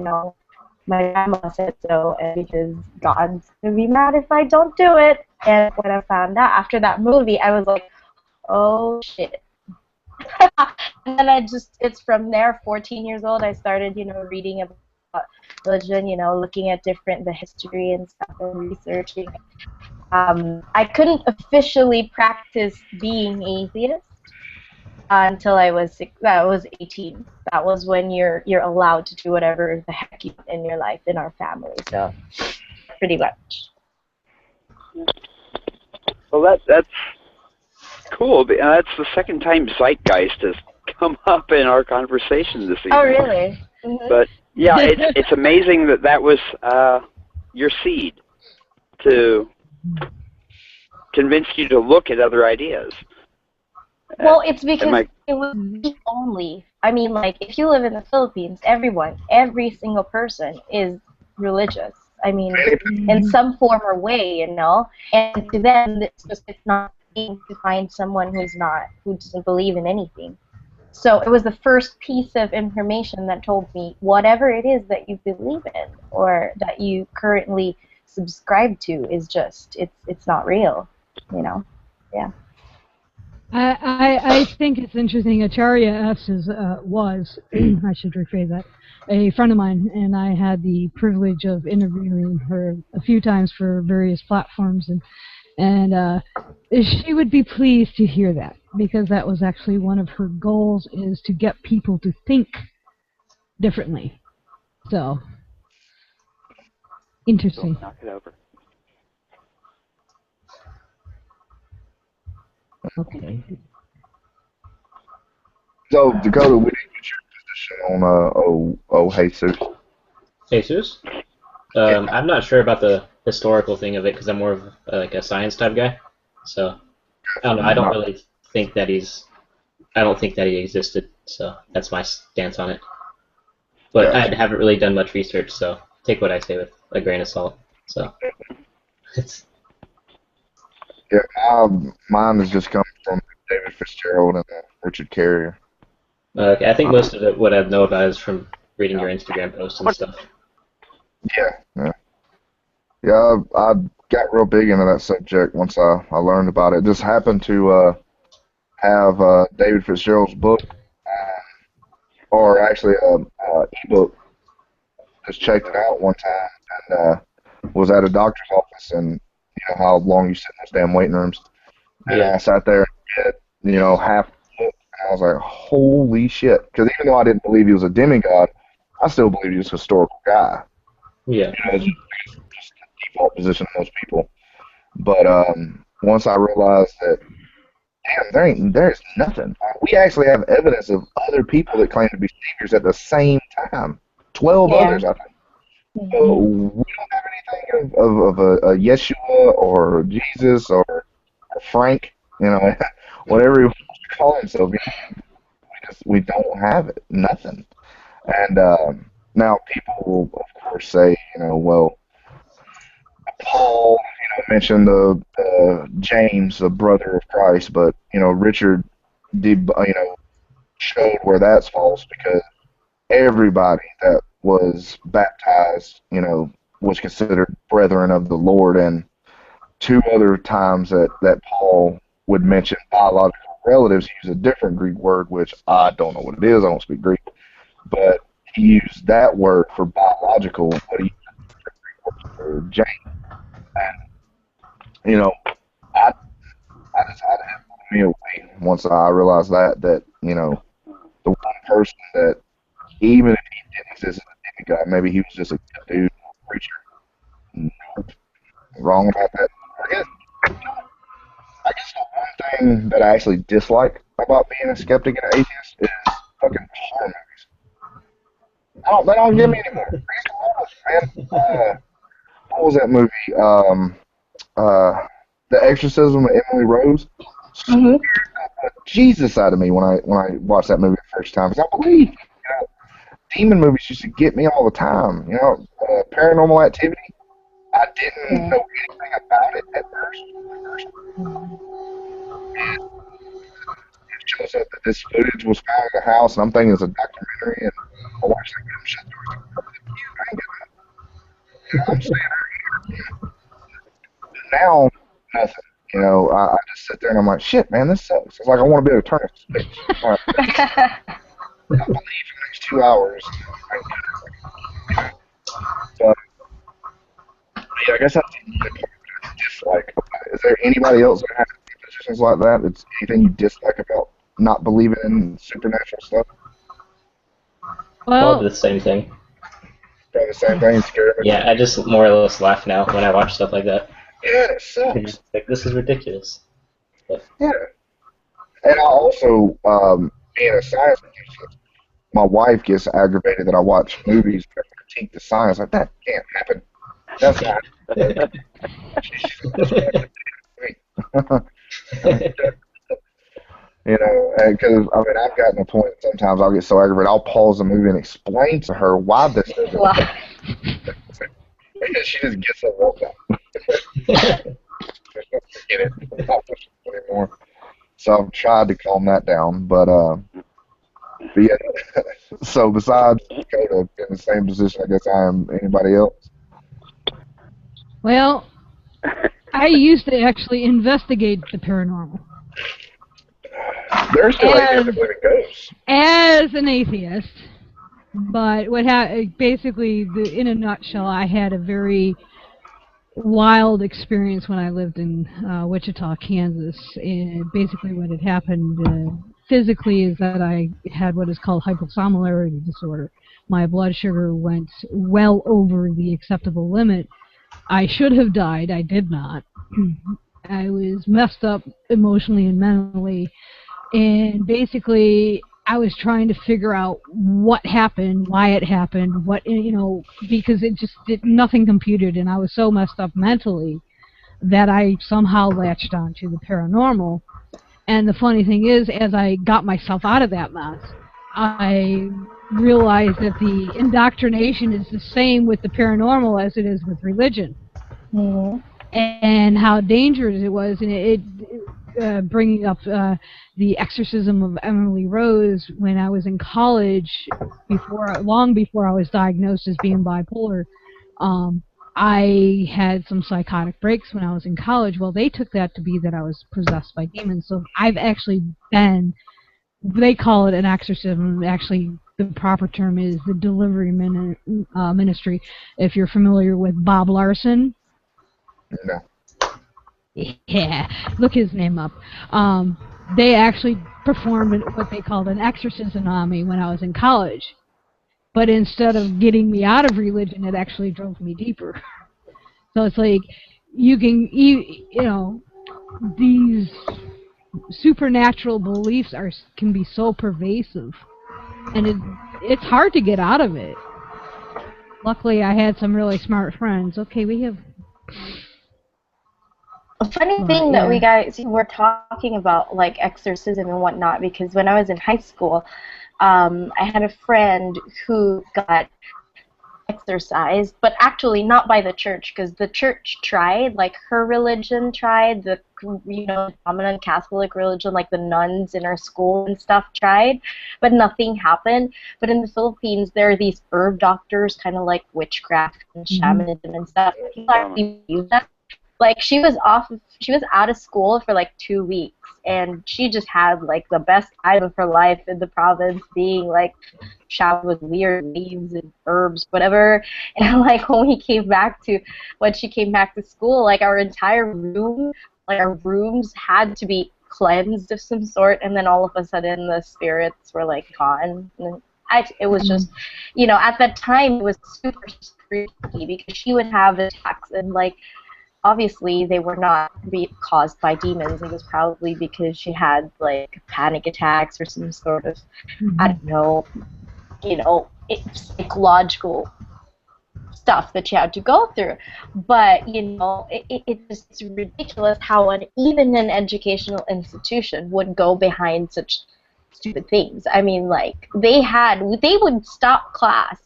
my grandma said so, and because God's gonna be mad if I don't do it. And when I found out after that movie, I was like, oh shit. And then it's from there, 14 years old, I started, reading about religion, looking at the history and stuff and researching. I couldn't officially practice being atheist until I was 18. That was when you're allowed to do whatever the heck you want in your life in our family. So, pretty much. Well, that's cool. That's the second time Zeitgeist has come up in our conversation this evening. Oh, really? Mm-hmm. But yeah, it's amazing that was your seed to convince you to look at other ideas. Well, it's because it was the only. I mean, like, if you live in the Philippines, every single person is religious. I mean, in some form or way, And to them, it's not easy to find someone who doesn't believe in anything. So it was the first piece of information that told me whatever it is that you believe in or that you currently subscribe to is just it's not real, Yeah. I think it's interesting. Acharya S was I should rephrase that, a friend of mine, and I had the privilege of interviewing her a few times for various platforms, and she would be pleased to hear that, because that was actually one of her goals, is to get people to think differently. So, interesting. Knock it over. Okay. So, Dakota, we didn't get your position on Jesus. Jesus? I'm not sure about the historical thing of it, because I'm more of like a science type guy. So I don't know. I don't really think that I don't think that he existed. So that's my stance on it. But I haven't really done much research, so take what I say with a grain of salt. So it's. Yeah, mine has just come from David Fitzgerald and Richard Carrier. Okay, I think most of it, what I know about, is from reading your Instagram posts and stuff. Yeah, I got real big into that subject once I learned about it. Just happened to have David Fitzgerald's book, or actually ebook. Just checked it out one time and was at a doctor's office, and you know how long you sit in those damn waiting rooms. And I sat there and get, half the book, and I was like, holy shit. Because even though I didn't believe he was a demigod, I still believe he was a historical guy. Yeah. It's just the default position of most people. But once I realized that, damn, there's nothing. We actually have evidence of other people that claim to be saviors at the same time. 12 others, I think. So we don't have anything of a Yeshua or Jesus or Frank, whatever he wants to call himself. We don't have it, nothing. And now people will, of course, say, well, Paul, mentioned the James, the brother of Christ, but Richard did, showed where that's false, because everybody that was baptized, was considered brethren of the Lord. And 2 other times that Paul would mention biological relatives, he used a different Greek word, which I don't know what it is. I don't speak Greek, but he used that word for biological, but he used a different Greek word for James. You know, I decided to put me away once I realized that the one person that even if he didn't exist as a demigod, maybe he was just a good dude, preacher. Nope. Wrong about that. I guess the one thing that I actually dislike about being a skeptic and atheist is fucking horror movies. They don't give me anymore. Man. What was that movie? The Exorcism of Emily Rose. Mm-hmm. Jesus out of me when I watched that movie the first time. 'Cause I believe, demon movies used to get me all the time. Paranormal Activity. I didn't know anything about it at first. It shows up that this footage was found in the house, and I'm thinking it's a documentary, and I watched that and shut the I'm staying right here. Now, nothing. I just sit there and I'm like, shit, man, this sucks. It's like I want to be able to turn it to space. I believe in the next 2 hours. So, yeah, I guess that's the part that I dislike. Is there anybody else that has positions like that? It's anything you dislike about not believing in supernatural stuff? Probably the same thing. Probably the same thing. Scary. Yeah, I just more or less laugh now when I watch stuff like that. Yeah, it sucks. Like, this is ridiculous. But, yeah. And I also, being a science teacher, my wife gets aggravated that I watch movies that critique the science. Like, that can't happen. That's not. Because I've gotten a point sometimes I'll get so aggravated I'll pause the movie and explain to her why this is. She just gets so worked up. Get it anymore. So I've tried to calm that down, but yeah. So besides Dakota in the same position, I guess I am. Anybody else? Well, I used to actually investigate the paranormal. There's still atheists that believe in ghosts. As an atheist, but basically, in a nutshell, I had a very wild experience when I lived in Wichita, Kansas. And basically, what had happened physically is that I had what is called hypothyroidism disorder. My blood sugar went well over the acceptable limit. I should have died. I did not. I was messed up emotionally and mentally. And basically, I was trying to figure out what happened, why it happened, because nothing computed, and I was so messed up mentally that I somehow latched onto the paranormal. And the funny thing is, as I got myself out of that mess, I realized that the indoctrination is the same with the paranormal as it is with religion. Mm-hmm. And how dangerous it was, and bringing up the exorcism of Emily Rose when I was in college, long before I was diagnosed as being bipolar. I had some psychotic breaks when I was in college. Well, they took that to be that I was possessed by demons. So I've actually been, they call it an exorcism. Actually, the proper term is the delivery ministry. If you're familiar with Bob Larson. No. Yeah, look his name up. They actually performed what they called an exorcism on me when I was in college. But instead of getting me out of religion, it actually drove me deeper. So it's like, these supernatural beliefs can be so pervasive. And it's hard to get out of it. Luckily, I had some really smart friends. Okay, we have... A funny thing that we guys were talking about, like exorcism and whatnot, because when I was in high school, I had a friend who got exorcised, but actually not by the church, because the church tried, like her religion tried, the dominant Catholic religion, like the nuns in our school and stuff tried, but nothing happened. But in the Philippines, there are these herb doctors, kind of like witchcraft and shamanism and stuff. People actually use that. Like she was out of school for like 2 weeks, and she just had like the best time of her life in the province, being like showered with weird leaves and herbs, whatever. And like when she came back to school, like our entire room, like our rooms had to be cleansed of some sort, and then all of a sudden the spirits were like gone. And it was just, at that time it was super freaky because she would have attacks, and like obviously they were not caused by demons. It was probably because she had like panic attacks or some sort of, I don't know, psychological stuff that you had to go through. But it's ridiculous how even an educational institution would go behind such stupid things. I mean, like they would stop class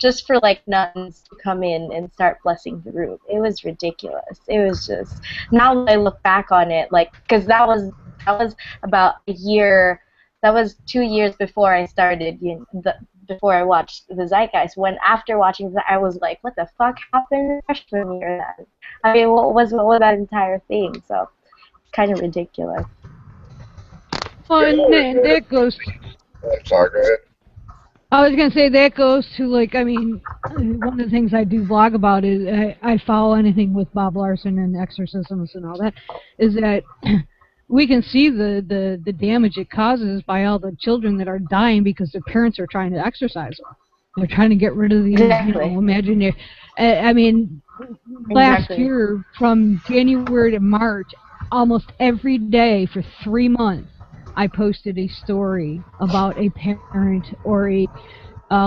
just for like nuns to come in and start blessing the room. It was ridiculous. It was just, now that I look back on it, like, because that was about a year. That was 2 years before I started, before I watched the Zeitgeist. When after watching that, I was like, what the fuck happened freshman year then? I mean, what was that entire thing? So it's kind of ridiculous. Well, and that goes. I'm sorry, go ahead. I was gonna say that goes to, like, I mean, one of the things I do vlog about is I follow anything with Bob Larson and exorcisms and all that. Is that we can see the damage it causes by all the children that are dying because their parents are trying to exorcise them. They're trying to get rid of these, imaginary. I mean, last year from January to March, almost every day for 3 months, I posted a story about a parent or a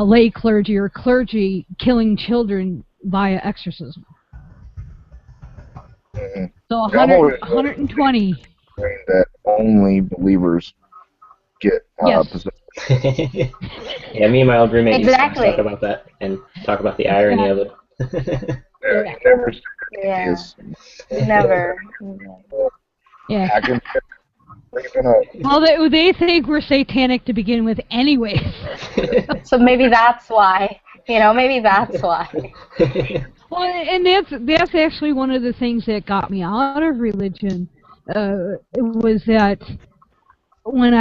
lay clergy or clergy killing children via exorcism. So 120. That only believers get possessed. Yeah, me and my old roommate used to talk about that and talk about the irony of it. Never. Yeah. Well, they think we're satanic to begin with anyways. So maybe that's why. Maybe that's why. Well, and that's actually one of the things that got me out of religion. Was that when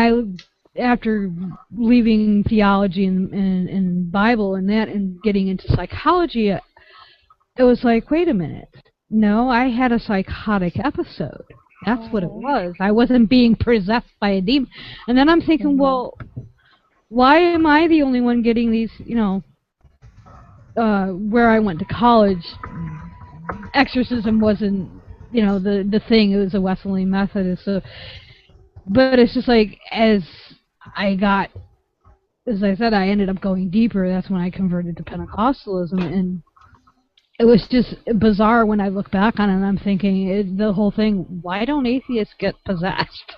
after leaving theology and Bible and that and getting into psychology, it was like, wait a minute. No, I had a psychotic episode. That's what it was. I wasn't being possessed by a demon. And then I'm thinking, well, why am I the only one getting these, where I went to college, exorcism wasn't, the thing. It was a Wesleyan Methodist. So, but it's just like, as I said, I ended up going deeper. That's when I converted to Pentecostalism, and it was just bizarre when I look back on it, and I'm thinking, the whole thing, why don't atheists get possessed?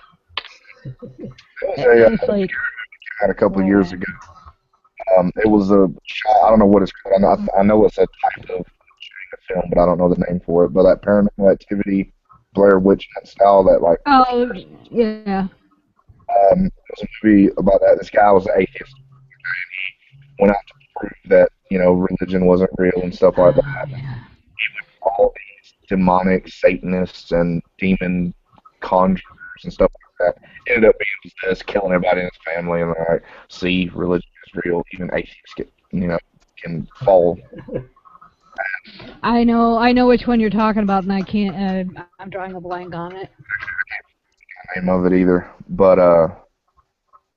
It's like, I had a couple of years ago. It was I don't know what it's called. I know it's a type of film, but I don't know the name for it. But that Paranormal Activity, Blair Witch style, that like. Oh, yeah. It was a movie about that. This guy was an atheist, and he went out to prove that religion wasn't real and stuff like that. He went all these demonic Satanists and demon conjurers and stuff like that. Ended up being possessed, killing everybody in his family, and they're like, see, religion is real. Even atheists can fall. I know which one you're talking about, and I can't. I'm drawing a blank on it. I can't name of it either, but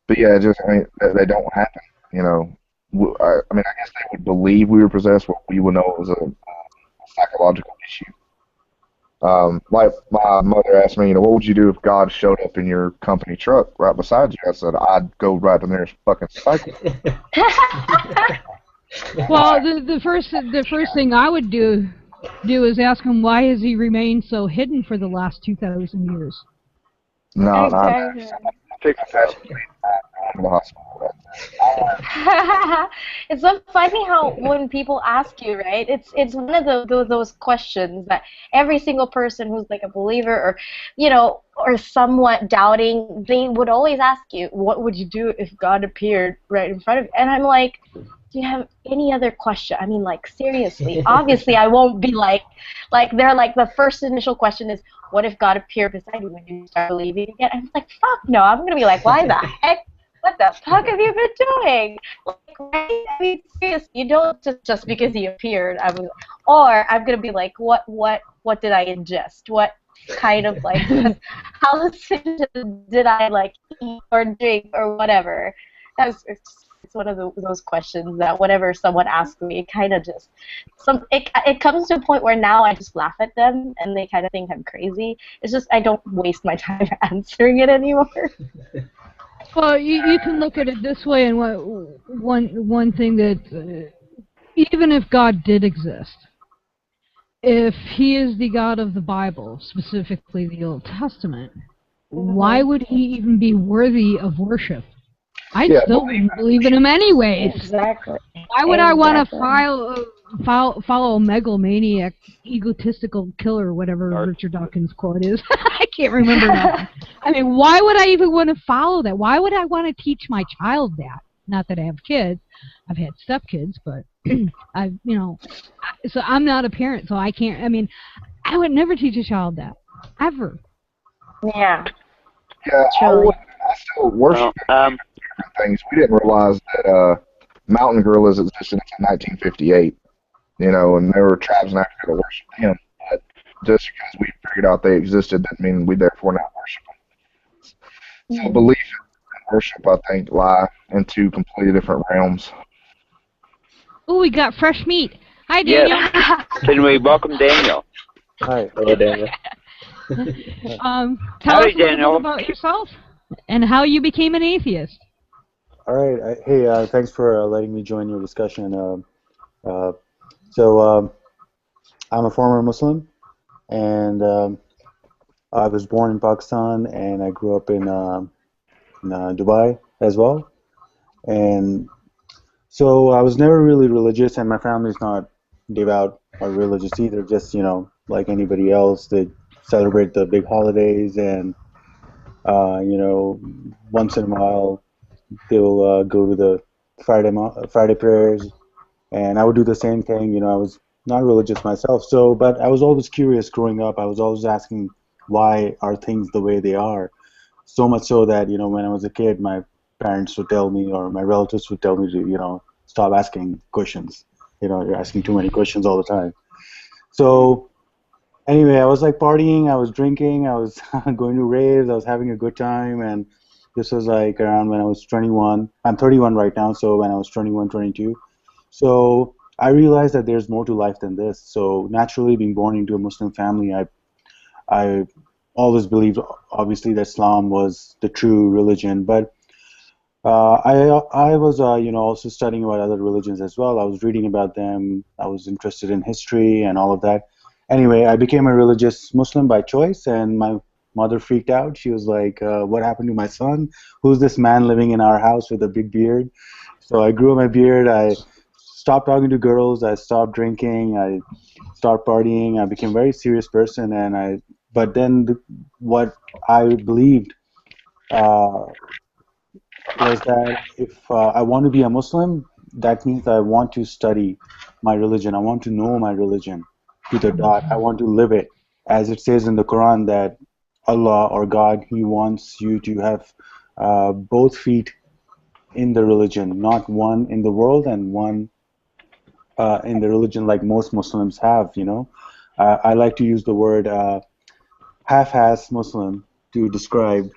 yeah, they don't happen. I guess they would believe we were possessed. What we would know was a psychological issue. Like my mother asked me, what would you do if God showed up in your company truck right beside you? I said, I'd go right to the nearest fucking cycle. Well, the first thing I would do is ask him, why has he remained so hidden for the last 2,000 years? No, exactly. Take the hospital. It's so funny how when people ask you, right? It's one of those questions that every single person who's like a believer or somewhat doubting, they would always ask you, what would you do if God appeared right in front of you? And I'm like, do you have any other question? I mean, like, seriously. Obviously, I won't be like they're like, the first initial question is, what if God appeared beside you when you start believing again? I'm like, fuck no. I'm going to be like, why the heck? What the fuck have you been doing? Like, right? I mean, seriously, you don't just because he appeared. Or I'm going to be like, what did I ingest? What kind of, like, hallucination did I, like, eat or drink or whatever? It's one of those questions that whenever someone asks me, it kind of just it comes to a point where now I just laugh at them and they kind of think I'm crazy. It's just I don't waste my time answering it anymore. Well, you can look at it this way, and one thing that even if God did exist, if He is the God of the Bible, specifically the Old Testament, why would He even be worthy of worship? I still wouldn't believe in Him anyways. Exactly. Why would I want to follow a megalomaniac, egotistical killer, whatever Richard Dawkins' quote is? I can't remember now. I mean, why would I even want to follow that? Why would I want to teach my child that? Not that I have kids. I've had stepkids, but so I'm not a parent, so I can't. I mean, I would never teach a child that, ever. Yeah. Yeah, I still worship things. We didn't realize that mountain gorillas existed until 1958. You know, and there were tribes in Africa that worshipped them. But just because we figured out they existed doesn't mean we therefore not worship them. So belief and worship, I think, lie in two completely different realms. Oh, we got fresh meat. Hi, Daniel. Yes. Can we welcome Daniel? Hi. Hello, Daniel. Tell us a Daniel. little bit about yourself and how you became an atheist. All right. Hey, thanks for letting me join your discussion. I'm a former Muslim, and I was born in Pakistan, and I grew up in Dubai as well. And so I was never really religious, and my family's not devout or religious either. Just, like anybody else, they celebrate the big holidays, and once in a while they'll go to the Friday prayers, and I would do the same thing. I was not religious myself, but I was always curious growing up. I was always asking, why are things the way they are? So much so that, when I was a kid, my parents would tell me, or my relatives would tell me to, stop asking questions. You're asking too many questions all the time. So anyway, I was like partying, I was drinking, I was going to raves, I was having a good time, and this was like around when I was 21. I'm 31 right now, so when I was 21, 22. So I realized that there's more to life than this. So naturally, being born into a Muslim family, I always believed, obviously, that Islam was the true religion. But I was, also studying about other religions as well. I was reading about them. I was interested in history and all of that. Anyway, I became a religious Muslim by choice, and my mother freaked out. She was like, what happened to my son? Who's this man living in our house with a big beard? So I grew my beard. I stopped talking to girls. I stopped drinking. I stopped partying. I became a very serious person. But then what I believed was that if I want to be a Muslim, that means I want to study my religion. I want to know my religion to the dot. I want to live it. As it says in the Quran that Allah, or God, He wants you to have both feet in the religion, not one in the world and one in the religion like most Muslims have. I like to use the word half-ass Muslim to describe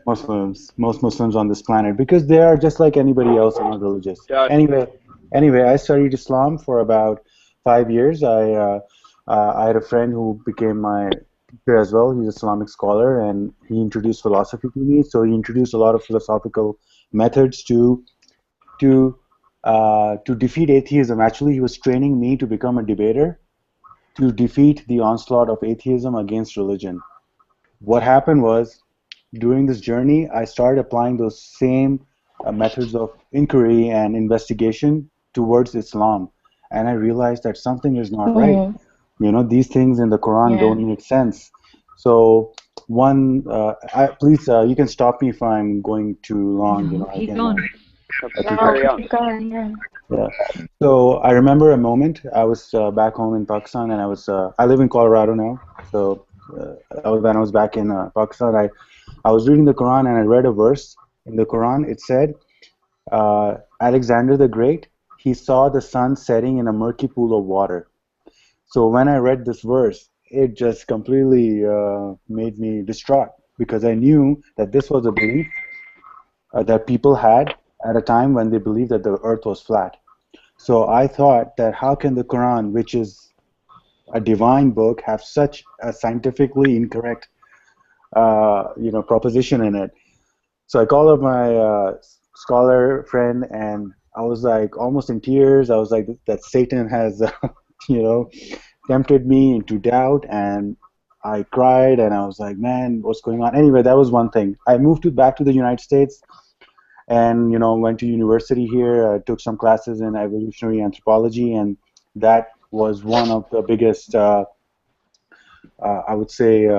Muslims, most Muslims on this planet, because they are just like anybody else and not religious. Anyway, I studied Islam for about 5 years. I had a friend who became my teacher as well. He's an Islamic scholar, and he introduced philosophy to me. So he introduced a lot of philosophical methods to defeat atheism. Actually, he was training me to become a debater, to defeat the onslaught of atheism against religion. What happened was, during this journey, I started applying those same methods of inquiry and investigation towards Islam, and I realized that something is not right. These things in the Quran don't make sense. So please, you can stop me if I'm going too long. Keep going. Carry on. Keep going, yeah. Yeah. So I remember a moment. I was back home in Pakistan, and I live in Colorado now. So when I was back in Pakistan, I was reading the Quran, and I read a verse in the Quran. It said, Alexander the Great, he saw the sun setting in a murky pool of water. So when I read this verse, it just completely made me distraught because I knew that this was a belief that people had at a time when they believed that the earth was flat. So I thought that how can the Quran, which is a divine book, have such a scientifically incorrect, proposition in it? So I called up my scholar friend, and I was like almost in tears. I was like, that Satan has, you know, tempted me into doubt, and I cried, and I was like, man, what's going on? Anyway, that was one thing. I moved back to the United States, and went to university here. I took some classes in evolutionary anthropology, and that was one of the biggest, I would say,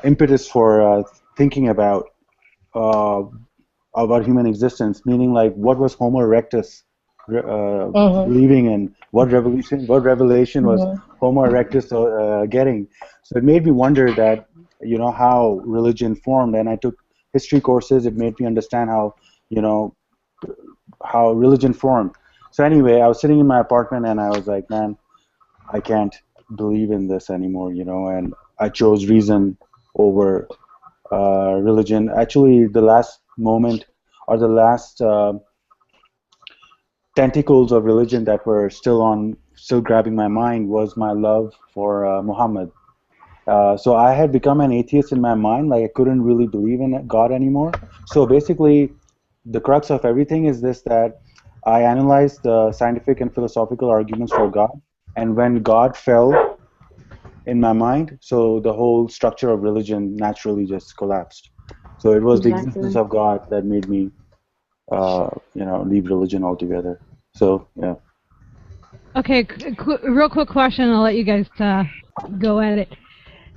impetus for thinking uh, about human existence. Meaning, like, what was Homo erectus Mhm. believing in? What revelation was Mhm. Homo erectus getting? So it made me wonder that how religion formed, and I took history courses. It made me understand you know how religion formed. So anyway, I was sitting in my apartment, and I was like, man, I can't believe in this anymore, and I chose reason over religion. Actually, the last moment, or the last tentacles of religion that were still grabbing my mind, was my love for Muhammad. So I had become an atheist in my mind, like I couldn't really believe in God anymore. So basically, the crux of everything is this: that I analyzed the scientific and philosophical arguments for God, and when God fell in my mind, so the whole structure of religion naturally just collapsed. So it was the existence Exactly. of God that made me, leave religion altogether. So yeah. Okay, real quick question. I'll let you guys go at it.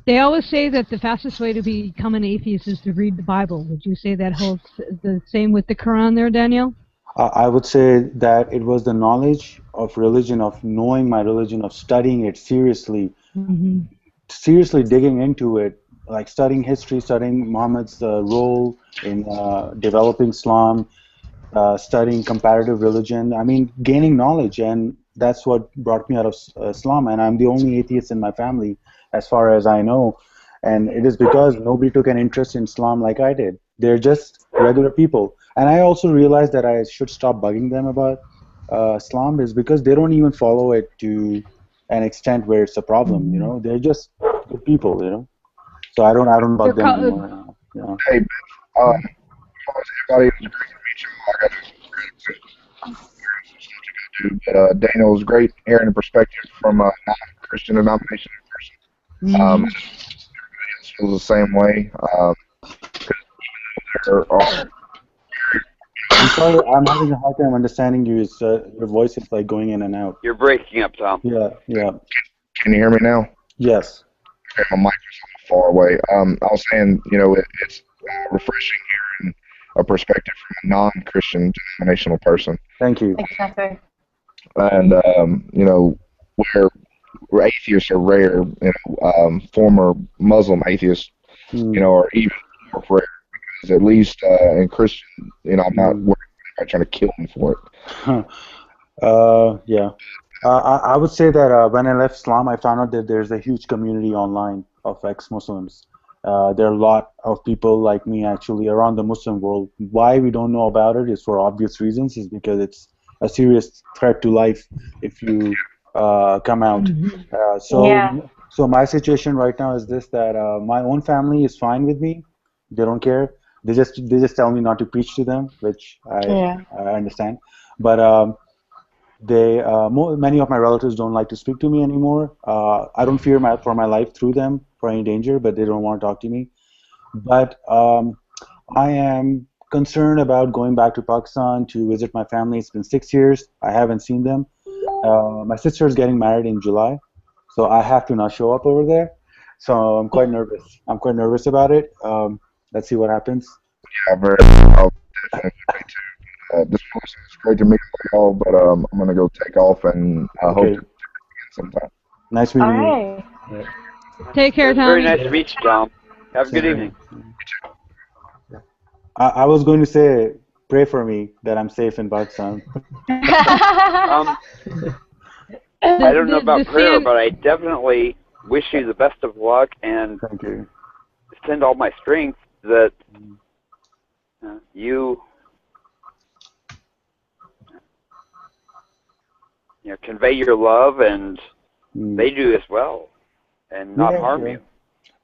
They always say that the fastest way to become an atheist is to read the Bible. Would you say that holds the same with the Quran there, Daniel? I would say that it was the knowledge of religion, of knowing my religion, of studying it seriously, Mm-hmm. seriously digging into it, like studying history, studying Muhammad's role in developing Islam, studying comparative religion. I mean, gaining knowledge, and that's what brought me out of Islam. And I'm the only atheist in my family, as far as I know. And it is because nobody took an interest in Islam like I did. They're just regular people. And I also realized that I should stop bugging them about Islam, is because they don't even follow it to an extent where it's a problem. They're just good people. So I don't bug them anymore. Hey, everybody, it was great to meet you. I got to do, but Daniel, it was great hearing the perspective from a non-Christian denomination person. Mm-hmm. It feels the same way. There are, I'm sorry, I'm having a hard time understanding you. Your voice is like going in and out. You're breaking up, Tom. Yeah, yeah. can you hear me now? Yes. Okay, my mic is a little far away. I was saying, it's refreshing hearing a perspective from a non-Christian denominational person. Thank you. Exactly. And where atheists are rare, former Muslim atheists, are even more rare, because at least in Christian, I'm not worried about trying to kill me for it. Yeah. I would say that when I left Islam, I found out that there's a huge community online of ex-Muslims. There are a lot of people like me actually around the Muslim world. Why we don't know about it is for obvious reasons, is because it's a serious threat to life if you come out. Yeah. So my situation right now is this: that my own family is fine with me. They don't care. They just tell me not to preach to them, which Yeah. I understand. But many of my relatives don't like to speak to me anymore. I don't fear for my life through them for any danger, but they don't want to talk to me. But I am concerned about going back to Pakistan to visit my family. It's been 6 years. I haven't seen them. My sister is getting married in July, so I have to not show up over there. So I'm quite nervous. I'm quite nervous about it. Let's see what happens. Yeah, I'll definitely be too. course, it's great to meet you all, but I'm gonna go take off, and I hope Okay. to see you sometime. Nice All meeting you. right. Right. Take It care, was very Tommy. nice to meet you, Tom. Have a good Same evening. here. I was going to say, pray for me that I'm safe in Pakistan. Um, I don't know about prayer, Sam, but I definitely wish you the best of luck and Thank you. send all my strength that you convey your love and they do as well, and not harm you.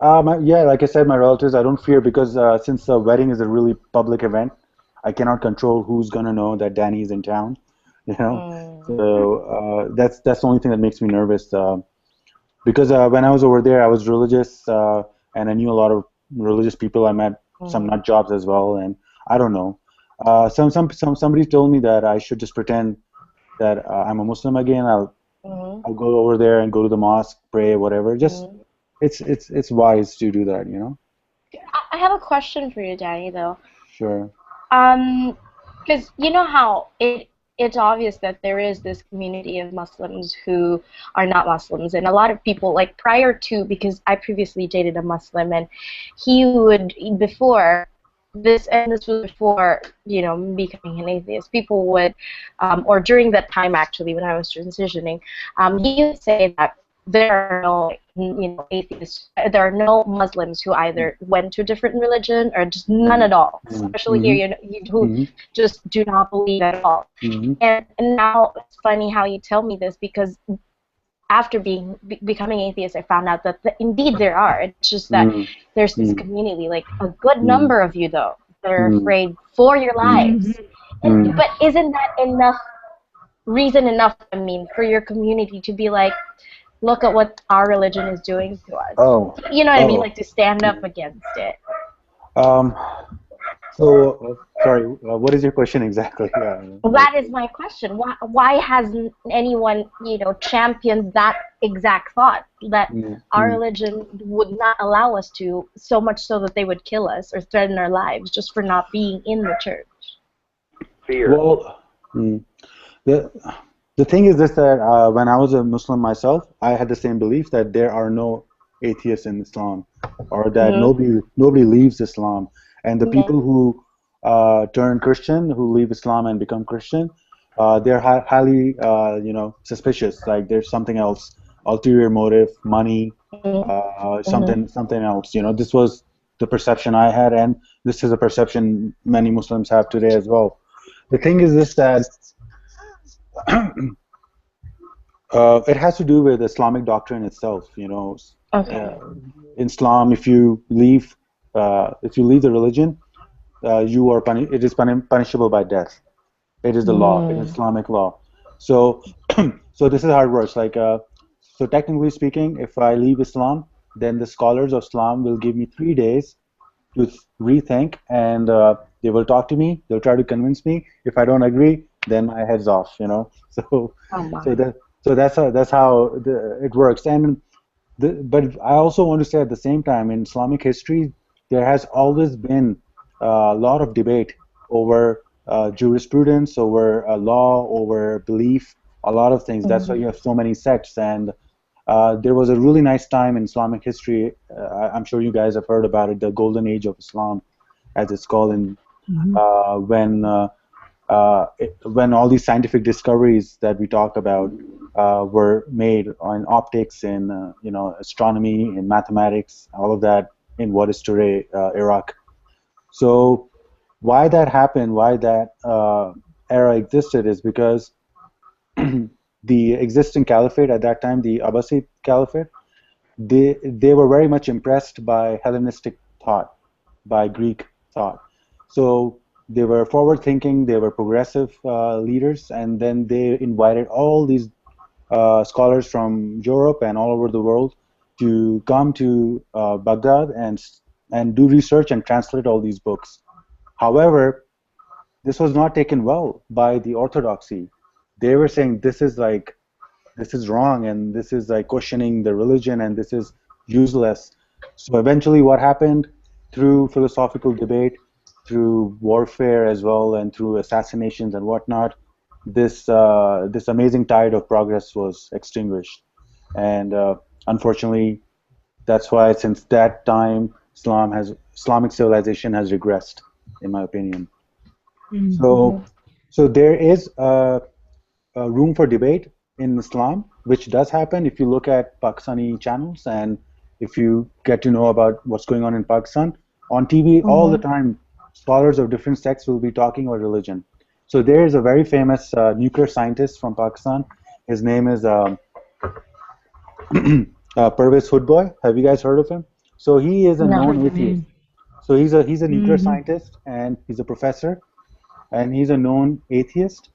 Yeah, like I said, my relatives, I don't fear because since the wedding is a really public event, I cannot control who's gonna know that Danny is in town, you know. So that's the only thing that makes me nervous. Because when I was over there, I was religious, and I knew a lot of religious people. I met some nut jobs as well, and I don't know. Somebody told me that I should just pretend that I'm a Muslim again. I'll go over there and go to the mosque, pray, whatever. Just it's wise to do that, you know. I have a question for you, Danny, though. Sure. Because you know how it's obvious that there is this community of Muslims who are not Muslims, and a lot of people, like prior to, because I previously dated a Muslim, and he would, before this, and this was before, you know, becoming an atheist, people would, or during that time actually when I was transitioning, he would say that there are no, you know, atheists, there are no Muslims who either went to a different religion or just none at all, especially here, you know, who just do not believe at all. And now it's funny how you tell me this, because after becoming atheist, I found out that indeed there are. It's just that there's this community, like a good number of you though, that are afraid for your lives. But isn't that enough reason enough, I mean, for your community to be like, look at what our religion is doing to us? You know what I mean? Like to stand up against it. So sorry, what is your question exactly? That is my question. Why hasn't anyone, you know, championed that exact thought that our religion would not allow us to, so much so that they would kill us or threaten our lives just for not being in the church? Fear. Well, the thing is this, that when I was a Muslim myself, I had the same belief that there are no atheists in Islam, or that nobody leaves Islam, and the people who turn Christian, who leave Islam and become Christian, they're highly you know, suspicious. Like there's something else, ulterior motive, money, something else. You know, this was the perception I had, and this is a perception many Muslims have today as well. The thing is this, that it has to do with Islamic doctrine itself. You know, in Islam, if you leave the religion, you are it is punishable by death. It is the law, it is Islamic law. So, so this is how it works. Like, so technically speaking, if I leave Islam, then the scholars of Islam will give me 3 days to rethink, and they will talk to me. They'll try to convince me. If I don't agree, then my head's off. You know. So, that's how it works. And but I also want to say at the same time, in Islamic history, there has always been a lot of debate over jurisprudence, over law, over belief, a lot of things. That's why you have so many sects. And there was a really nice time in Islamic history. I'm sure you guys have heard about it, the Golden Age of Islam, as it's called, in when all these scientific discoveries that we talk about were made on optics, in you know, astronomy, in mathematics, all of that in what is today Iraq. So why that happened, why that era existed, is because the existing caliphate at that time, the Abbasid Caliphate, they were very much impressed by Hellenistic thought, by Greek thought. So they were forward-thinking, they were progressive leaders, and then they invited all these scholars from Europe and all over the world to come to Baghdad and do research and translate all these books. However, this was not taken well by the orthodoxy. They were saying this is wrong, and this is like questioning the religion, and this is useless. So eventually what happened, through philosophical debate, through warfare as well and through assassinations and whatnot, this this amazing tide of progress was extinguished. And unfortunately, that's why since that time, Islamic civilization has regressed, in my opinion. So, so there is room for debate in Islam, which does happen if you look at Pakistani channels and if you get to know about what's going on in Pakistan. On TV, all the time, scholars of different sects will be talking about religion. So there is a very famous nuclear scientist from Pakistan. His name is Pervez Hoodboy. Have you guys heard of him? So he is a No. known atheist. So he's a nuclear scientist and he's a professor and he's a known atheist.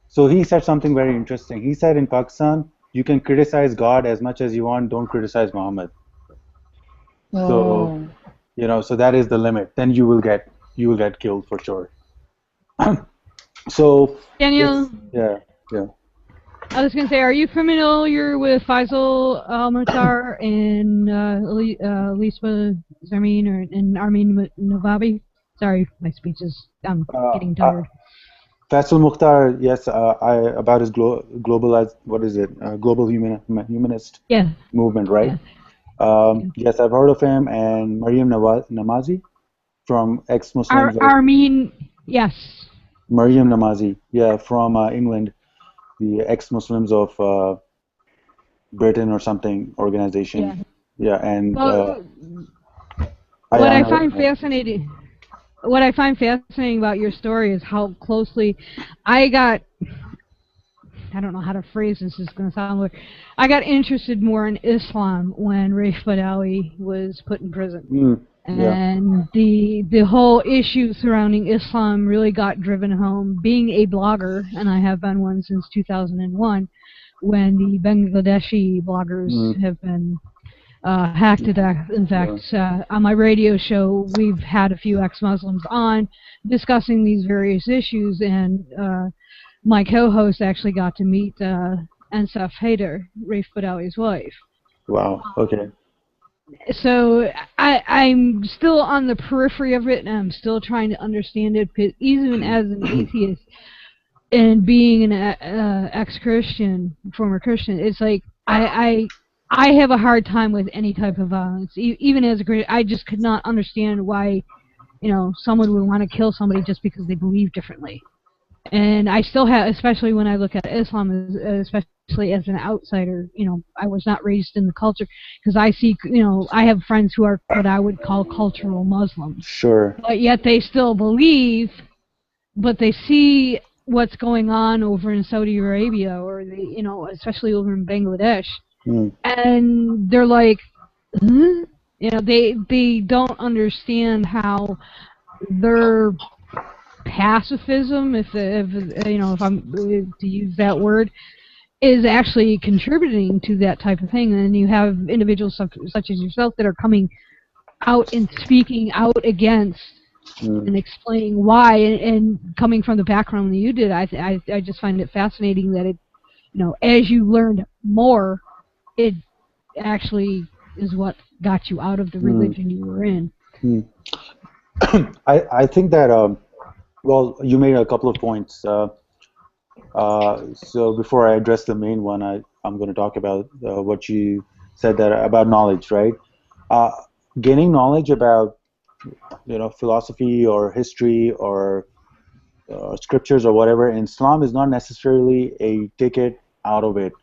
So he said something very interesting. He said in Pakistan, you can criticize God as much as you want, don't criticize Muhammad. So, you know, so that is the limit. Then you will get killed for sure. So Daniel, yeah. I was going to say, are you familiar with Faisal Al-Mukhtar and Lisma Zarmin and Armin Navabi? Sorry, my speech is, I'm getting tired. Faisal Mukhtar, yes, about his globalized, what is it, global humanist movement, right? Yeah. Yes, I've heard of him, and Maryam Namazi from ex-Muslims. Armin, yes. Maryam Namazi, yeah, from England, the ex-Muslims of Britain or something organization. Yeah, and what I find fascinating. What I find fascinating about your story is how closely I don't know how to phrase this, it's going to sound weird. I got interested more in Islam when Raif Badawi was put in prison. And the whole issue surrounding Islam really got driven home. Being a blogger, and I have been one since 2001, when the Bangladeshi bloggers have been hacked to death. In fact, on my radio show, we've had a few ex-Muslims on discussing these various issues, and my co-host actually got to meet Ensaf Haider, Raif Badawi's wife. Wow, okay. So I'm still on the periphery of it, and I'm still trying to understand it, because even as an atheist, and being an ex-Christian, former Christian, it's like I have a hard time with any type of violence. Even as a Christian, I just could not understand why, you know, someone would want to kill somebody just because they believe differently. And I still have, especially when I look at Islam, especially as an outsider, you know, I was not raised in the culture, because I see, you know, I have friends who are what I would call cultural Muslims. Sure. But yet they still believe, but they see what's going on over in Saudi Arabia, or you know, especially over in Bangladesh, and they're like, huh? You know, they don't understand how their pacifism, if you know, if I'm to use that word, is actually contributing to that type of thing. And you have individuals such as yourself that are coming out and speaking out against and explaining why, and coming from the background that you did, I just find it fascinating that it, you know, as you learned more, it actually is what got you out of the religion you were in. I think that well, you made a couple of points. So before I address the main one, I'm going to talk about what you said that about knowledge, right? Gaining knowledge about, you know, philosophy or history or scriptures or whatever in Islam is not necessarily a ticket out of it,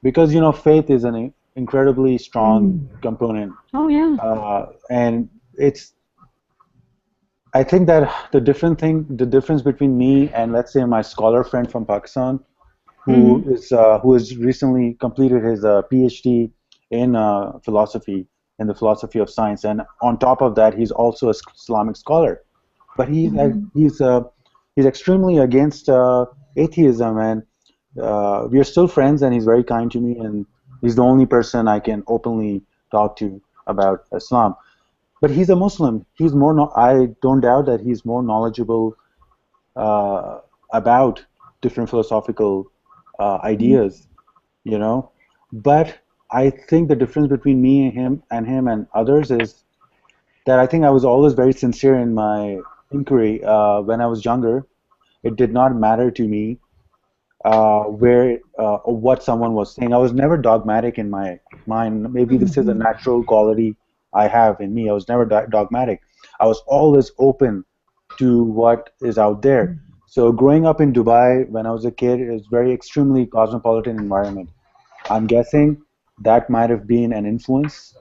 because, you know, faith is an incredibly strong component. Oh yeah. And it's, I think that the difference between me and, let's say, my scholar friend from Pakistan, who has recently completed his PhD in philosophy, in the philosophy of science, and on top of that, he's also an Islamic scholar. But he's extremely against atheism, and we are still friends, and he's very kind to me, and he's the only person I can openly talk to about Islam. But he's a Muslim. He's more. I don't doubt that he's more knowledgeable about different philosophical ideas, you know. But I think the difference between me and him and others is that I think I was always very sincere in inquiry. When I was younger, it did not matter to me what someone was saying. I was never dogmatic in my mind. Maybe this is a natural quality I have in me. I was never dogmatic. I was always open to what is out there. So growing up in Dubai when I was a kid, it was very extremely cosmopolitan environment. I'm guessing that might have been an influence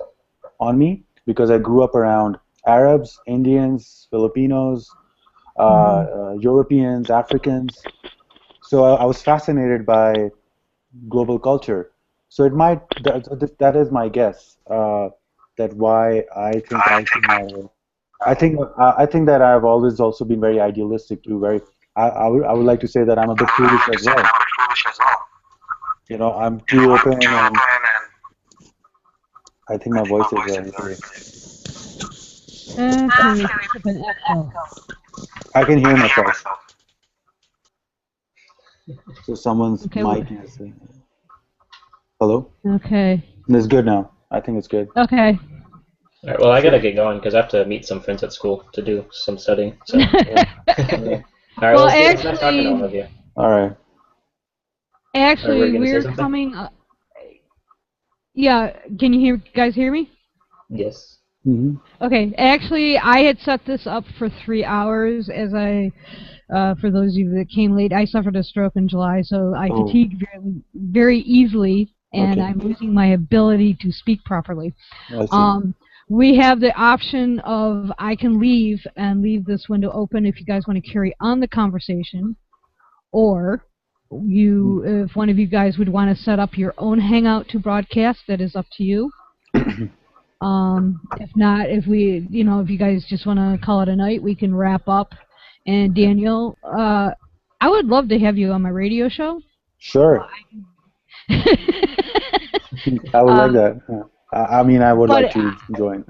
on me because I grew up around Arabs, Indians, Filipinos, Europeans, Africans. So I was fascinated by global culture. So it might that is my guess that why I think I should matter. I think that I've always also been very idealistic too. I would like to say that I'm a bit foolish as well. You know, I'm too open, and I think my voice is very. Okay, it's up an echo. I can hear myself. So someone's Okay, mic is. Hello. Okay. It's good now. I think it's good. Okay. All right, well, I gotta get going because I have to meet some friends at school to do some studying. So, yeah. All right, Well, see, it's nice talking to all of actually, you. All right. actually, gonna say we're something? coming. Yeah, can you guys hear me? Yes. Mm-hmm. Okay, actually, I had set this up for 3 hours for those of you that came late, I suffered a stroke in July, so I fatigue very, very easily, and Okay. I'm losing my ability to speak properly. I see. We have the option of I can leave and leave this window open if you guys want to carry on the conversation, or if one of you guys would want to set up your own hangout to broadcast, that is up to you. If not, if you guys just want to call it a night, we can wrap up. And Daniel, I would love to have you on my radio show. Sure. I would like that. I mean, I would like to join.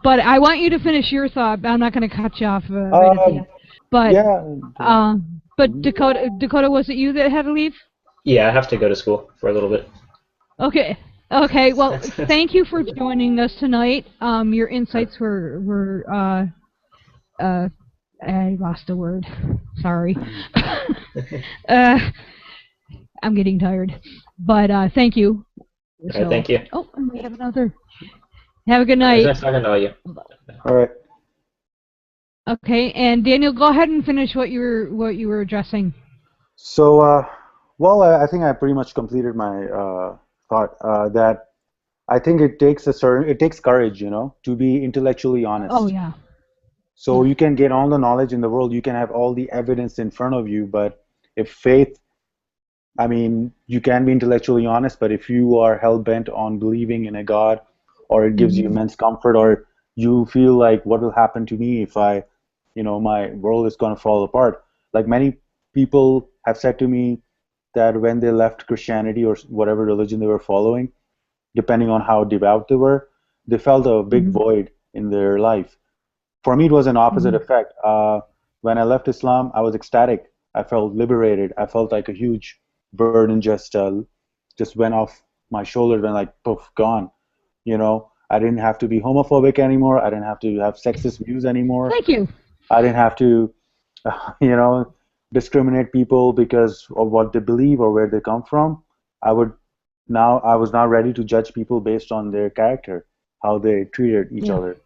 But I want you to finish your thought. I'm not going to cut you off right at the end. But yeah. But Dakota, was it you that had to leave? Yeah, I have to go to school for a little bit. Okay. Okay. Well, thank you for joining us tonight. Your insights were I lost a word. Sorry. I'm getting tired. But thank you. All right, thank you. Oh, and we have another. Have a good night. It's nice talking to all you. All right. Okay, and Daniel, go ahead and finish what you were addressing. So, well, I think I pretty much completed my thought that I think it takes courage, to be intellectually honest. Oh yeah. So you can get all the knowledge in the world, you can have all the evidence in front of you, but if faith, I mean, you can be intellectually honest, but if you are hell-bent on believing in a God, or it gives you immense comfort, or you feel like what will happen to me if my world is going to fall apart. Like many people have said to me that when they left Christianity or whatever religion they were following, depending on how devout they were, they felt a big void in their life. For me, it was an opposite effect. When I left Islam, I was ecstatic. I felt liberated. I felt like a huge burden just went off my shoulders and like poof, gone. I didn't have to be homophobic anymore. I didn't have to have sexist views anymore. Thank you. I didn't have to, discriminate people because of what they believe or where they come from. I was now ready to judge people based on their character, how they treated each other,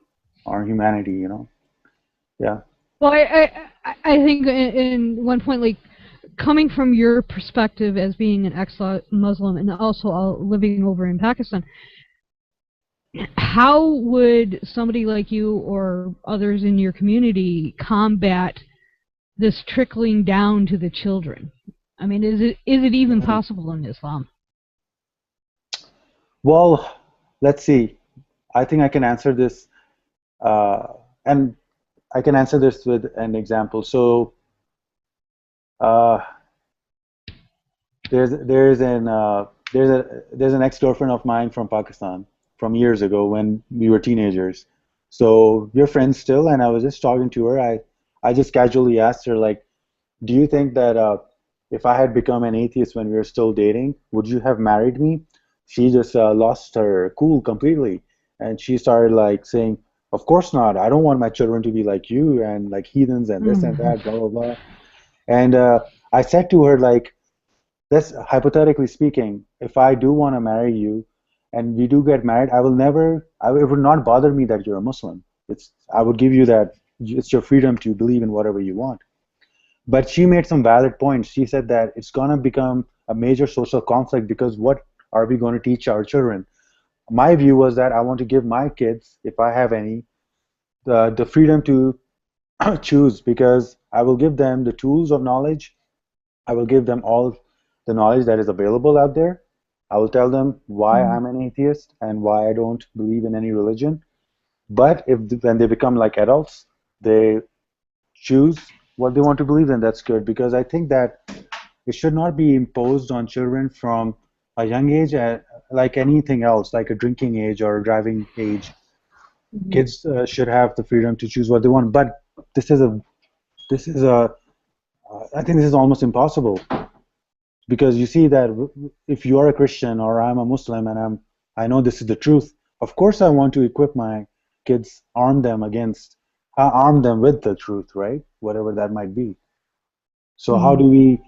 or humanity. Yeah. Well, I think in one point, like, coming from your perspective as being an ex-Muslim and also living over in Pakistan, how would somebody like you or others in your community combat this trickling down to the children? I mean, is it even possible in Islam? Well, let's see. I think I can answer this, and I can answer this with an example. So, there's an ex-girlfriend of mine from Pakistan from years ago when we were teenagers. So we're friends still, and I was just talking to her. I just casually asked her, like, do you think that if I had become an atheist when we were still dating, would you have married me? She just lost her cool completely, and she started like saying, Of course not. I don't want my children to be like you and like heathens and this and that, blah blah blah. And I said to her, like, let's hypothetically speaking, if I do want to marry you, and we do get married, it would not bother me that you're a Muslim. I would give you that. It's your freedom to believe in whatever you want. But she made some valid points. She said that it's gonna become a major social conflict because what are we going to teach our children? My view was that I want to give my kids, if I have any, the freedom to choose, because I will give them the tools of knowledge. I will give them all the knowledge that is available out there. I will tell them why I'm an atheist and why I don't believe in any religion. But when they become like adults, they choose what they want to believe in, that's good, because I think that it should not be imposed on children from a young age, like anything else, like a drinking age or a driving age. Kids should have the freedom to choose what they want. But this is I think this is almost impossible, because you see that if you are a Christian or I'm a Muslim and I know this is the truth, of course I want to equip my kids, arm them with the truth, right? Whatever that might be. So how do we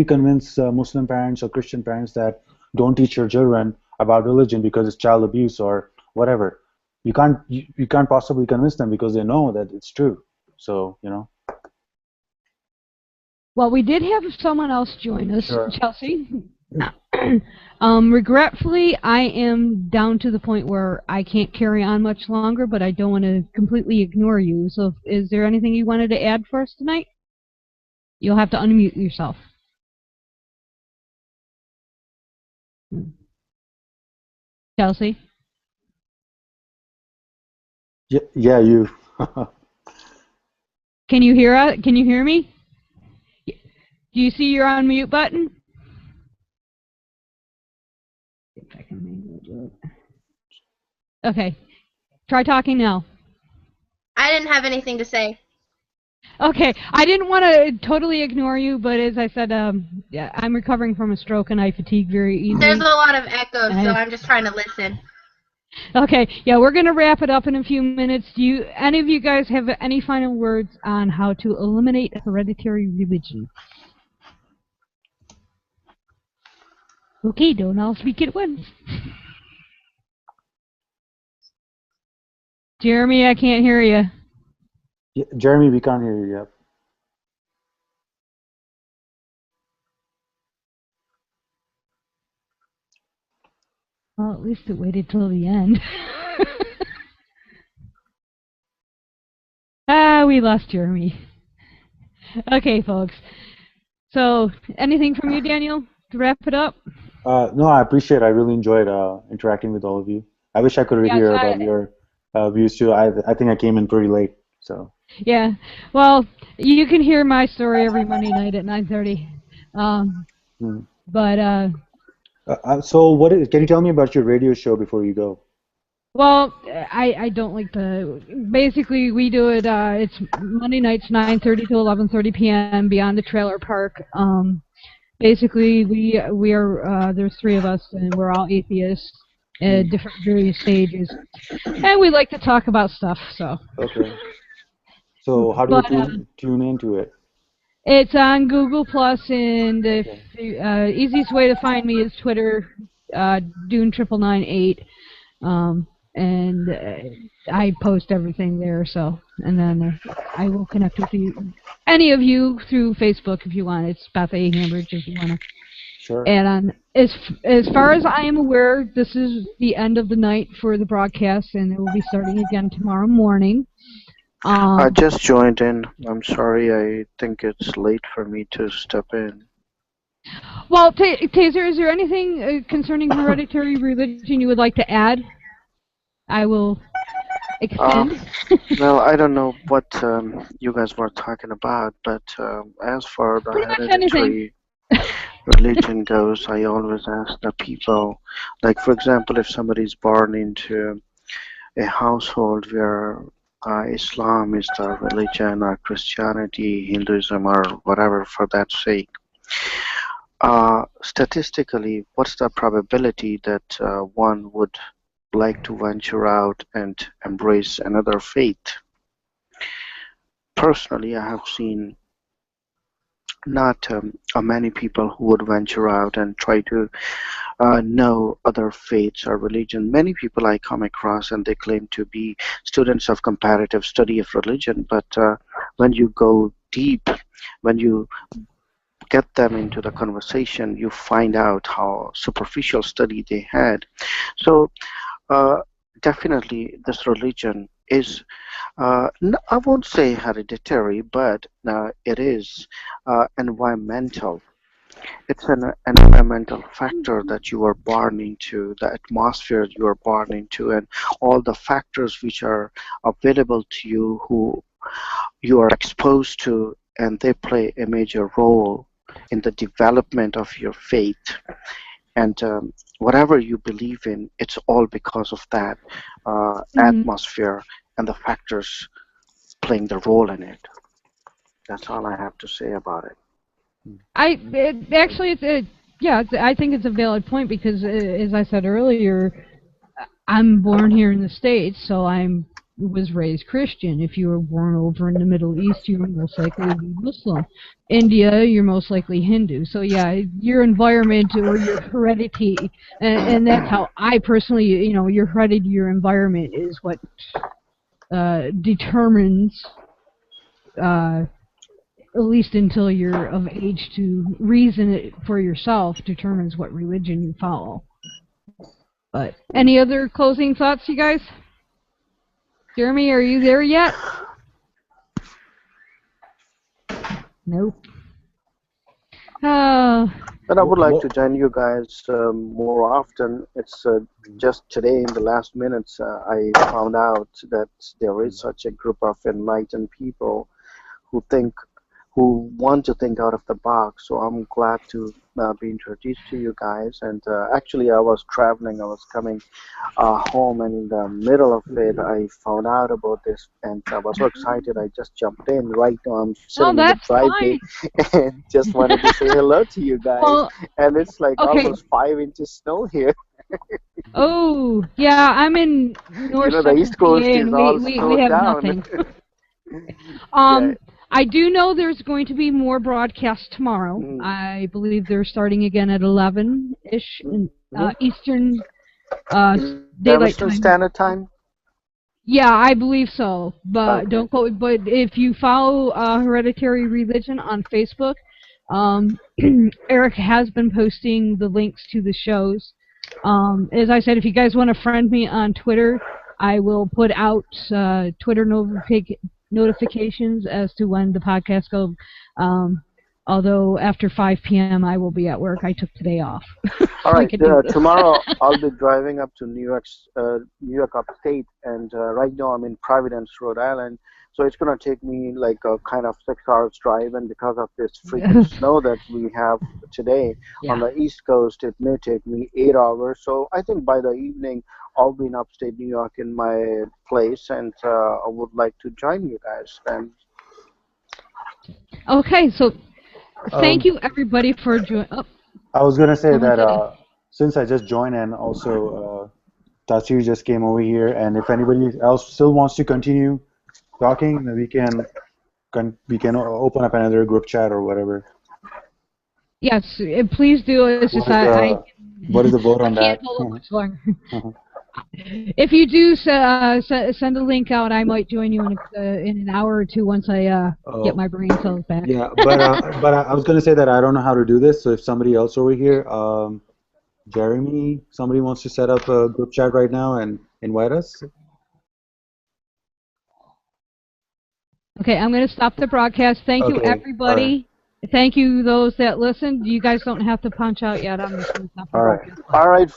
convince Muslim parents or Christian parents that don't teach your children about religion because it's child abuse or whatever? You can't possibly convince them because they know that it's true. So, you know. Well, we did have someone else join us, Sure. Chelsea. Regretfully, I am down to the point where I can't carry on much longer, but I don't want to completely ignore you. So is there anything you wanted to add for us tonight? You'll have to unmute yourself. Chelsea? Yeah, you. Can you hear me? Do you see your unmute button? If I can maybe do it. Okay. Try talking now. I didn't have anything to say. Okay, I didn't want to totally ignore you, but as I said, yeah, I'm recovering from a stroke and I fatigue very easily. There's a lot of echo, so I'm just trying to listen. Okay, yeah, we're going to wrap it up in a few minutes. Do any of you guys have any final words on how to eliminate hereditary religion? Okay, don't all speak at once. Jeremy, I can't hear you. Yeah, Jeremy, we can't hear you yet. Well, at least it waited till the end. We lost Jeremy. Okay, folks. So, anything from you, Daniel, to wrap it up? No, I really enjoyed interacting with all of you. I wish I could hear about your views too. I think I came in pretty late, so. Yeah, well, you can hear my story every Monday night at 9:30. But so can you tell me about your radio show before you go? Well, I don't like to. Basically, we do it. It's Monday nights, 9:30 to 11:30 p.m. Beyond the Trailer Park. Basically, we are there's three of us, and we're all atheists at different various stages, and we like to talk about stuff. So. Okay. So how do you tune into it? It's on Google Plus, and the easiest way to find me is Twitter, Dune9998. And I post everything there, so, and then I will connect with you, any of you, through Facebook if you want. It's Beth A. Hambridge if you want to. Sure. And as far as I am aware, this is the end of the night for the broadcast, and it will be starting again tomorrow morning. I just joined in. I'm sorry, I think it's late for me to step in. Well, Taser, is there anything concerning hereditary religion you would like to add? I will extend. Well, I don't know what you guys were talking about, but as far as the hereditary religion goes, I always ask the people, like for example, if somebody's born into a household where Islam is the religion, or Christianity, Hinduism, or whatever for that sake, statistically, what's the probability that one would like to venture out and embrace another faith. Personally, I have seen not many people who would venture out and try to know other faiths or religion. Many people I come across and they claim to be students of comparative study of religion, but when you go deep, when you get them into the conversation, you find out how superficial study they had. So definitely this religion is, I won't say hereditary, but it is environmental. It's an environmental factor that you are born into, the atmosphere you are born into, and all the factors which are available to you, who you are exposed to, and they play a major role in the development of your faith. And whatever you believe in, it's all because of that atmosphere and the factors playing the role in it. That's all I have to say about it. I think it's a valid point because, as I said earlier, I'm born here in the States, so was raised Christian. If you were born over in the Middle East, you're most likely to be Muslim. India, you're most likely Hindu. So yeah, your environment or your heredity, and that's how I personally, your heredity, your environment is what determines, at least until you're of age to reason it for yourself, determines what religion you follow. But any other closing thoughts, you guys? Jeremy, are you there yet? Nope. But I would like to join you guys more often. It's just today in the last minutes I found out that there is such a group of enlightened people who want to think out of the box. So I'm glad to be introduced to you guys. And actually, I was traveling. I was coming home, and in the middle of it, I found out about this, and I was so excited. I just jumped in. Right now, I'm sitting in the driveway and just wanted to say hello to you guys. Well, and it's like almost 5 inches snow here. Oh, yeah, I'm in North the East Coast PA, is and all we snowed have down. Nothing. I do know there's going to be more broadcasts tomorrow. I believe they're starting again at 11-ish in Eastern Daylight Time. Standard Time? Yeah, I believe so. But don't quote. But if you follow Hereditary Religion on Facebook, Eric has been posting the links to the shows. As I said, if you guys want to friend me on Twitter, I will put out Twitter notifications as to when the podcast go. Although after 5 p.m. I will be at work. I took today off. All right. Tomorrow I'll be driving up to New York upstate, and right now I'm in Providence, Rhode Island. So it's going to take me like a kind of 6 hours drive, and because of this freaking snow that we have today on the East Coast, it may take me 8 hours. So I think by the evening I'll be in upstate New York in my place, and I would like to join you guys then. Okay, so thank you everybody for joining. I was going to say that since I just joined, and also Tatsu just came over here, and if anybody else still wants to continue talking, we can open up another group chat or whatever. Yes, please do. It's just what is the vote on that? If you do send a link out, I might join you in an hour or two once I get my brain cells back. Yeah, but I was going to say that I don't know how to do this. So if somebody else over here, Jeremy, somebody wants to set up a group chat right now and invite us. Okay, I'm going to stop the broadcast. Thank you, everybody. Right. Thank you, those that listened. You guys don't have to punch out yet. I'm just going to stop the broadcast. All right.